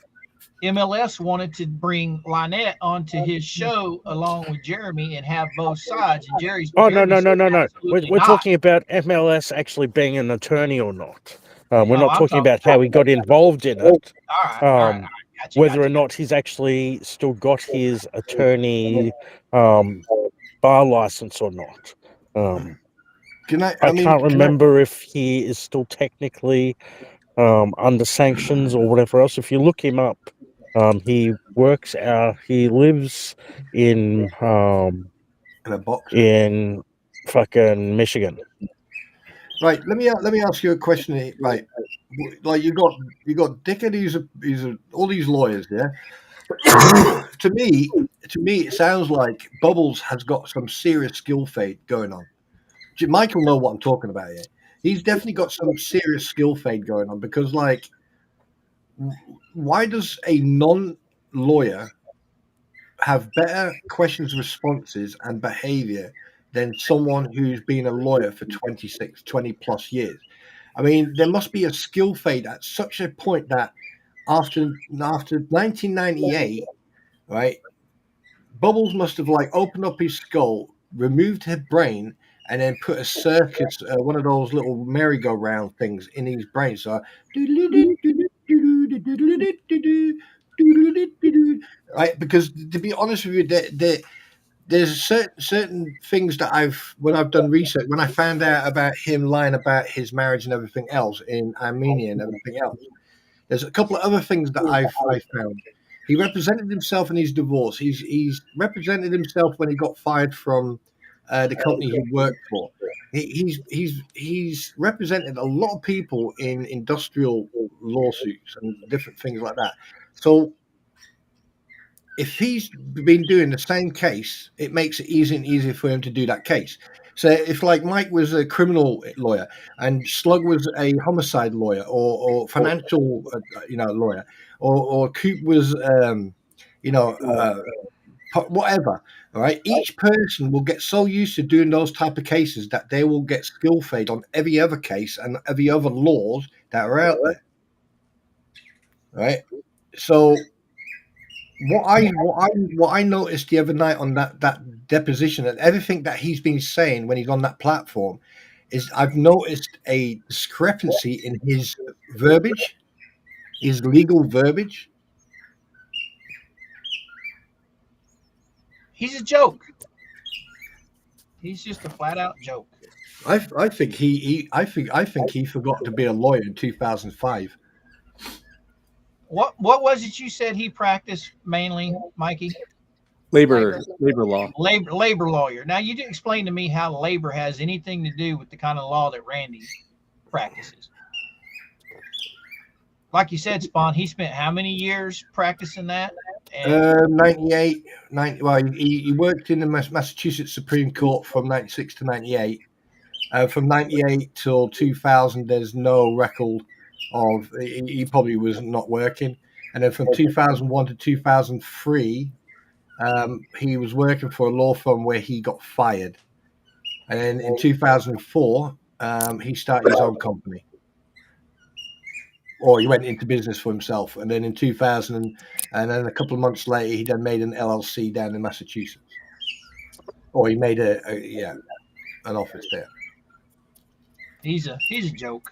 MLS wanted to bring Lynette onto his show along with Jeremy and have both sides. And Jerry's Oh no. Jeremy said, We're "Absolutely not." talking about MLS actually being an attorney or not. We're Oh, not I'm talking about how he got involved in it. All right. Whether or not he's actually still got his attorney bar license or not. Can I I mean, can't can I- remember if he is still technically under sanctions or whatever else. If you look him up, he works out. He lives in a box in fucking Michigan. Right, let me ask you a question. Right, like you got Dickhead. He's all these lawyers, yeah. to me, it sounds like Bubbles has got some serious skill fade going on. Michael know what I'm talking about here. He's definitely got some serious skill fade going on because, like, why does a non-lawyer have better questions, responses, and behavior than someone who's been a lawyer for 20 plus years? I mean, there must be a skill fade at such a point that after 1998, right, Bubbles must have like opened up his skull, removed his brain, and then put a circus, one of those little merry-go-round things in his brain. So, right, because to be honest with you, there's certain things that when I've done research, when I found out about him lying about his marriage and everything else in Armenia and everything else, there's a couple of other things that I found. He represented himself in his divorce. He's represented himself when he got fired from the company he worked for. He's represented a lot of people in industrial lawsuits and different things like that. So if he's been doing the same case, it makes it easier and easier for him to do that case. So if like Mike was a criminal lawyer and Slug was a homicide lawyer or financial lawyer, or Coop was whatever, all right, each person will get so used to doing those type of cases that they will get skill fade on every other case and every other laws that are out there, right? So what I noticed the other night on that deposition and everything that he's been saying when he's on that platform is I've noticed a discrepancy in his verbiage, his legal verbiage. He's a joke. He's just a flat out joke. I think he forgot to be a lawyer in 2005. What was it you said he practiced mainly, Mikey? Labor law. Labor lawyer. Now you didn't explain to me how labor has anything to do with the kind of law that Randy practices. Like you said, Spawn, he spent how many years practicing that? 98, 90. Well, he worked in the Massachusetts Supreme Court from 96 to 98. From 98 till 2000, there's no record of. He probably was not working. And then from 2001 to 2003, he was working for a law firm where he got fired. And then in 2004, he started his own company. Or he went into business for himself. And then in 2000, and then a couple of months later, he then made an LLC down in Massachusetts. Or he made an office there. He's a joke.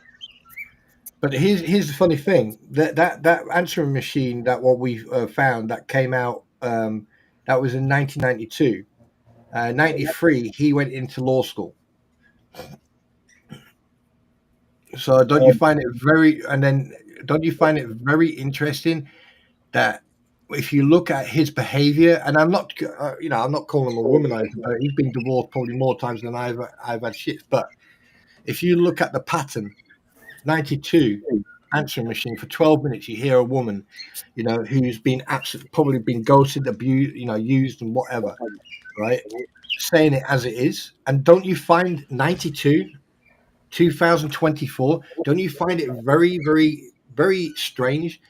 But here's the funny thing: that answering machine, that what we found, that came out, that was in 1992. 93, he went into law school. So don't you find it very interesting that if you look at his behavior, and I'm not calling him a womanizer, but he's been divorced probably more times than I've had shit. But if you look at the pattern, 92 answering machine for 12 minutes, you hear a woman, who's been probably been ghosted, abused, used and whatever, right? Saying it as it is. And don't you find 92, 2024, don't you find it very, very, very strange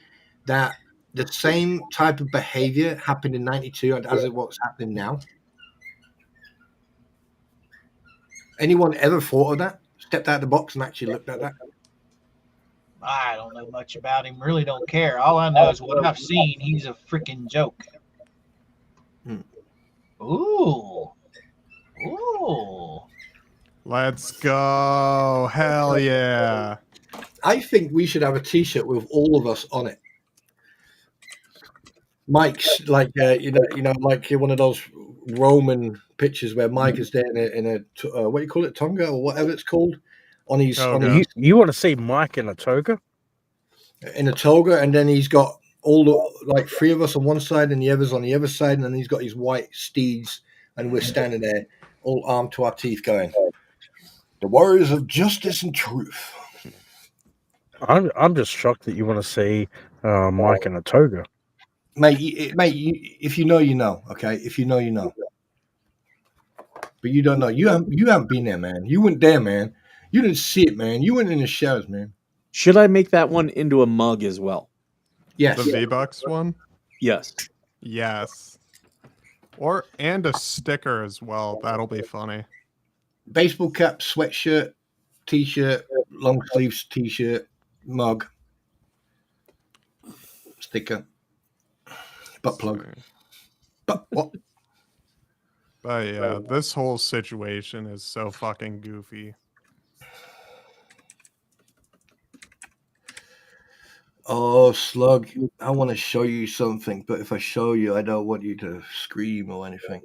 that the same type of behavior happened in 92 as it what's happening now? Anyone ever thought of that? Stepped out of the box and actually looked at that? I don't know much about him. Really don't care. All I know is what I've seen. He's a freaking joke. Ooh. Let's go. Hell yeah. I think we should have a t-shirt with all of us on it. Mike's like like one of those Roman pictures where Mike is there in a what do you call it, tonga or whatever it's called, on his. You want to see Mike in a toga? In a toga, and then he's got all the three of us on one side and the others on the other side, and then he's got his white steeds, and we're standing there, all armed to our teeth, going, "The warriors of justice and truth." I'm just shocked that you want to see Mike in a toga. Mate, if you know, you know. Okay, if you know, you know. But you don't know. You haven't been there, man. You weren't there, man. You didn't see it, man. You weren't in the shadows, man. Should I make that one into a mug as well? Yes. The V-Bucks one? Yes. Yes. And a sticker as well. That'll be funny. Baseball cap, sweatshirt, t-shirt, long sleeves t-shirt, mug, sticker, butt plug. But what? But yeah, this whole situation is so fucking goofy. Oh, Slug, I want to show you something, but if I show you, I don't want you to scream or anything.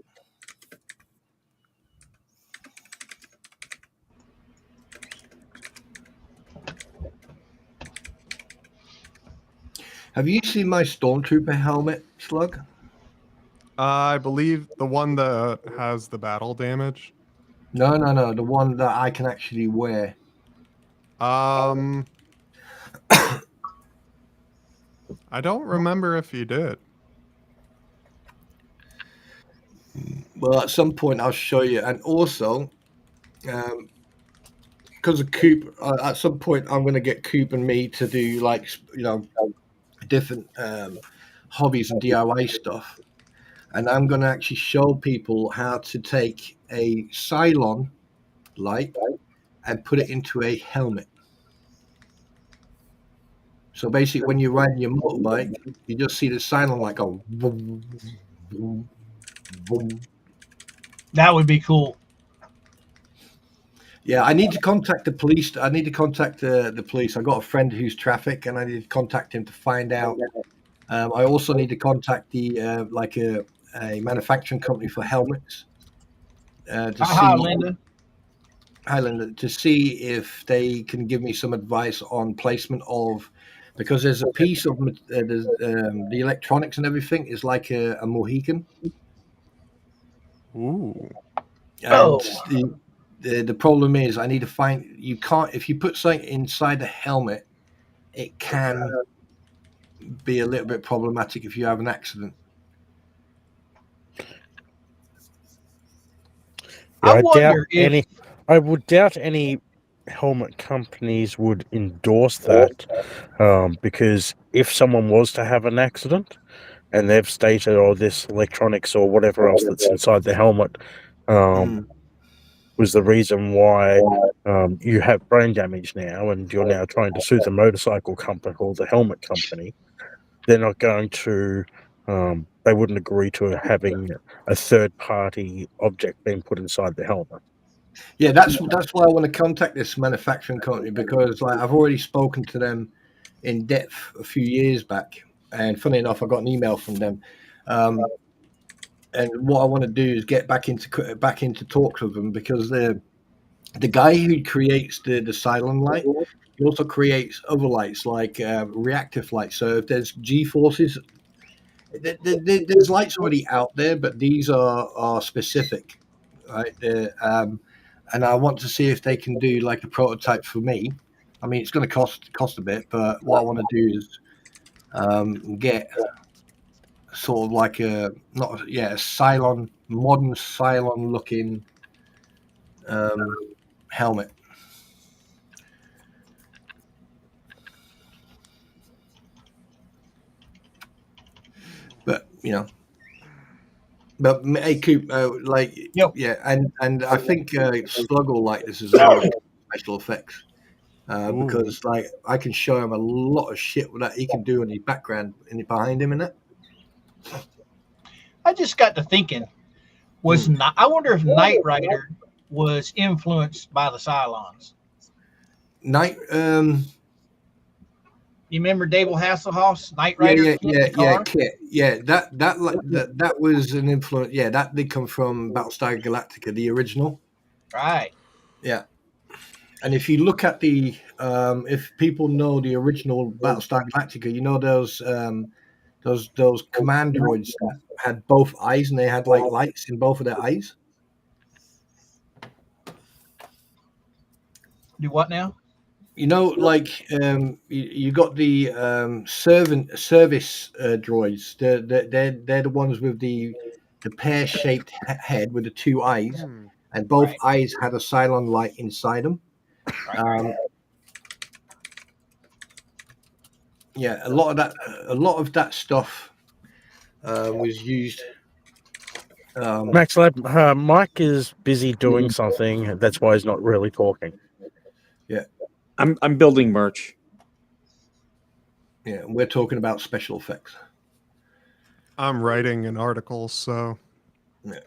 Have you seen my Stormtrooper helmet, Slug? I believe the one that has the battle damage. No, the one that I can actually wear. I don't remember if you did. Well, at some point I'll show you, and also, because of Coop, at some point I'm going to get Coop and me to do different hobbies and DIY stuff, and I'm going to actually show people how to take a Cylon light and put it into a helmet. So basically, when you're riding your motorbike, you just see the Cylon light go boom, boom, boom. That would be cool. Yeah, I need to contact the police. I need to contact the police. I got a friend who's traffic, and I need to contact him to find out. I also need to contact the a manufacturing company for helmets. to Hi, see. Linda. Hi, Linda. To see if they can give me some advice on placement of, because there's a piece of the electronics and everything is like a Mohican. Ooh. And the problem is I need to find, you can't, if you put something inside the helmet, it can be a little bit problematic if you have an accident. Yeah, I wonder if I would doubt any helmet companies would endorse that, because if someone was to have an accident and they've stated, "Oh, this electronics or whatever else that's inside the helmet was the reason why you have brain damage now, and you're now trying to sue the motorcycle company or the helmet company," they're not going to. They wouldn't agree to having a third-party object being put inside the helmet. Yeah, that's why I want to contact this manufacturing company, because like I've already spoken to them in depth a few years back, and funny enough, I got an email from them. And what I want to do is get back into talks with them, because the guy who creates the Cylon light, he also creates other lights like reactive lights. So if there's G forces, there's lights already out there, but these are specific, right? And I want to see if they can do like a prototype for me. I mean, it's going to cost a bit, but what I want to do is get sort of like a Cylon, modern Cylon looking helmet. But but hey, Coop, and I think Slug will like this as well, special effects, because like I can show him a lot of shit that he can do in the background behind him and that. I just got to thinking, I wonder if Knight Rider was influenced by the Cylons. You remember David Hasselhoff's Knight Rider? That was an influence. Yeah, that did come from Battlestar Galactica, the original. Right. Yeah. And if you look at the, if people know the original Battlestar Galactica, you know those command droids that had both eyes, and they had like lights in both of their eyes. Do what now? You know, like you got the service droids. They're the ones with the pear-shaped head with the two eyes, and both eyes had a Cylon light inside them. Yeah, a lot of that stuff was used. Max Lab, Mike is busy doing something. That's why he's not really talking. Yeah. I'm building merch. Yeah, we're talking about special effects. I'm writing an article, so. Yeah.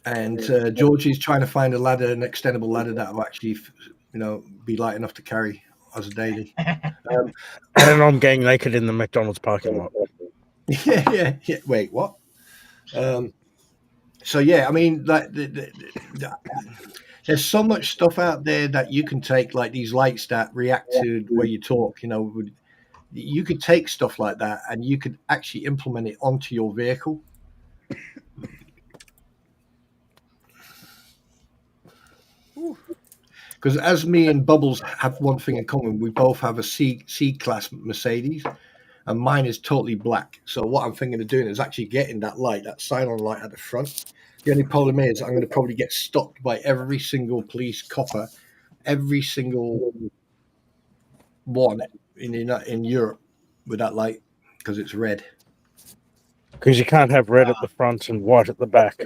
And Georgie's trying to find an extendable ladder that will actually, be light enough to carry as a daily. And I'm getting naked in the McDonald's parking lot. Yeah. Wait, what? So yeah, I mean, like there's so much stuff out there that you can take, like these lights that react to the way you talk. You could take stuff like that and you could actually implement it onto your vehicle. Because as me and Bubbles have one thing in common, we both have a C-class Mercedes, and mine is totally black. So what I'm thinking of doing is actually getting that Cylon light at the front. The only problem is I'm going to probably get stopped by every single police copper, every single one in Europe with that light, because it's red. Because you can't have red at the front and white at the back.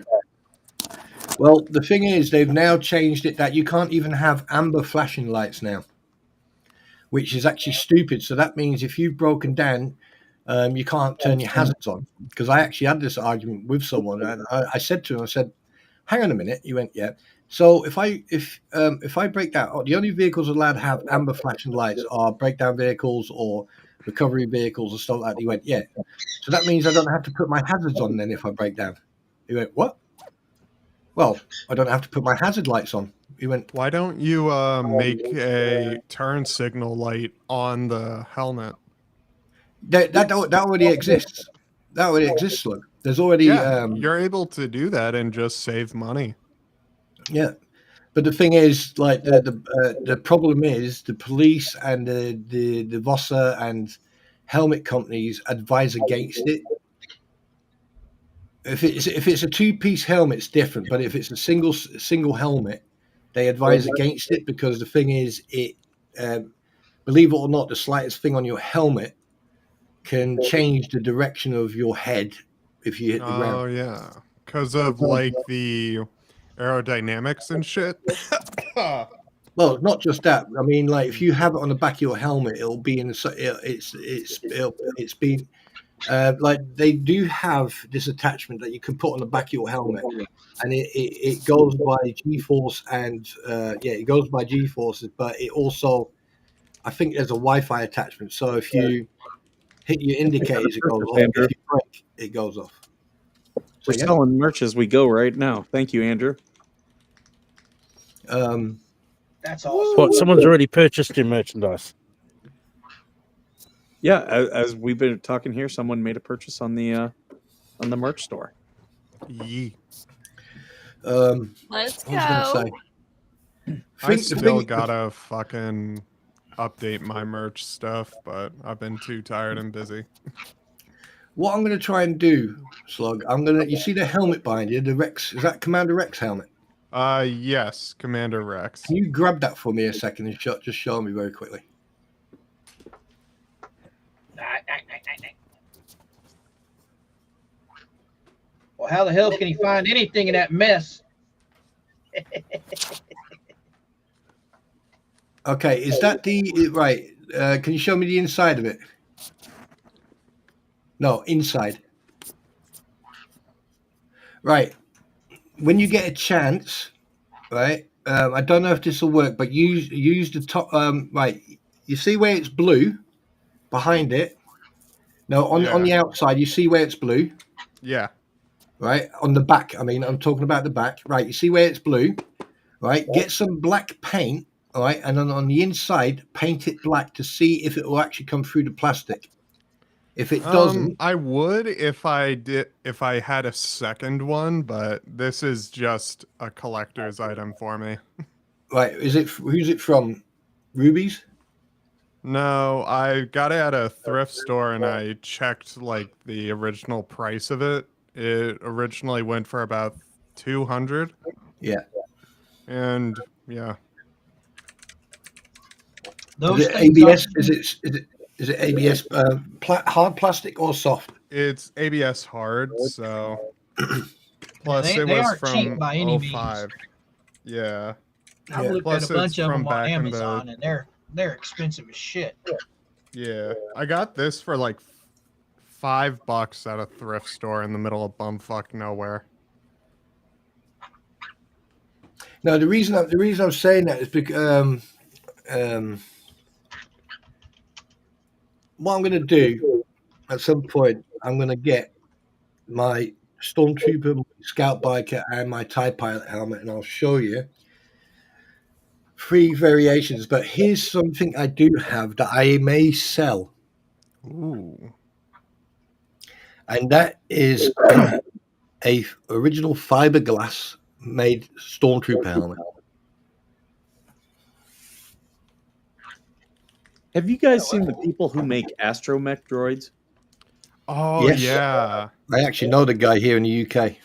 Well, the thing is, they've now changed it that you can't even have amber flashing lights now, which is actually stupid. So that means if you've broken down, you can't turn your hazards on. Because I actually had this argument with someone, and I said to him, I said, "Hang on a minute." He went, "Yeah." So if I break down, the only vehicles allowed to have amber flashing lights are breakdown vehicles or recovery vehicles or stuff like that. He went, "Yeah." So that means I don't have to put my hazards on then if I break down. He went, "What?" well, I don't have to put my hazard lights on. He went, Why don't you make a turn signal light on the helmet? that already exists. That already exists, look. There's already Yeah, you're able to do that and just save money. yeah. But the thing is, like the problem is the police and the Vossa and helmet companies advise against it. If it's a 2-piece helmet, it's different. But if it's a single helmet, they advise against it because the thing is, it believe it or not, the slightest thing on your helmet can change the direction of your head if you hit the ground. Oh yeah, because of like the aerodynamics and shit. Well, not just that. I mean, like if you have it on the back of your helmet, it'll be in. It's been like they do have this attachment that you can put on the back of your helmet, and it goes by G-force and it goes by G-forces, but it also, I think there's a Wi-Fi attachment. So if you hit your indicators, it goes off. If you brake, it goes off. We're selling merch as we go right now. Thank you, Andrew. That's awesome. What? Someone's already purchased your merchandise. Yeah, as we've been talking here, someone made a purchase on the merch store. Yee. Let's I was gonna go. say, I still gotta fucking update my merch stuff, but I've been too tired and busy. what I'm going to try and do, Slug, you see the helmet behind you, the Rex, is that Commander Rex helmet? Yes, Commander Rex. Can you grab that for me a second and just show me very quickly? Well, how the hell can he find anything in that mess? Okay, is that the right? Can you show me the inside of it? No, inside. Right. When you get a chance, right? I don't know if this will work, but use the top. Right. You see where it's blue behind it? No, on the outside, you see where it's blue. Yeah. Right on the back. I mean, I'm talking about the back. Right. You see where it's blue? Right. Get some black paint. All right, and then on the inside, paint it black to see if it will actually come through the plastic. If it doesn't, I would if I had a second one, but this is just a collector's item for me. Right, who's it from? Ruby's? No, I got it at a thrift store and I checked like the original price of it. It originally went for about 200. Yeah. And yeah. Is it ABS? Is it ABS hard plastic or soft? It's ABS hard, so plus they it was aren't from cheap by any 05. means. Yeah. I've looked Plus at a bunch it's of from them on back in Amazon, and they're expensive as shit. Yeah, I got this for like $5 at a thrift store in the middle of bumfuck nowhere. No, the reason I'm saying that is because what I'm going to do at some point, I'm going to get my Stormtrooper, Scout Biker, and my TIE Pilot helmet, and I'll show you 3 variations. But here's something I do have that I may sell. Ooh. And that is a original fiberglass made Stormtrooper helmet. Have you guys seen the people who make astromech droids? Oh, Yes. yeah. I actually know the guy here in the UK.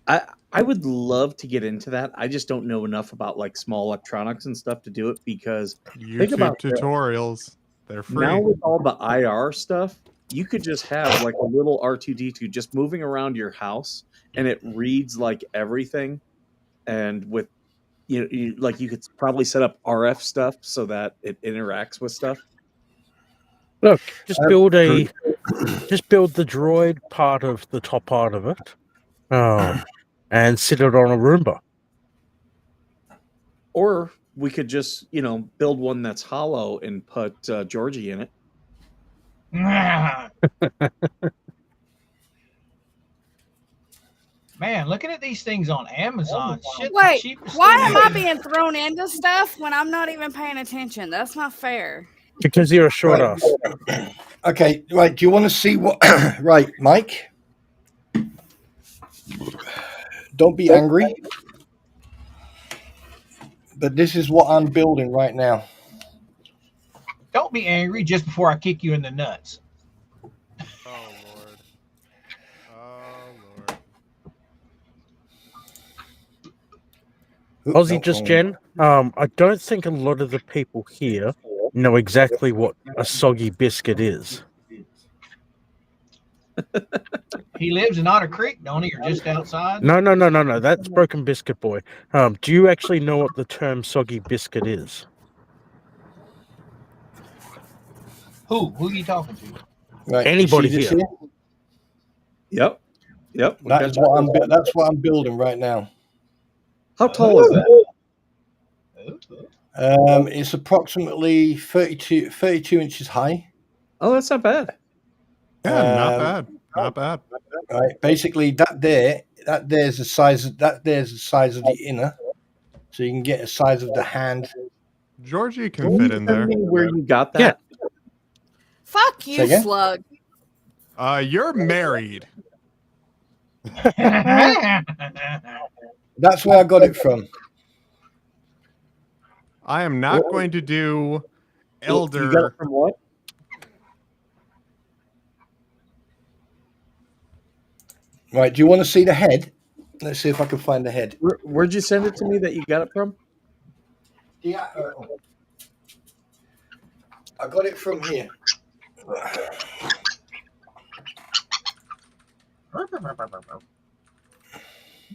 I would love to get into that. I just don't know enough about like small electronics and stuff to do it because think YouTube about tutorials. They're free. now with all the IR stuff, you could just have like a little R2D2 just moving around your house and it reads like everything. And with you could probably set up RF stuff so that it interacts with stuff. Look, just build the droid part of the top part of it, and sit it on a Roomba. Or we could just, build one that's hollow and put Georgie in it. Man, Man, looking at these things on Amazon, shit. the Wait, cheapest why thing am I is- being thrown into stuff when I'm not even paying attention? That's not fair. Because you're a short ass. Okay, right. Do you want to see what? Right, Mike. Don't be angry. But this is what I'm building right now. Don't be angry just before I kick you in the nuts. Oh Lord. Oh Lord. Aussie just Jen. I don't think a lot of the people here know exactly what a soggy biscuit is. He lives in Otter Creek, don't he? Or just outside? No. That's Broken Biscuit Boy. Do you actually know what the term soggy biscuit is? Who? Who are you talking to? Right. Anybody you see this here? Yep. Yep. we That's got what you. that's what I'm building right now. How tall is that? It's approximately 32 inches high. Oh, that's not bad. Yeah, not Um, bad. Not bad. Right. Basically, there's the size of the inner, so you can get a size of the hand. Georgie can Can fit you in tell there. me where you got that? Fuck Say you, again? slug. You're married. That's where I got it from. I am not going to do You got elder. it from what? Right. Do you want to see the head? Let's see if I can find the head. Where'd you send it to me that you got it from? Yeah. I got it from here.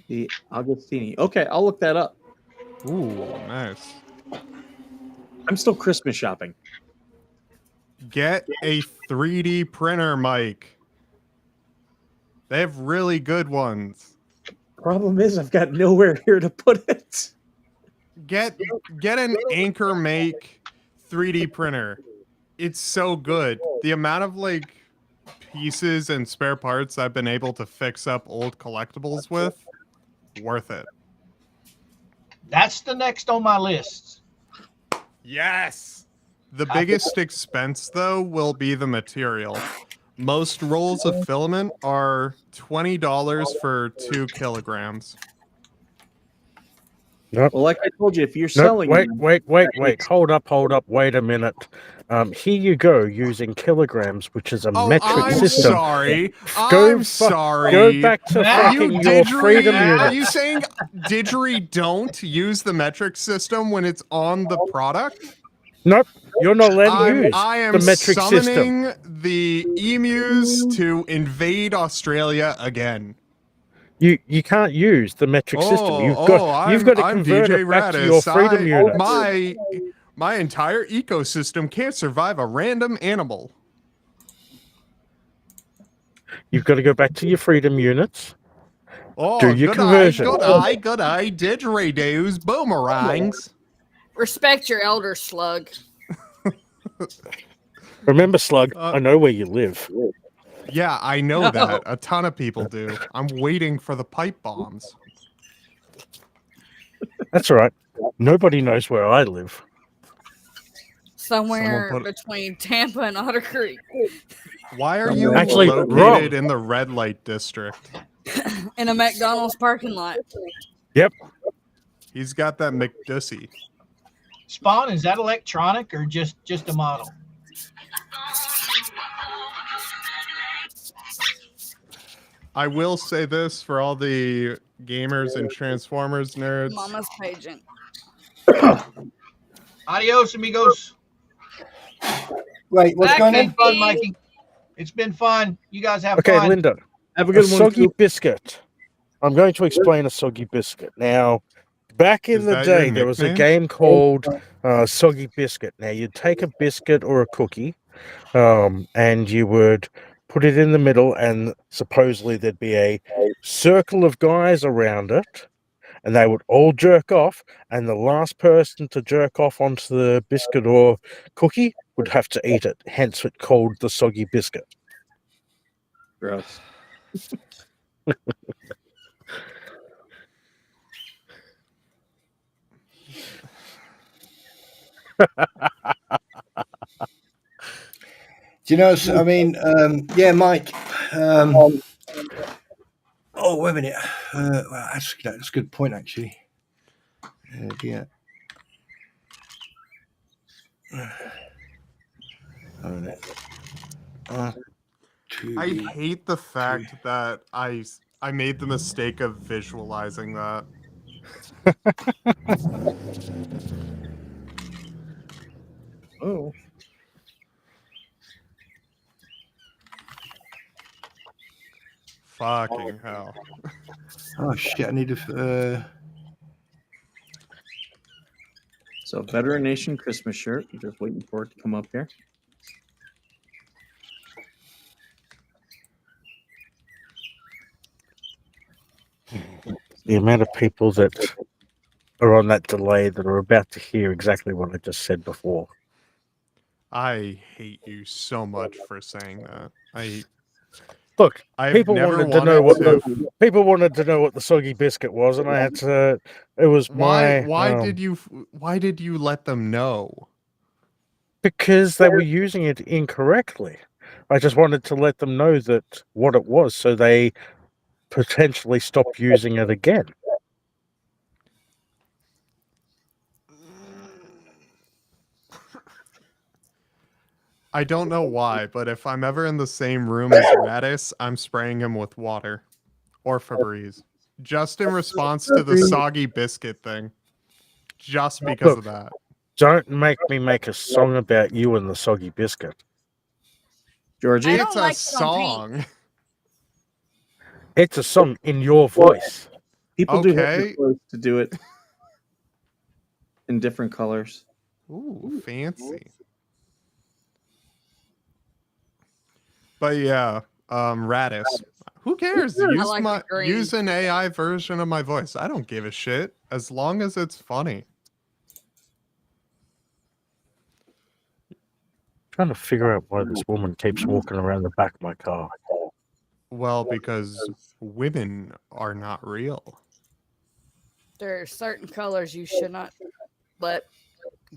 The Agostini. Okay, I'll look that up. Ooh, nice. I'm still Christmas shopping. Get a 3D printer, Mike. They have really good ones. Problem is, I've got nowhere here to put it. Get an Anchor Make 3D printer. It's so good. The amount of like pieces and spare parts I've been able to fix up old collectibles with, worth it. That's the next on my list. Yes. The biggest expense though will be the material. Most rolls of filament are $20 for 2 kilograms. Nope. Well, like I told you, if you're Nope, selling, wait, them- wait. Hold up. Wait a minute. Here you go, using kilograms, which is a Oh, metric I'm system. sorry. Go I'm sorry. Go back to Are you fucking your freedom Are unit. you saying Didgery don't use the metric system when it's on the product? Nope, you're not allowed to use I am the metric system. summoning the emus to invade Australia again. You can't use the metric system. You've got to I'm convert DJ it back to Radis. your freedom unit. My entire ecosystem can't survive a random animal. You've got to go back to your freedom units. Oh, Do your good conversion. eye, didgeridoos, boomerangs. Respect your elder, slug. Remember, Slug, I know where you live. Yeah, I know that. A ton of people do. I'm waiting for the pipe bombs. That's all right. Nobody knows where I live. Somewhere put- between Tampa and Otter Creek. Why are you Actually, located wrong. in the red light district? In a McDonald's parking lot. Yep. He's got that McDussy. Spawn, is that electronic or just a model? I will say this for all the gamers and Transformers nerds. Mama's pageant. Adios, amigos. Wait, what's It's going been on? fun, Mikey. It's been fun. You guys have Okay, fun. Linda. Have a A good one. soggy Coop. biscuit. I'm going to explain a soggy biscuit. Now, back in Is the that your day, there was a nickname? game called Soggy Biscuit. Now, you'd take a biscuit or a cookie, and you would put it in the middle, and supposedly there'd be a circle of guys around it, and they would all jerk off, and the last person to jerk off onto the biscuit or cookie would have to eat it. Hence, it's called the Soggy Biscuit. Gross. Do you know? I mean, yeah, Mike. Oh, wait a minute. Well, that's a good point, actually. Yeah. I hate the fact that I made the mistake of visualizing that. Oh. Fucking hell. Oh shit! I need to. So Veteran Nation Christmas shirt. I'm just waiting for it to come up here. The amount of people that are on that delay that are about to hear exactly what I just said before. I hate you so much for saying that. Look, I've people never wanted to know wanted what people wanted to know what the soggy biscuit was, and I had to. It was my. Why did you let them know? Because they were using it incorrectly. I just wanted to let them know that what it was, so they potentially stop using it again. I don't know why, but if I'm ever in the same room as Radis, I'm spraying him with water. Or Febreze. Just in response to the soggy biscuit thing. Just because Look, of that. Don't make me make a song about you and the soggy biscuit. Georgie, It's a song. It's a song in your voice. People do have Okay. the choice to do it in different colors. Ooh, fancy. But yeah, Radis. Who cares? Use like the green. use an AI version of my voice. I don't give a shit as long as it's funny. Trying to figure out why this woman keeps walking around the back of my car. Well, because women are not real. There are certain colors you should not let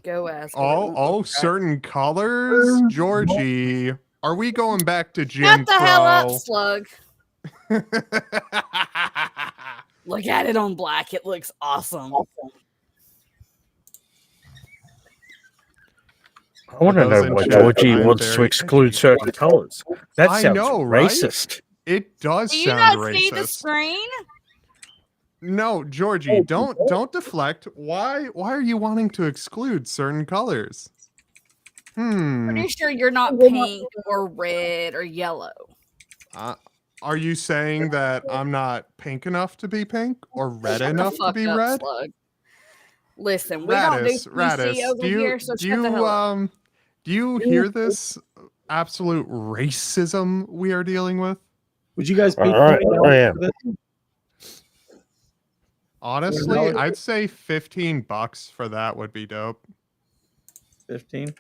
go as. 'cause it Oh, won't oh, look right. certain colors, Georgie. Are we going back to Jim Shut the hell up, Crow? Slug. Look at it on black. It looks awesome. I want to those know in why chat, Georgie I'm wants to very exclude certain colors. That I sounds know, right? racist. It does Do you sound not see the racist. screen? No, Georgie, don't deflect. Why are you wanting to exclude certain colors? Pretty sure you're not pink or red or yellow. Are you saying that I'm not pink enough to be pink or red Shut the enough to fuck be up, red? Slug. Listen, we don't do PC over here, so shut the hell up. Do you hear this absolute racism we are dealing with? Would you guys be All right, I am. for this? Honestly, I'd say $15 for that would be dope. 15?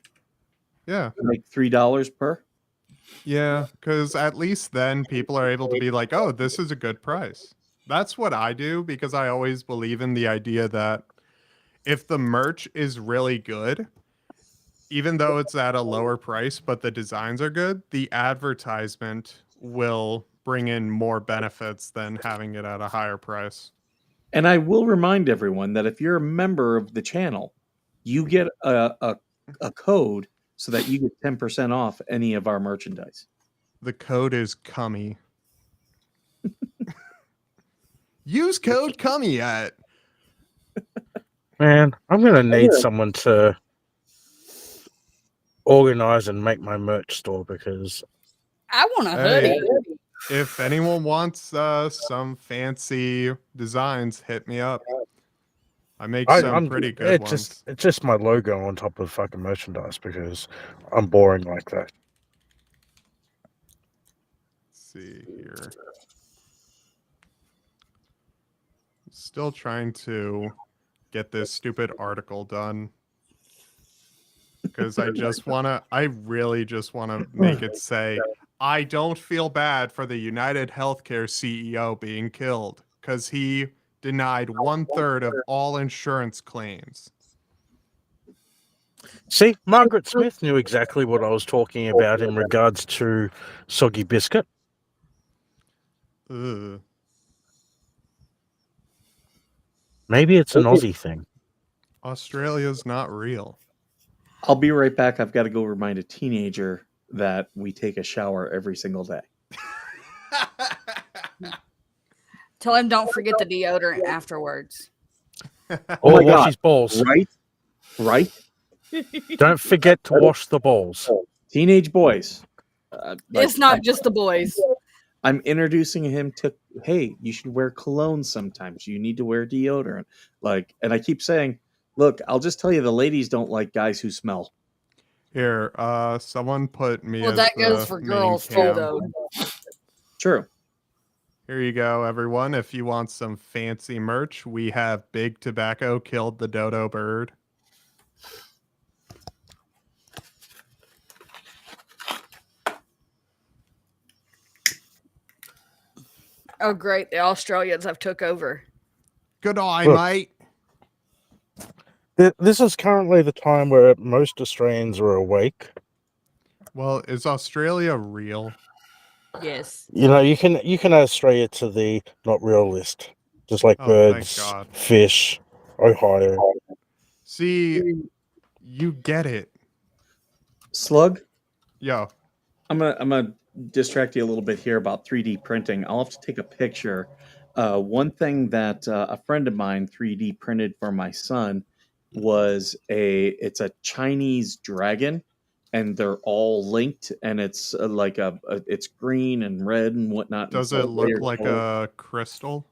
Yeah. Like $3 per? Yeah, because at least then people are able to be like, oh, this is a good price. That's what I do because I always believe in the idea that if the merch is really good, even though it's at a lower price, but the designs are good, the advertisement will bring in more benefits than having it at a higher price. And I will remind everyone that if you're a member of the channel, you get a code so that you get 10% off any of our merchandise. The code is Cummy. Use code Cummy at. Man, I'm going to need someone to organize and make my merch store because I want a Hey, hoodie. if anyone wants some fancy designs, hit me up. I make some pretty good ones. It's just my logo on top of fucking merchandise because I'm boring like that. Let's see here. Still trying to get this stupid article done. Because I really just want to make it say, I don't feel bad for the United Healthcare CEO being killed because he denied 1/3 of all insurance claims. See, Margaret Smith knew exactly what I was talking about in regards to soggy biscuit. Ugh. Maybe it's an Aussie thing. Australia's not real. I'll be right back. I've got to go remind a teenager that we take a shower every single day. Tell him don't forget the deodorant afterwards. Or my wash God. his balls. Right? Don't forget to wash the balls. Teenage boys. It's not just the boys. I'm introducing him to, hey, you should wear cologne sometimes. You need to wear deodorant. And I keep saying, look, I'll just tell you, the ladies don't like guys who smell. Here, someone put me. Well, as that goes the for main girls too, cam. though. True. Here you go, everyone. If you want some fancy merch, we have Big Tobacco killed the dodo bird. Oh, great! The Australians have took over. Good eye, Look. mate. This is currently the time where most Australians are awake. Well, is Australia real? Yes. You know, you can add Australia to the not real list, just like Oh, thank birds, God. fish, Ohio. See, you get it. Slug, Yo, I'm gonna distract you a little bit here about 3D printing. I'll have to take a picture. One thing that a friend of mine 3D printed for my son was it's a Chinese dragon, and they're all linked, and it's it's green and red and whatnot. and does it's it all look layered like color. a crystal?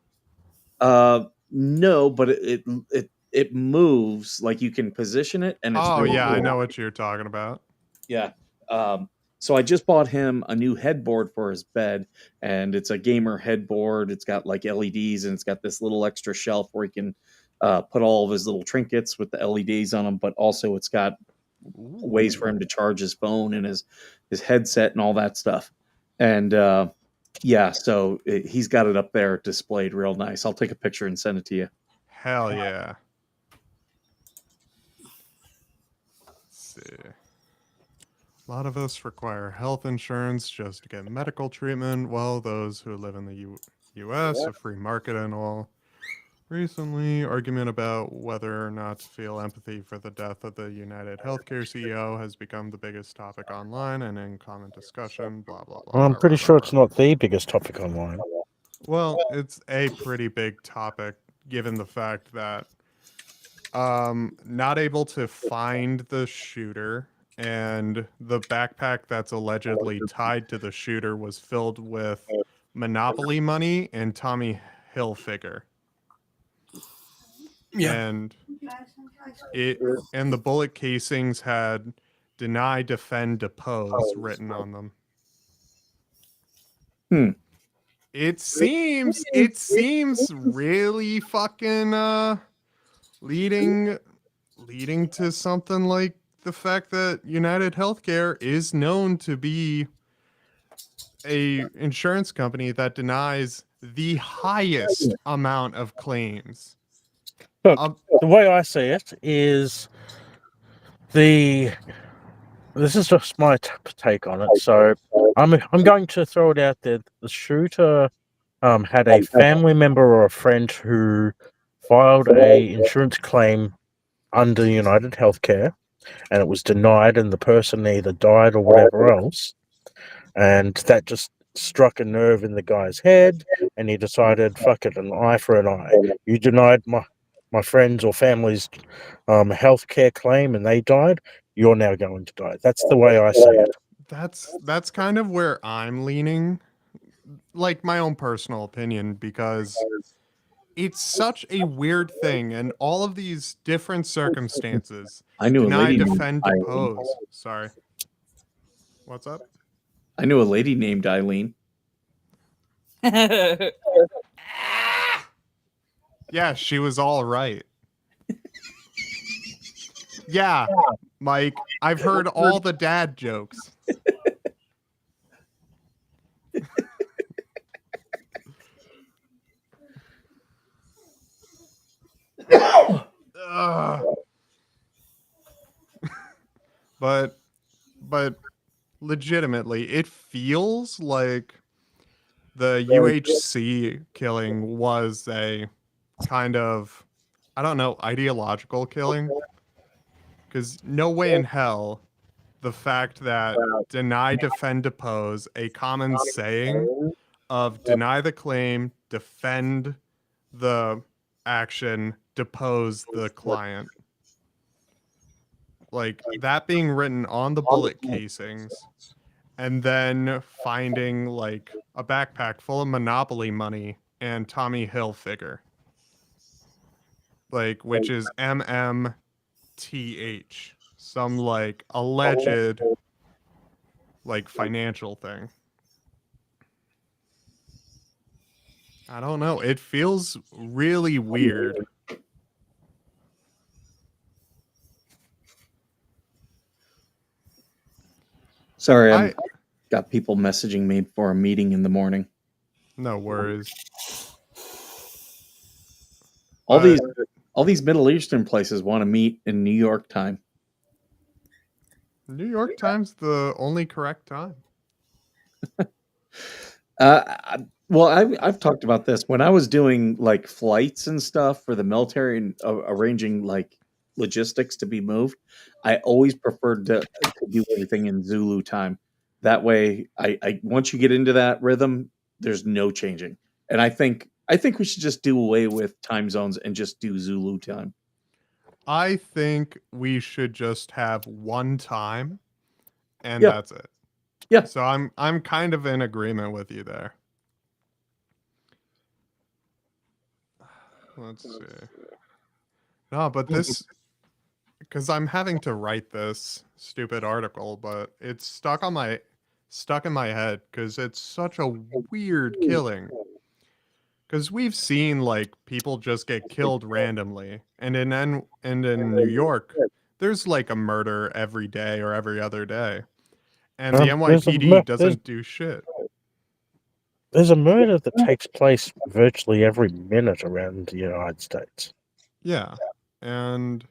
No, but it moves, like you can position it, and it's Oh, really yeah, I cool. know what you're talking about. Yeah. So I just bought him a new headboard for his bed, and it's a gamer headboard. It's got like LEDs, and it's got this little extra shelf where he can put all of his little trinkets with the LEDs on them. But also, it's got ways for him to charge his phone and his headset and all that stuff. And yeah, so he's got it up there displayed real nice. I'll take a picture and send it to you. Hell yeah. Let's see. A lot of us require health insurance just to get medical treatment, while those who live in the U.S., a free market and all. Recently, argument about whether or not to feel empathy for the death of the United Healthcare CEO has become the biggest topic online and in common discussion, blah, blah, blah. Well, I'm blah, pretty blah, sure blah, it's blah. not the biggest topic online. Well, it's a pretty big topic given the fact that not able to find the shooter, and the backpack that's allegedly tied to the shooter was filled with Monopoly money and Tommy Hilfiger. Yeah. And the bullet casings had deny, defend, depose written on them. It seems really fucking leading to something like the fact that United Healthcare is known to be a insurance company that denies the highest amount of claims. Look, the way I see it is this is just my take on it. So I'm going to throw it out there. The shooter had a family member or a friend who filed a insurance claim under United Healthcare, and it was denied, and the person either died or whatever else, and that just struck a nerve in the guy's head, and he decided, fuck it, an eye for an eye. You denied my friends or family's healthcare claim, and they died. You're now going to die. That's the way I see it. That's kind of where I'm leaning, like my own personal opinion, because it's such a weird thing, and all of these different circumstances. I knew a deny, lady named defend, Eileen. depose. Sorry. What's up? I knew a lady named Eileen. Yeah, she was all right. Yeah, Mike, I've heard all the dad jokes. but legitimately, it feels like the UHC killing was a kind of, I don't know, ideological killing. Because no way in hell the fact that deny, defend, depose, a common saying of deny the claim, defend the action, depose the client. Like that being written on the bullet casings and then finding like a backpack full of Monopoly money and Tommy Hilfiger. Like, which is MMTH. Some like alleged like financial thing. I don't know. It feels really weird. Sorry, I've got people messaging me for a meeting in the morning. No worries. All these Middle Eastern places want to meet in New York time. New York time's the only correct time. Well, I've talked about this when I was doing like flights and stuff for the military and arranging like logistics to be moved. I always preferred to do everything in Zulu time. That way, I once you get into that rhythm, there's no changing. And I think we should just do away with time zones and just do Zulu time. I think we should just have one time, and Yeah. that's it. Yeah. So I'm kind of in agreement with you there. Let's see. No, but this, because I'm having to write this stupid article, but it's stuck in my head because it's such a weird killing. Because we've seen like people just get killed randomly, and in New York, there's like a murder every day or every other day, and the NYPD doesn't do shit. There's a murder that takes place virtually every minute around the United States. Yeah, and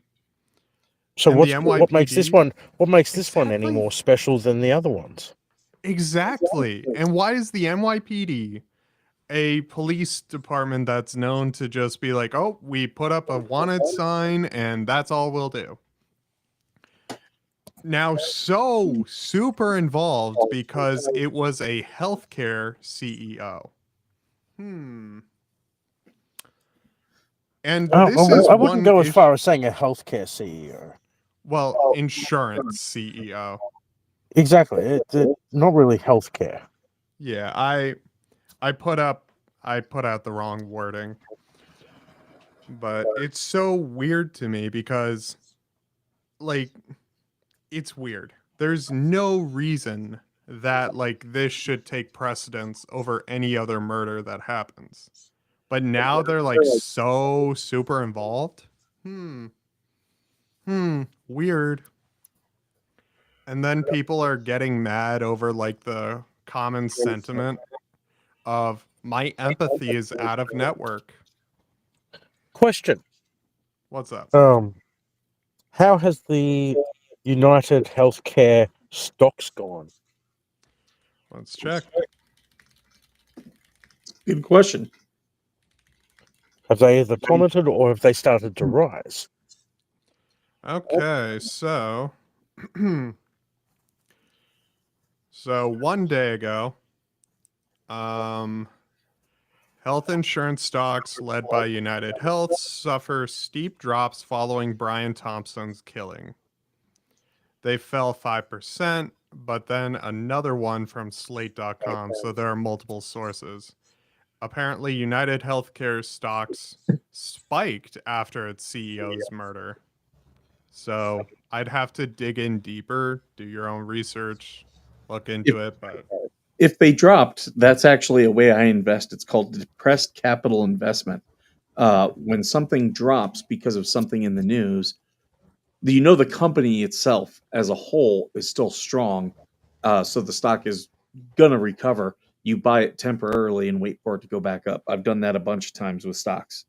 so and the what makes this NYPD one? What makes this one any more special than the other ones? Exactly. And why is the NYPD a police department that's known to just be like, oh, we put up a wanted sign and that's all we'll do? Now, so super involved because it was a healthcare CEO. And I wouldn't go as far as saying a healthcare CEO. Well, insurance CEO. Exactly. It's not really healthcare. Yeah, I put out the wrong wording. But it's so weird to me because like it's weird. There's no reason that like this should take precedence over any other murder that happens. But now they're like so super involved. Weird. And then people are getting mad over like the common sentiment of my empathy is out of network. Question. What's up? How has the United Healthcare stocks gone? Let's check. Good question. Have they either plummeted or have they started to rise? Okay, so so one day ago, health insurance stocks led by United Health suffer steep drops following Brian Thompson's killing. They fell 5%, but then another one from Slate.com, so there are multiple sources. Apparently, United Healthcare stocks spiked after its CEO's murder. So I'd have to dig in deeper, do your own research, look into it. But if they dropped, that's actually a way I invest. It's called depressed capital investment. When something drops because of something in the news, the company itself as a whole is still strong. So the stock is going to recover. You buy it temporarily and wait for it to go back up. I've done that a bunch of times with stocks.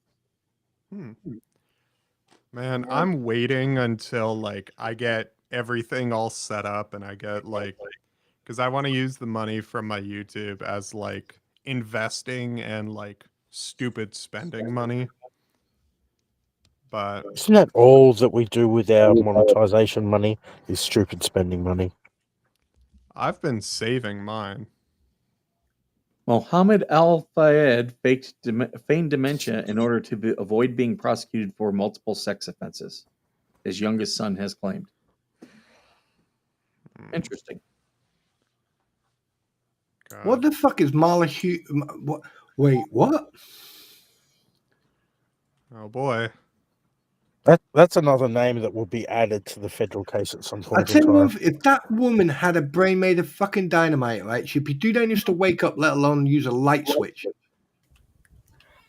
Man, I'm waiting until like I get everything all set up, and I get because I want to use the money from my YouTube as investing and stupid spending money. But Isn't that all that we do with our monetization money? Is stupid spending money? I've been saving mine. Mohammed Al Fayed feigned dementia in order to avoid being prosecuted for multiple sex offenses. His youngest son has claimed. Interesting. What the fuck is Marla Hughes? What? Wait, what? Oh boy. That's another name that will be added to the federal case at some I point tell in you time. what, if that woman had a brain made of fucking dynamite, right, she'd be too dangerous to wake up, let alone use a light switch.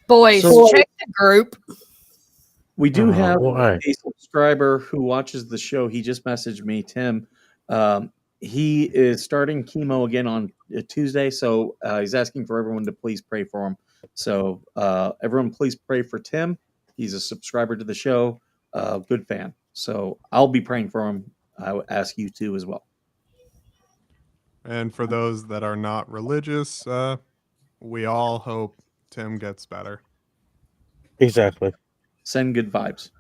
Boys, So- check the group. We do have why? a subscriber who watches the show. He just messaged me, Tim. He is starting chemo again on Tuesday, so he's asking for everyone to please pray for him. So everyone, please pray for Tim. He's a subscriber to the show, good fan. So I'll be praying for him. I would ask you to as well. And for those that are not religious, we all hope Tim gets better. Exactly. Send good vibes.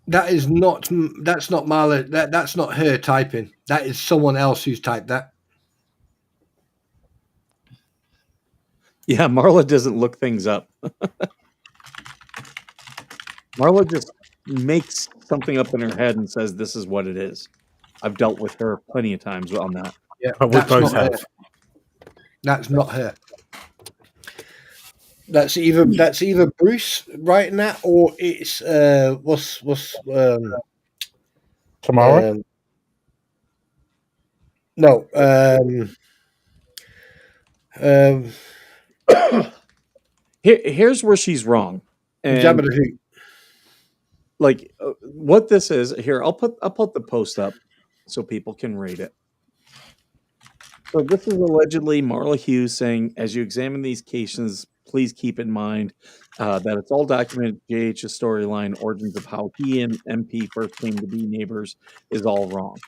That's not Marla. That's not her typing. That is someone else who's typed that. Yeah, Marla doesn't look things up. Marla just makes something up in her head and says, this is what it is. I've dealt with her plenty of times on that. Yeah, But we that's both not her. have. That's not her. That's either Bruce writing that, or it's what's Tomorrow? no. Here's where she's wrong. And Jabba the Hutt. like what this is here, I'll put the post up so people can read it. So this is allegedly Marla Hughes saying, as you examine these cases, please keep in mind that it's all documented. JH's storyline, origins of how he and MP first came to be neighbors, is all wrong.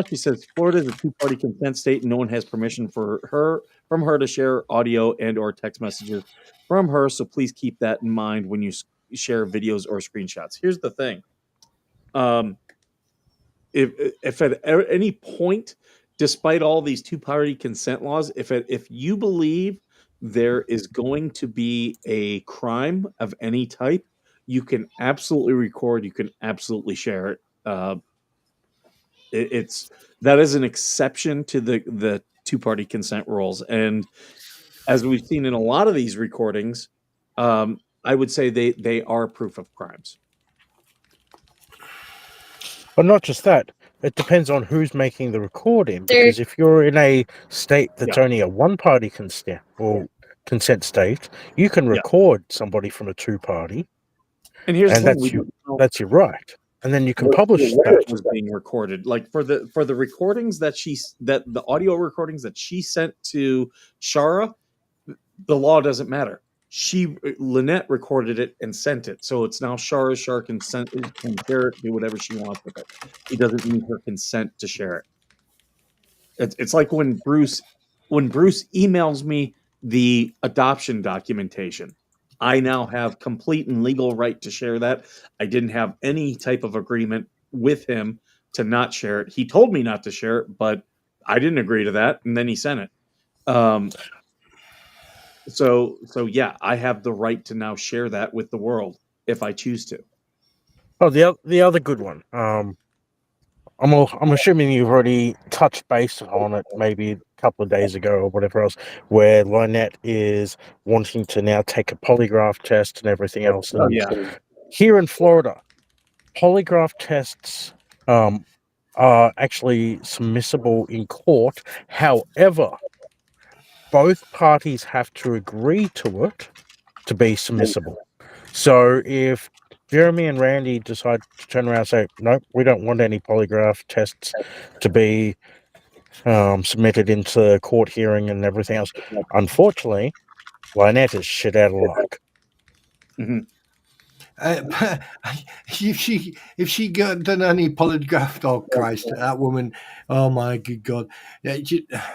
She says Florida is a two-party consent state, and no one has permission from her to share audio and or text messages from her. So please keep that in mind when you share videos or screenshots. Here's the thing: if at any point, despite all these two-party consent laws, if you believe there is going to be a crime of any type, you can absolutely record, you can absolutely share it. That is an exception to the two-party consent rules, and as we've seen in a lot of these recordings, I would say they are proof of crimes. But not just that. It depends on who's making the recording. Because if you're in a state that's only a one-party consent or consent state, you can record somebody from a two-party, And here's the thing, that's we your don't know that's your right. And then you can what publish where it that. was being recorded. Like for the recordings that the audio recordings that she sent to Shara, the law doesn't matter. Lynette recorded it and sent it, so it's now Shara. Shara can share it, do whatever she wants with it. He doesn't need her consent to share it. It's like when Bruce emails me the adoption documentation. I now have complete and legal right to share that. I didn't have any type of agreement with him to not share it. He told me not to share it, but I didn't agree to that, and then he sent it. So yeah, I have the right to now share that with the world if I choose to. Oh, the other good one. I'm assuming you've already touched base on it maybe a couple of days ago or whatever else, where Lynette is wanting to now take a polygraph test and everything else. And here in Florida, polygraph tests are actually submissible in court. However, both parties have to agree to it to be submissible. So if Jeremy and Randy decide to turn around and say, no, we don't want any polygraph tests to be submitted into court hearing and everything else, unfortunately, Lynette is shit out of luck. Mhm. But if she got done any polygraph, oh Christ, that woman, oh my good God. Yeah,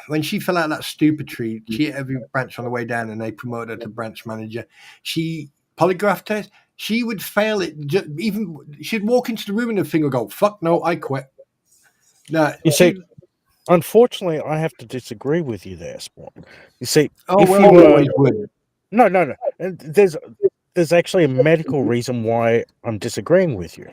when she fell out of that stupid tree, she hit every branch on the way down and they promoted her to branch manager. She polygraph test, she would fail it. Even she'd walk into the room and the thing would go, fuck no, I quit. No, You see, unfortunately, I have to disagree with you there, Spawn. You see, oh if well, you you always would. no. And there's actually a medical reason why I'm disagreeing with you.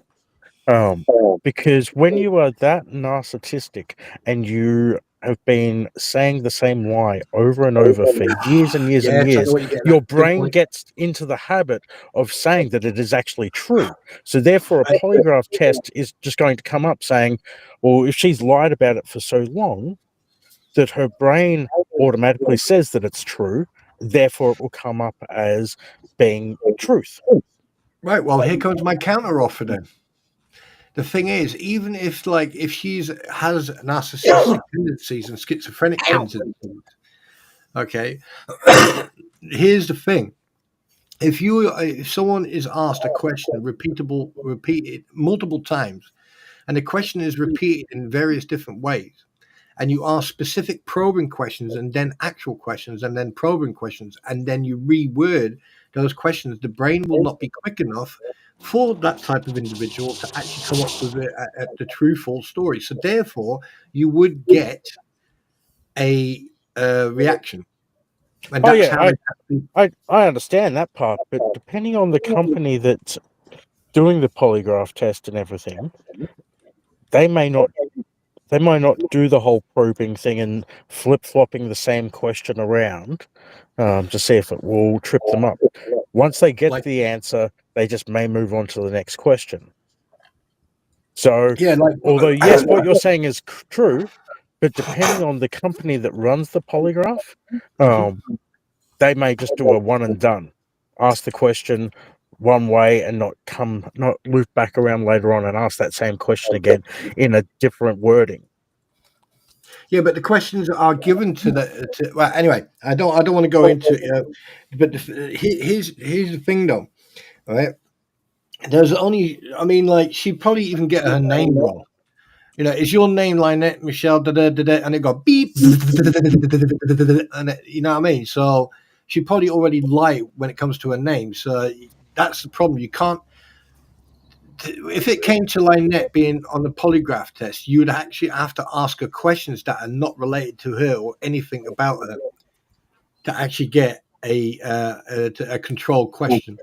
Because when you are that narcissistic and you have been saying the same lie over and over for years and years Yes, and I know years, what you're getting your at. Good brain point. gets into the habit of saying that it is actually true. So therefore, a polygraph test is just going to come up saying, well, if she's lied about it for so long, that her brain automatically says that it's true, therefore it will come up as being truth. Right, well, here comes my counter offer then. The thing is, even if she's has narcissistic tendencies and schizophrenic tendencies, okay, here's the thing: if someone is asked a question repeated multiple times, and the question is repeated in various different ways, and you ask specific probing questions and then actual questions and then probing questions, and then you reword those questions, the brain will not be quick enough for that type of individual to actually come up with the true false story. So therefore, you would get a reaction. And Oh that's yeah, how I understand that part, but depending on the company that's doing the polygraph test and everything, they might not do the whole probing thing and flip-flopping the same question around to see if it will trip them up. Once they get the answer, they just may move on to the next question. So, although yes, what you're saying is true, but depending on the company that runs the polygraph, they may just do a one and done, ask the question one way and not loop back around later on and ask that same question again in a different wording. Yeah, but the questions are given to the. Well, anyway, I don't want to go into it. But here's the thing, though, right? There's only. I mean, like she'd probably even get her name wrong. You know, is your name Lynette Michelle? Da, da, da, da, and it got beep, and you know what I mean. So she probably already lied when it comes to her name. So that's the problem. You can't. If it came to Lynette being on the polygraph test, you would actually have to ask her questions that are not related to her or anything about her to actually get a controlled question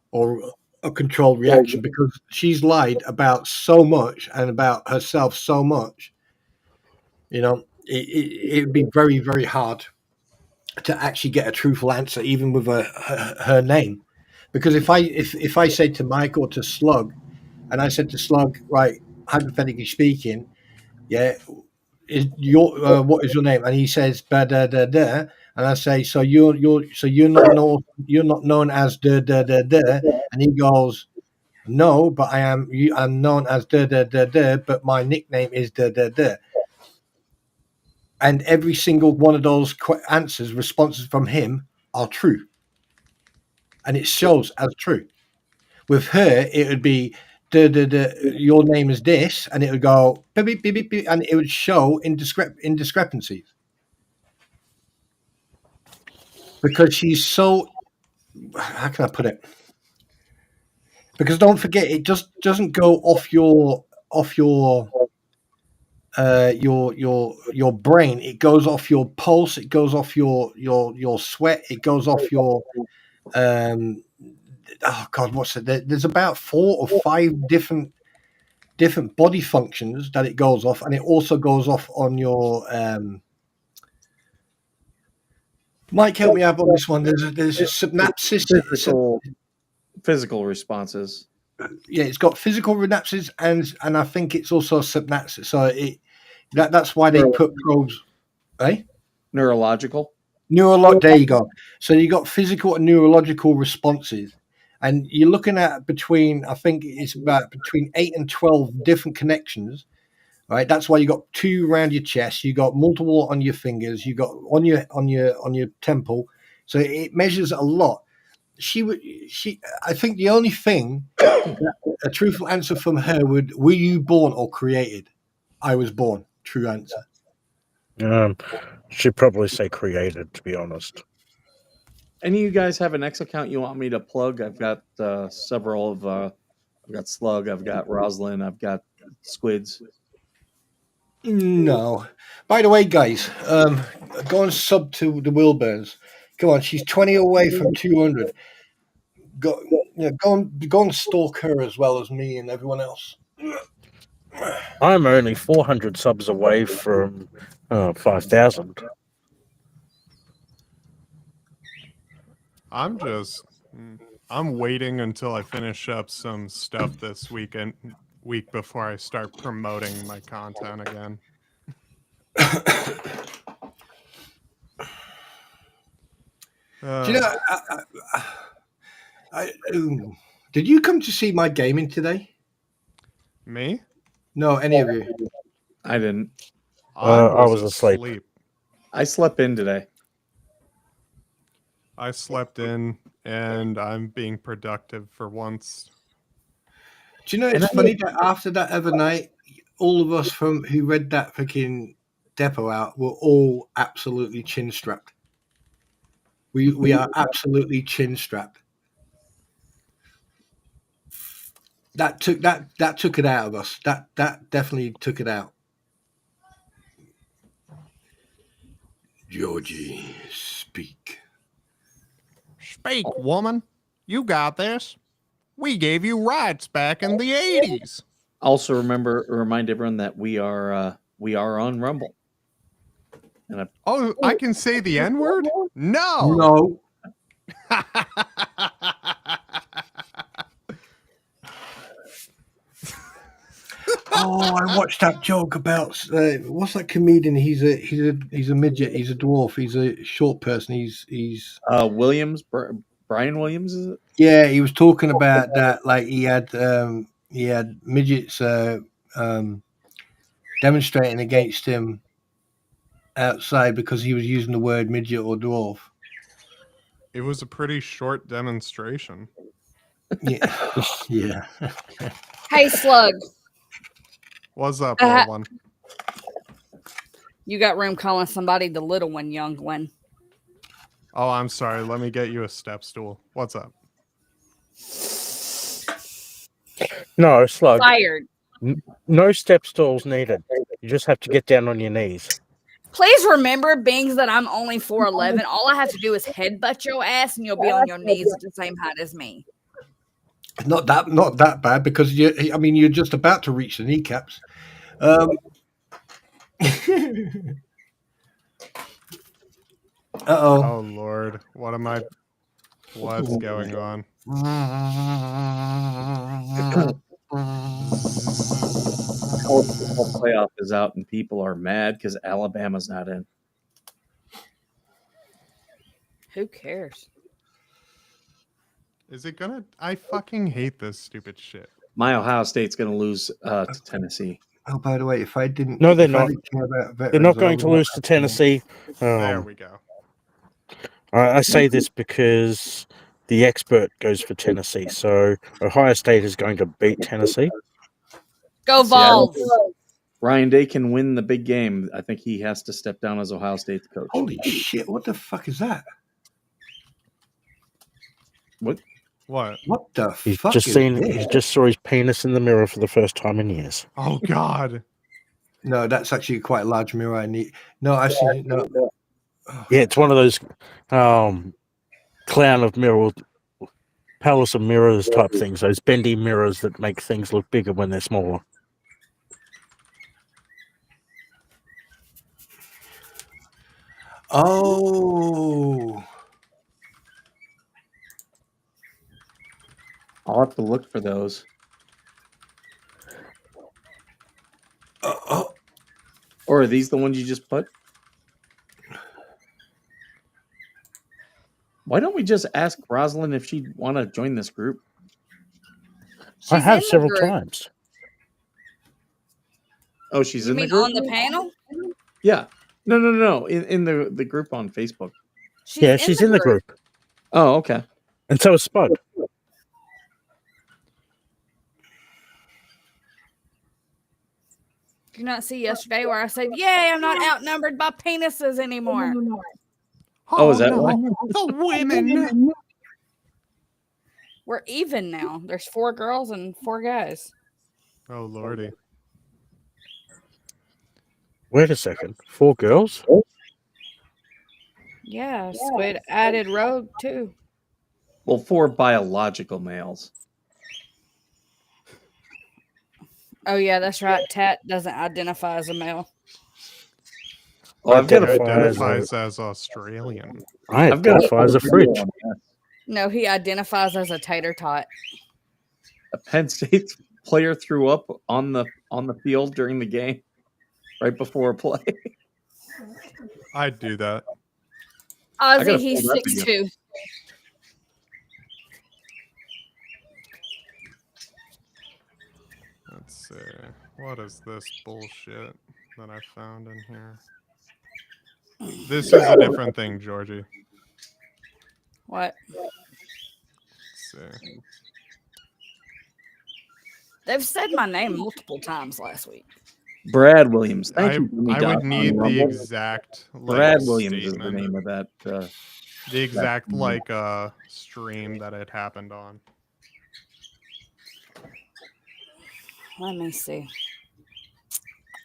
or a controlled reaction, because she's lied about so much and about herself so much. You know, it would be very, very hard to actually get a truthful answer, even with her name. Because if I say to Mike or to Slug, and I said to Slug, right, hypothetically speaking, yeah, is your what is your name? And he says da da da da, and I say, so you're not known as da da da da, and he goes, no, but I'm known as da da da da, but my nickname is da da da. And every single one of those responses from him are true, and it shows as true. With her, it would be your name is this, and it would go beep, beep, beep, beep, and it would show indiscrepancies because she's so. How can I put it? Because don't forget, it just doesn't go off your brain. It goes off your pulse. It goes off your sweat. It goes off your oh God, what's it? There's about 4 or 5 different body functions that it goes off, and it also goes off on your. Mike, help me out on this one. There's a synapses. Physical responses. Yeah, it's got physical synapses, and I think it's also synapses. So that's why they put probes. Eh? Neurological. There you go. So you got physical and neurological responses, and you're looking at I think it's about between 8 and 12 different connections. Right, that's why you got 2 around your chest. You got multiple on your fingers. You got on your temple. So it measures a lot. I think the only thing, a truthful answer from her would, were you born or created? I was born. True answer. She'd probably say created, to be honest. Any of you guys have an X account you want me to plug? I've got several of. I've got Slug. I've got Rosalind. I've got Squids. No. By the way, guys, go and sub to the Wilburns. Come on, she's 20 away from 200. Go and stalk her as well as me and everyone else. I'm only 400 subs away from 5,000. I'm waiting until I finish up some stuff this week before I start promoting my content again. Do you know, did you come to see my gaming today? Me? No, any of you? I didn't. I was asleep. I slept in today. I slept in, and I'm being productive for once. Do you know, it's funny that after that other night, all of us who read that freaking depot out were all absolutely chin strapped. We are absolutely chin strapped. That took it out of us. That definitely took it out. Georgie, speak. Speak, woman. You got this. We gave you rights back in the 80s. Also, remind everyone that we are on Rumble. And I can say the N-word? No. No. Oh, I watched that joke about what's that comedian? He's a midget. He's a dwarf. He's a short person. He's Williams, Brian Williams, is it? Yeah, he was talking about that. Like he had midgets demonstrating against him outside because he was using the word midget or dwarf. It was a pretty short demonstration. Yeah, yeah. Hey, Slug. What's up, little one? You got room calling somebody the little one, young one. Oh, I'm sorry. Let me get you a step stool. What's up? No, Slug. Fired. No step stools needed. You just have to get down on your knees. Please remember, being that I'm only 4'11", all I have to do is headbutt your ass and you'll be on your knees at the same height as me. Not that bad because you're just about to reach the kneecaps. Oh Lord, what's going on? College football playoff is out and people are mad because Alabama's not in. Who cares? Is it gonna? I fucking hate this stupid shit. My Ohio State's going to lose to Tennessee. Oh, by the way, if I didn't, No, they're if I not. didn't care about They're veterans, not I going to would- lose to Tennessee. There we go. I say this because the expert goes for Tennessee, so Ohio State is going to beat Tennessee. Go Vols! Ryan Day can win the big game. I think he has to step down as Ohio State's coach. Holy shit! What the fuck is that? What? What? What the He's fuck? just is seen. this? He just saw his penis in the mirror for the first time in years. Oh God. No, that's actually quite a large mirror. I need. No, actually, no. Yeah, it's one of those clown of mirrors, palace of mirrors type things. Those bendy mirrors that make things look bigger when they're smaller. Oh. I'll have to look for those. Or are these the ones you just put? Why don't we just ask Rosalind if she'd want to join this group? I She's have in the several group. times. Oh, she's You in the mean group? on the panel? Yeah. No. In the group on Facebook. She's Yeah, she's in the group. Oh, okay. And so is Spud. Did you not see yesterday where I said, "Yay, I'm not outnumbered by penises anymore"? Oh, is that why? The women. We're even now. There's 4 girls and 4 guys. Oh lordy. Wait a second. 4 girls? Yeah, Squid added Rogue too. Well, 4 biological males. Oh yeah, that's right. Tat doesn't identify as a male. Oh, I've got He a identifies as Australian. I I've got identify as a fridge. No, he identifies as a tater tot. A Penn State player threw up on the field during the game, right before a play. I'd do that. gotta Ozzy, he's pull that video. 6'2". Let's see. What is this bullshit that I found in here? This is a different thing, Georgie. What? Let's see. They've said my name multiple times last week. Brad Williams. Thank you. Jimmy I Doc would on need the Rumble. exact Brad like, Williams is the statement. name of that. The exact that- like stream that it happened on. Let me see.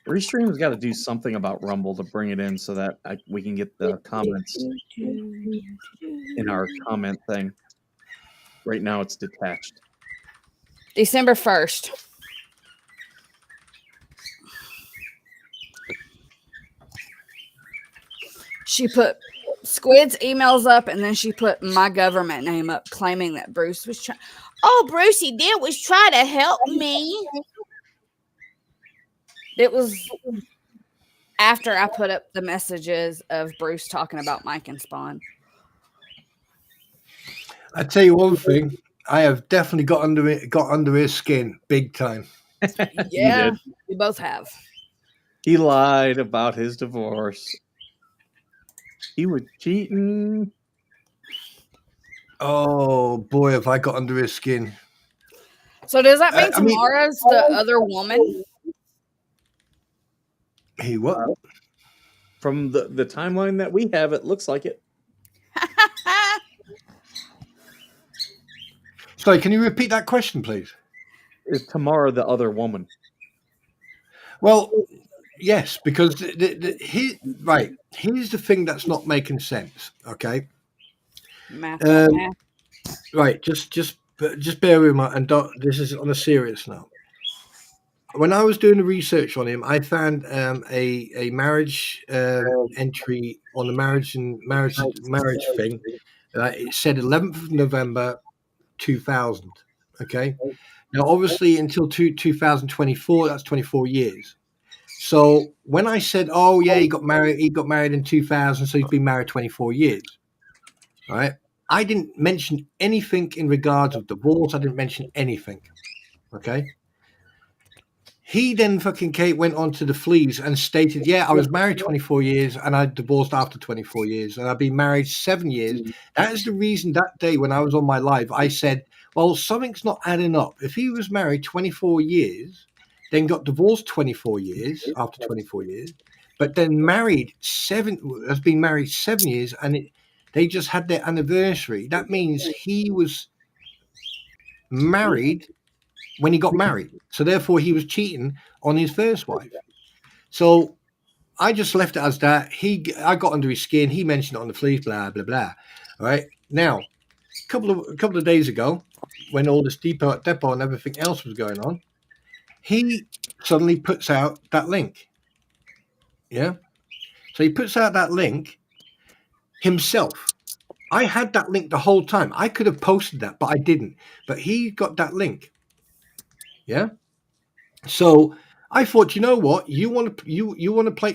Restream's got to do something about Rumble to bring it in so that we can get the comments in our comment thing. Right now, it's detached. December 1st. She put Squid's emails up, and then she put my government name up, claiming that Bruce was trying. All Brucey did was try to help me. It was after I put up the messages of Bruce talking about Mike and Spawn. I tell you one thing, I have definitely got under his skin big time. Yeah, did. we both have. He lied about his divorce. He was cheating. Oh boy, have I got under his skin. So does that mean I mean- Tamara's the other woman? He what? From the timeline that we have, it looks like it. Sorry, can you repeat that question, please? Is Tamara the other woman? Well, yes, because here's the thing that's not making sense. Okay, Math, Um, math. right. Just bear with me, and don't, this is on a serious note. When I was doing the research on him, I found a marriage entry on the marriage thing. It said 11th of November 2000. Okay. Now, obviously, until 2024, that's 24 years. So when I said, "Oh yeah, he got married in 2000, so he's been married 24 years," right? I didn't mention anything in regards of divorce. I didn't mention anything. Okay. He then fucking Kate went on to the Fleas and stated, "Yeah, I was married 24 years and I divorced after 24 years and I've been married 7 years." That is the reason that day when I was on my live, I said, well, something's not adding up. If he was married 24 years, then got divorced 24 years after 24 years, but then has been married 7 years, and they just had their anniversary. That means he was married when he got married. So therefore he was cheating on his first wife. So I just left it as that. I got under his skin. He mentioned it on the Fleas, blah, blah, blah. All right. Now, a couple of days ago, when all this depot and everything else was going on, he suddenly puts out that link. Yeah. So he puts out that link himself. I had that link the whole time. I could have posted that, but I didn't. But he got that link. Yeah. So I thought, you know what? You want to play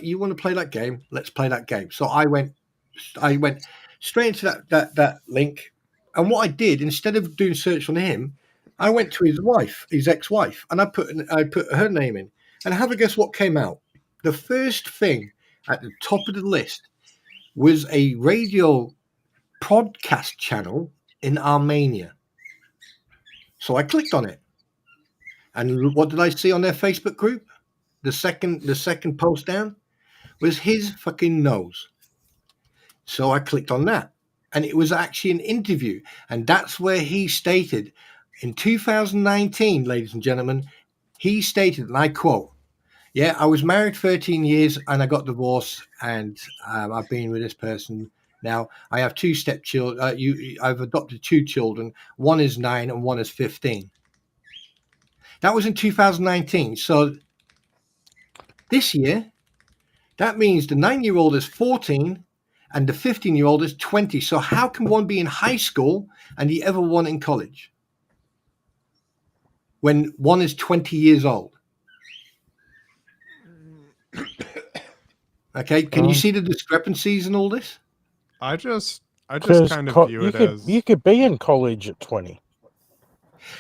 that game? Let's play that game. So I went straight into that link. And what I did, instead of doing search on him, I went to his ex-wife, and I put her name in. And have a guess what came out? The first thing at the top of the list was a radio podcast channel in Armenia. So I clicked on it. And what did I see on their Facebook group? The second post down was his fucking nose. So I clicked on that. And it was actually an interview. And that's where he stated in 2019, ladies and gentlemen, he stated, and I quote, "Yeah, I was married 13 years and I got divorced, and I've been with this person. Now I have 2 stepchildren. I've adopted 2 children. One is 9 and one is 15." That was in 2019. So this year, that means the 9-year-old is 14 and the 15-year-old is 20. So how can one be in high school and the other one in college when one is 20 years old? Okay, can you see the discrepancies in all this? I just 'Cause kind of view it as you could be in college at 20.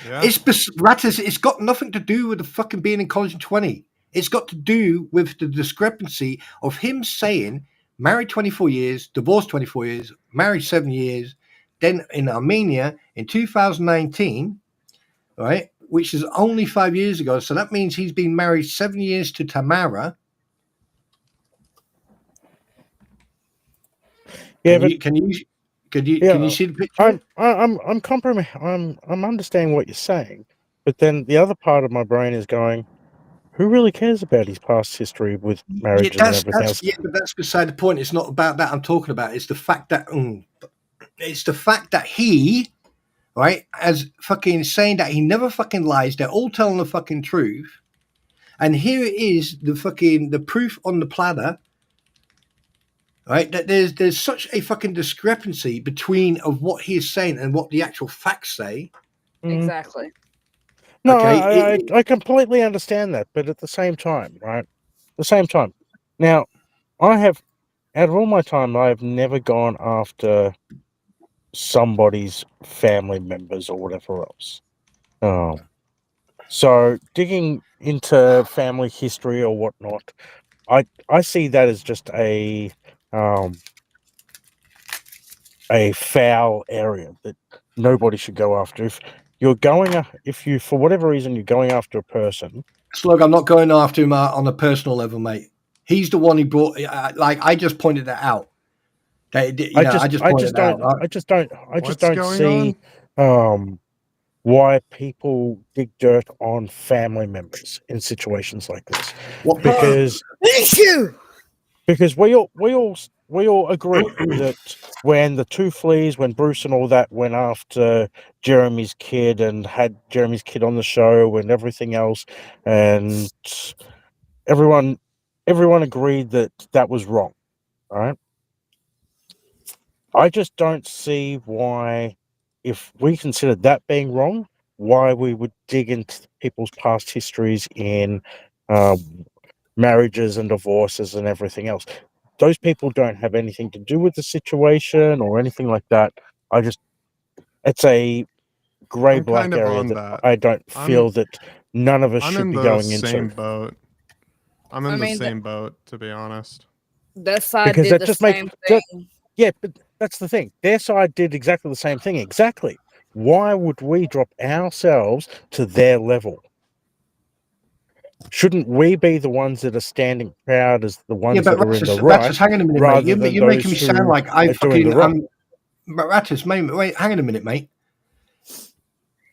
yeah. It's got nothing to do with the fucking being in college at 20. It's got to do with the discrepancy of him saying married 24 years, divorced 24 years, married 7 years, then in Armenia in 2019, right, which is only 5 years ago. So that means he's been married 7 years to Tamara. Yeah, Can you see the picture? I'm understanding what you're saying, but then the other part of my brain is going, who really cares about his past history with marriages and everything else? Yeah, but that's beside the point. It's not about that I'm talking about. It's the fact that he, right, as fucking saying that he never fucking lies. They're all telling the fucking truth, and here it is, the proof on the platter. Right, that there's such a fucking discrepancy between of what he is saying and what the actual facts say. Exactly. No, Okay, I completely understand that, but at the same time, right? Now, I have, out of all my time, I have never gone after somebody's family members or whatever else. So digging into family history or whatnot, I see that as just a foul area that nobody should go after. If you for whatever reason you're going after a person, Slug, I'm not going after him on a personal level, mate. He's the one who brought. I just pointed that out. I just don't see why people dig dirt on family members in situations like this. Because we all agree that when the two fleas, when Bruce and all that went after Jeremy's kid and had Jeremy's kid on the show and everything else, and everyone agreed that that was wrong, right? I just don't see why, if we consider that being wrong, why we would dig into people's past histories in marriages and divorces and everything else. Those people don't have anything to do with the situation or anything like that. It's a gray-black area that I don't feel that none of us should be going into. I'm in the same boat, to be honest. That side did the same thing. Yeah, but that's the thing. Their side did exactly the same thing. Exactly. Why would we drop ourselves to their level? Shouldn't we be the ones that are standing proud as the ones that are in the right? Hang on a minute, mate. You're making me sound like I fucking. Rattus, wait, hang on a minute, mate.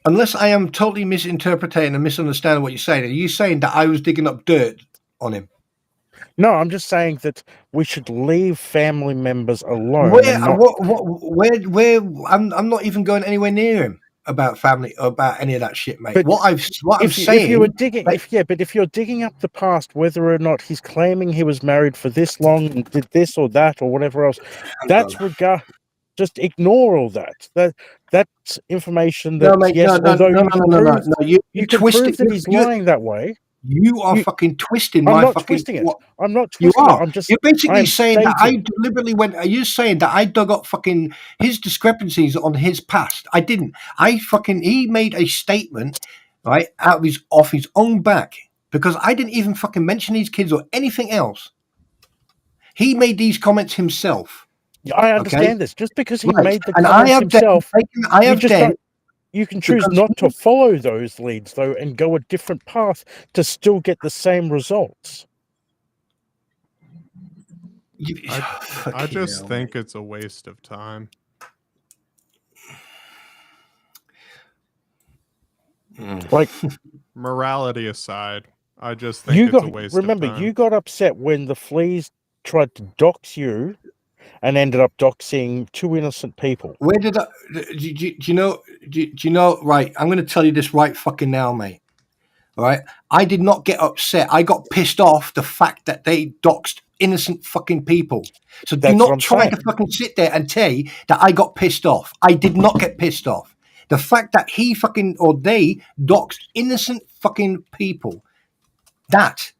Unless I am totally misinterpreting and misunderstanding what you're saying, are you saying that I was digging up dirt on him? No, I'm just saying that we should leave family members alone. Where? I'm not even going anywhere near him about family, about any of that shit, mate. But I'm saying, if you were digging, but if you're digging up the past, whether or not he's claiming he was married for this long and did this or that or whatever else, that's just ignore all that. That's information that you can prove that he's lying that way. You are fucking twisting I'm my not fucking. twisting it. I'm not You twisting it. are. I'm just. You're basically saying that I stating. deliberately went. Are you saying that I dug up fucking his discrepancies on his past? I didn't. He made a statement, right, off his own back, because I didn't even fucking mention these kids or anything else. He made these comments himself. I understand this. Just because he Right. made the And comments himself, you can choose because not to follow those leads, though, and go a different path to still get the same results. I just think it's a waste of time. Like, morality aside, I just think it's a waste of time. you got upset when the fleas tried to dox you and ended up doxing 2 innocent people. Where did I? Do you know? Do you know? Right, I'm going to tell you this right fucking now, mate. All right, I did not get upset. I got pissed off the fact that they doxed innocent fucking people. So do That's what not I'm try saying. to fucking sit there and tell you that I got pissed off. I did not get pissed off. The fact that he fucking or they doxed innocent fucking people, that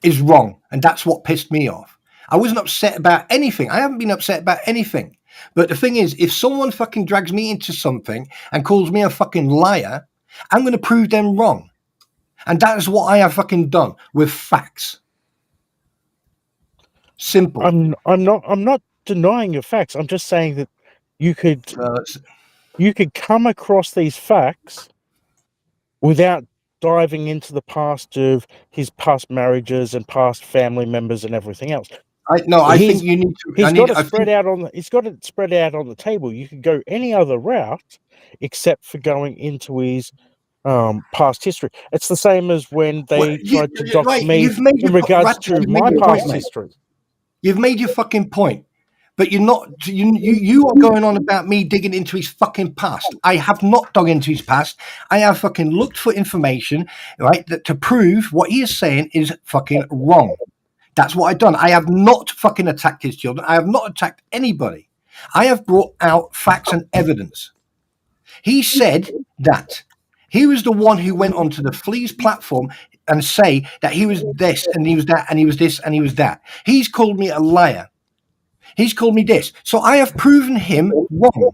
is wrong, and that's what pissed me off. I wasn't upset about anything. I haven't been upset about anything. But the thing is, if someone fucking drags me into something and calls me a fucking liar, I'm going to prove them wrong. And that is what I have fucking done with facts. Simple. I'm not denying your facts. I'm just saying that you could come across these facts without diving into the past of his past marriages and past family members and everything else. I think you need to. He's got it spread out on the table. You could go any other route except for going into his past history. It's the same as when they tried to dox me in regards to my past history. You've made your fucking point, but you're not. You are going on about me digging into his fucking past. I have not dug into his past. I have fucking looked for information, right, to prove what he is saying is fucking wrong. That's what I've done. I have not fucking attacked his children. I have not attacked anybody. I have brought out facts and evidence. He said that he was the one who went onto the Fleas platform and say that he was this and he was that and he was this and he was that. He's called me a liar. He's called me this. So I have proven him wrong.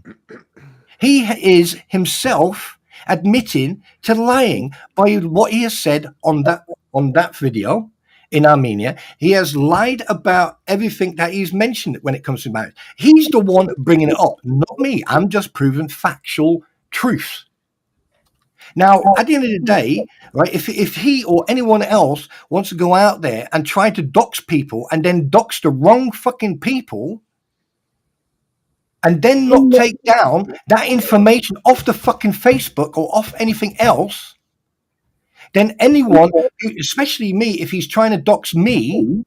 He is himself admitting to lying by what he has said on that video in Armenia. He has lied about everything that he's mentioned when it comes to marriage. He's the one bringing it up, not me. I'm just proving factual truths. Now, at the end of the day, right, if he or anyone else wants to go out there and try to dox people and then dox the wrong fucking people and then not take down that information off the fucking Facebook or off anything else, then anyone, especially me, if he's trying to dox me,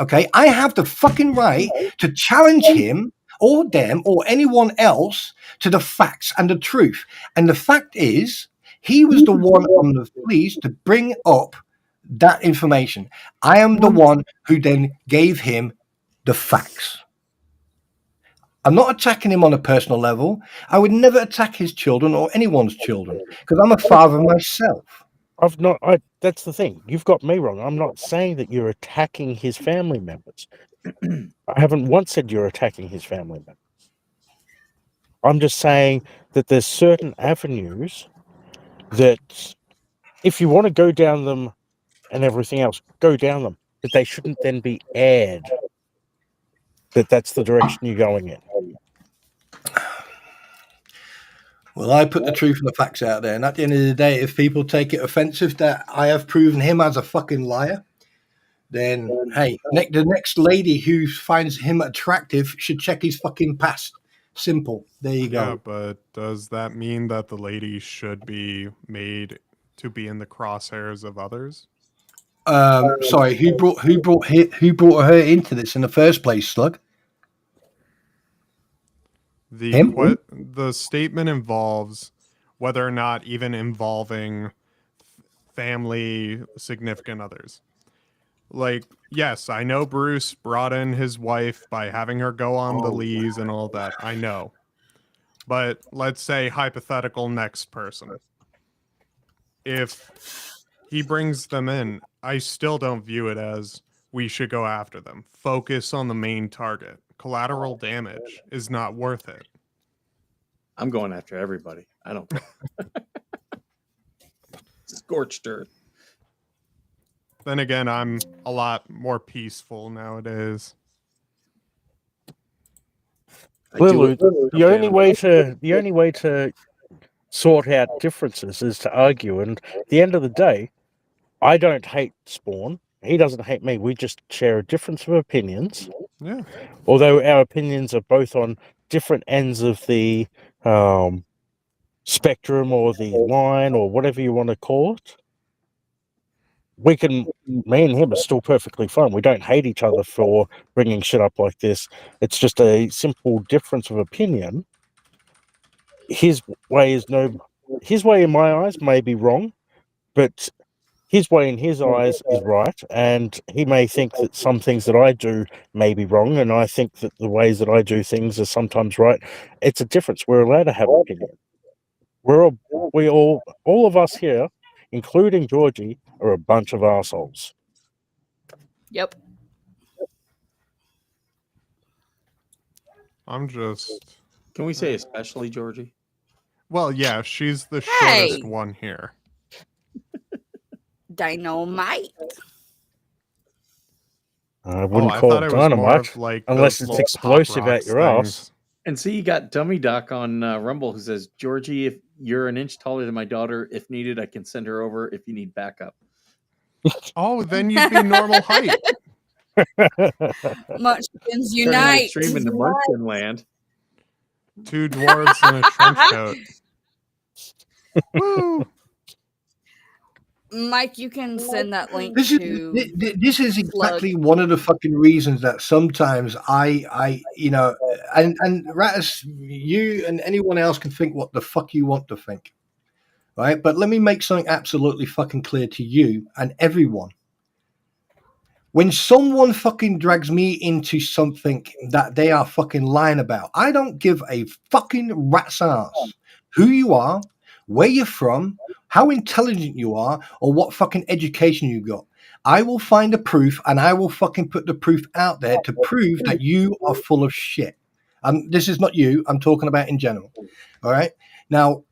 okay, I have the fucking right to challenge him or them or anyone else to the facts and the truth. And the fact is, he was the one on the police to bring up that information. I am the one who then gave him the facts. I'm not attacking him on a personal level. I would never attack his children or anyone's children because I'm a father myself. That's the thing. You've got me wrong. I'm not saying that you're attacking his family members. I haven't once said you're attacking his family members. I'm just saying that there's certain avenues that if you want to go down them and everything else, go down them. But they shouldn't then be aired that that's the direction you're going in. Well, I put the truth and the facts out there. And at the end of the day, if people take it offensive that I have proven him as a fucking liar, then, hey, the next lady who finds him attractive should check his fucking past. Simple. There you go. Yeah, but does that mean that the lady should be made to be in the crosshairs of others? Sorry, who brought her into this in the first place, Slug? The statement involves whether or not even involving family significant others. Like, yes, I know Bruce brought in his wife by having her go on the leads and all that. I know. But let's say hypothetical next person. If he brings them in, I still don't view it as we should go after them. Focus on the main target. Collateral damage is not worth it. I'm going after everybody. I don't care. Scorched earth. Then again, I'm a lot more peaceful nowadays. Lulu, the only way to sort out differences is to argue. And at the end of the day, I don't hate Spawn. He doesn't hate me. We just share a difference of opinions. Yeah. Although our opinions are both on different ends of the spectrum or the line or whatever you want to call it. Me and him are still perfectly fine. We don't hate each other for bringing shit up like this. It's just a simple difference of opinion. His way in my eyes may be wrong, but his way in his eyes is right. And he may think that some things that I do may be wrong, and I think that the ways that I do things are sometimes right. It's a difference. We're allowed to have an opinion. All of us here, including Georgie, are a bunch of assholes. Yep. I'm just. Can we say especially Georgie? Well, yeah, she's the Hey! shortest one here. Dynamite. I wouldn't I call thought it it was more dynamite of like unless those it's little Pop explosive at Rocks your ass. things. And see, you got Dummy Doc on Rumble who says, Georgie, if you're an inch taller than my daughter, if needed, I can send her over if you need backup. Oh, then you'd be normal height. Munchkins Turning unite. extreme into Munchkin land. 2 dwarves in a trench coat. Woo! Mike, you can send that link This is to. this is exactly one of the fucking reasons that sometimes I and Rattus, you and anyone else can think what the fuck you want to think, right? But let me make something absolutely fucking clear to you and everyone. When someone fucking drags me into something that they are fucking lying about, I don't give a fucking rat's ass who you are, where you're from, how intelligent you are, or what fucking education you got. I will find the proof and I will fucking put the proof out there to prove that you are full of shit. This is not you. I'm talking about in general. All right. Now,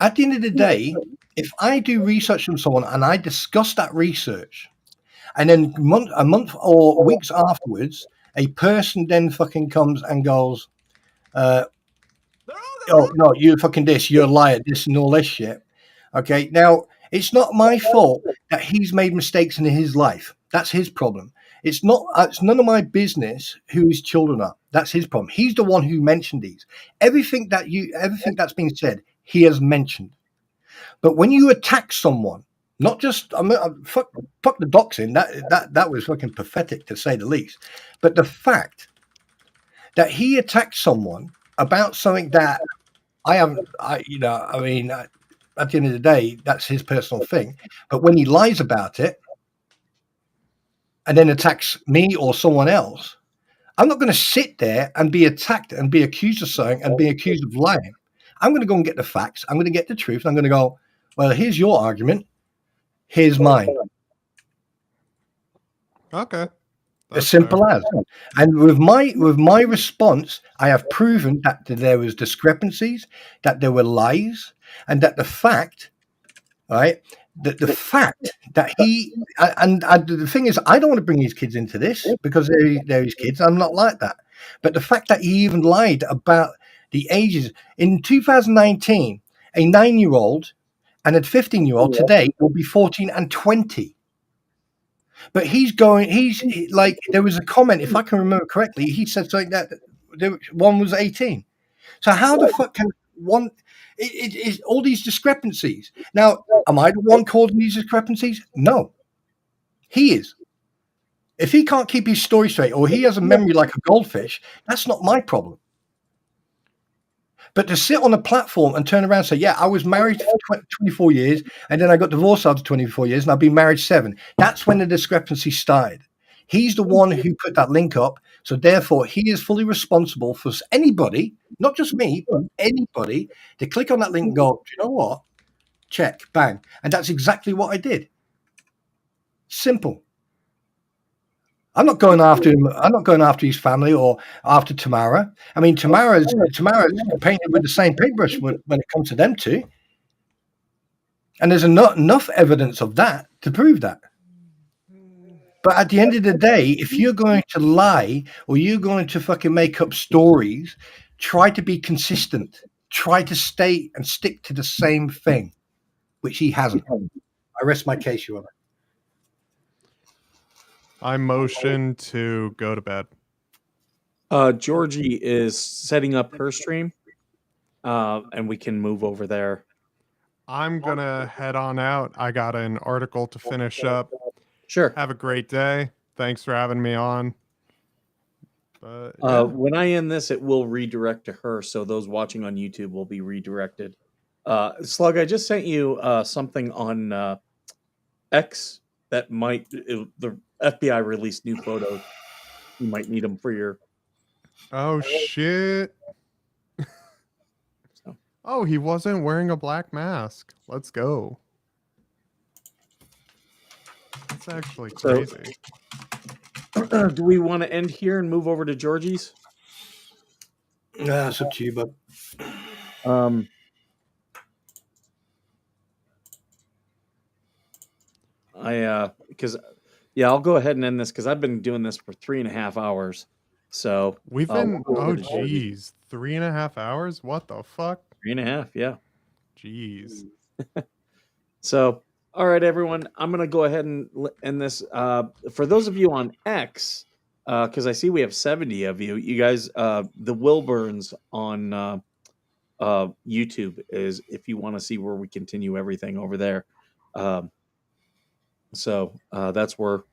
at the end of the day, if I do research on someone and I discuss that research, and then a month or weeks afterwards, a person then fucking comes and goes, oh, no, you're fucking this, you're a liar, this and all this shit. Okay, now, it's not my fault that he's made mistakes in his life. That's his problem. It's none of my business who his children are. That's his problem. He's the one who mentioned these. Everything that's been said, he has mentioned. But when you attack someone, not just fuck the doxing, that was fucking pathetic to say the least. But the fact that he attacked someone about something that at the end of the day, that's his personal thing. But when he lies about it and then attacks me or someone else, I'm not going to sit there and be attacked and be accused of something and be accused of lying. I'm going to go and get the facts. I'm going to get the truth. And I'm going to go, well, here's your argument. Here's mine. Okay. As simple as. And with my response, I have proven that there was discrepancies, that there were lies, and that the fact, right, that the fact that he and the thing is, I don't want to bring these kids into this because they're his kids. I'm not like that. But the fact that he even lied about the ages in 2019, a 9-year-old and a 15-year-old today will be 14 and 20. But he's like, there was a comment, if I can remember correctly, he said something that one was 18. So how the fuck can one, it all these discrepancies. Now, am I the one causing these discrepancies? No. He is. If he can't keep his story straight or he has a memory like a goldfish, that's not my problem. But to sit on a platform and turn around and say, yeah, I was married for 24 years and then I got divorced after 24 years and I've been married 7. That's when the discrepancy started. He's the one who put that link up. So therefore, he is fully responsible for anybody, not just me, but anybody to click on that link and go, do you know what? Check, bang. And that's exactly what I did. Simple. I'm not going after him. I'm not going after his family or after Tamara. I mean, Tamara's painted with the same paintbrush when it comes to them two. And there's enough evidence of that to prove that. But at the end of the day, if you're going to lie or you're going to fucking make up stories, try to be consistent. Try to stay and stick to the same thing, which he hasn't. I rest my case, Your Honor. I motion to go to bed. Georgie is setting up her stream, and we can move over there. I'm gonna head on out. I got an article to finish up. Sure. Have a great day. Thanks for having me on. But When I end this, it will redirect to her, so those watching on YouTube will be redirected. Slug, I just sent you something on X that might the FBI released new photos. You might need them for your. oh shit. Oh, he wasn't wearing a black mask. Let's go. That's actually So- crazy. Do we want to end here and move over to Georgie's? It's up to you, bud. Because I'll go ahead and end this because I've been doing this for 3.5 hours. So We've been we'll go oh over to Georgie's. geez, 3.5 hours? What the fuck? 3.5, yeah. Jeez. So, all right, everyone, I'm going to go ahead and end this. For those of you on X, because I see we have 70 of you, you guys, the Wilburns on YouTube is if you want to see where we continue everything over there. So that's where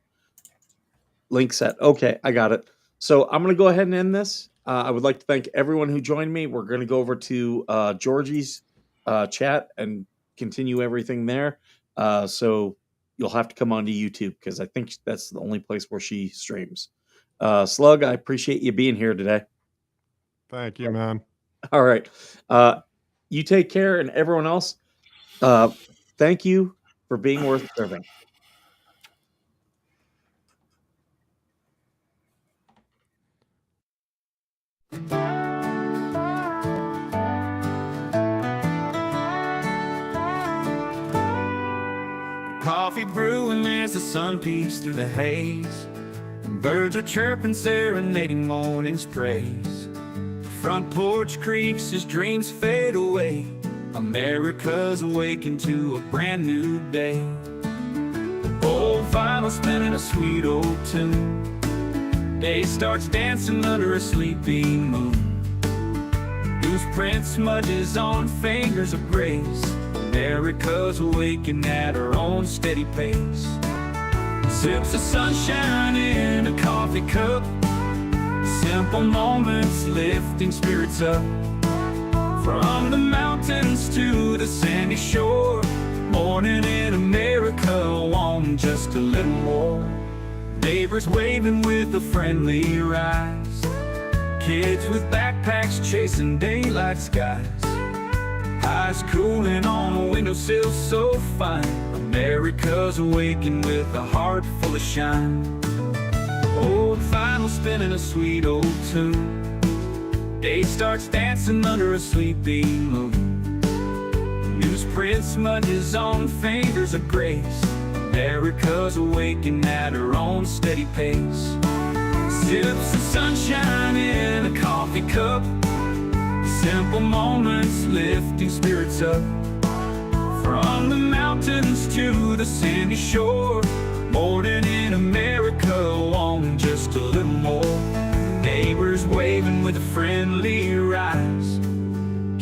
link set. Okay, I got it. So I'm going to go ahead and end this. I would like to thank everyone who joined me. We're going to go over to Georgie's chat and continue everything there. So you'll have to come onto YouTube because I think that's the only place where she streams. Slug, I appreciate you being here today. Thank you, man. All right. You take care, and everyone else, thank you for being worth serving. Coffee brewing as the sun peeks through the haze. Birds are chirping, serenading morning's praise. Front porch creaks as dreams fade away. America's awakened to a brand new day. Old vinyl spinning a sweet old tune. Day starts dancing under a sleepy moon. Newsprint smudges on fingers of grace. America's awakened at her own steady pace. Sips of sunshine in a coffee cup. Simple moments lifting spirits up. From the mountains to the sandy shore. Morning in America, want just a little more. Neighbors waving with a friendly rise. Kids with backpacks chasing daylight skies. Eyes cooling on a windowsill so fine. America's awakened with a heart full of shine. Old vinyl spinning a sweet old tune. Day starts dancing under a sleepy moon. Newsprint smudges on fingers of grace. America's awakened at her own steady pace. Sips of sunshine in a coffee cup. Simple moments lifting spirits up. From the mountains to the sandy shore. Morning in America, wanting just a little more. Neighbors waving with a friendly rise.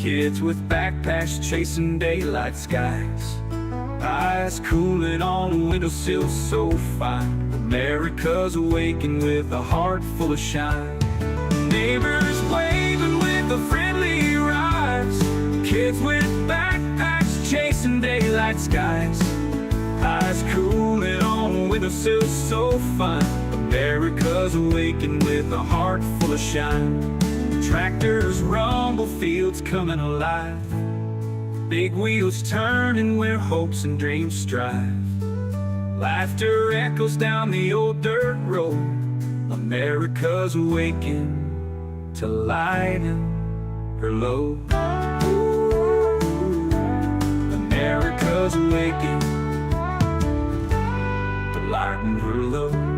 Kids with backpacks chasing daylight skies. Eyes cooling on a windowsill so fine. America's awakened with a heart full of shine. Neighbors waving with a friendly rise. Kids with backpacks chasing daylight skies. Eyes cooling on a windowsill so fine. America's awakened with a heart full of shine. Tractors rumble, fields coming alive. Big wheels turning where hopes and dreams strive. Laughter echoes down the old dirt road. America's awakened to lighten her load. America's awakened to lighten her load.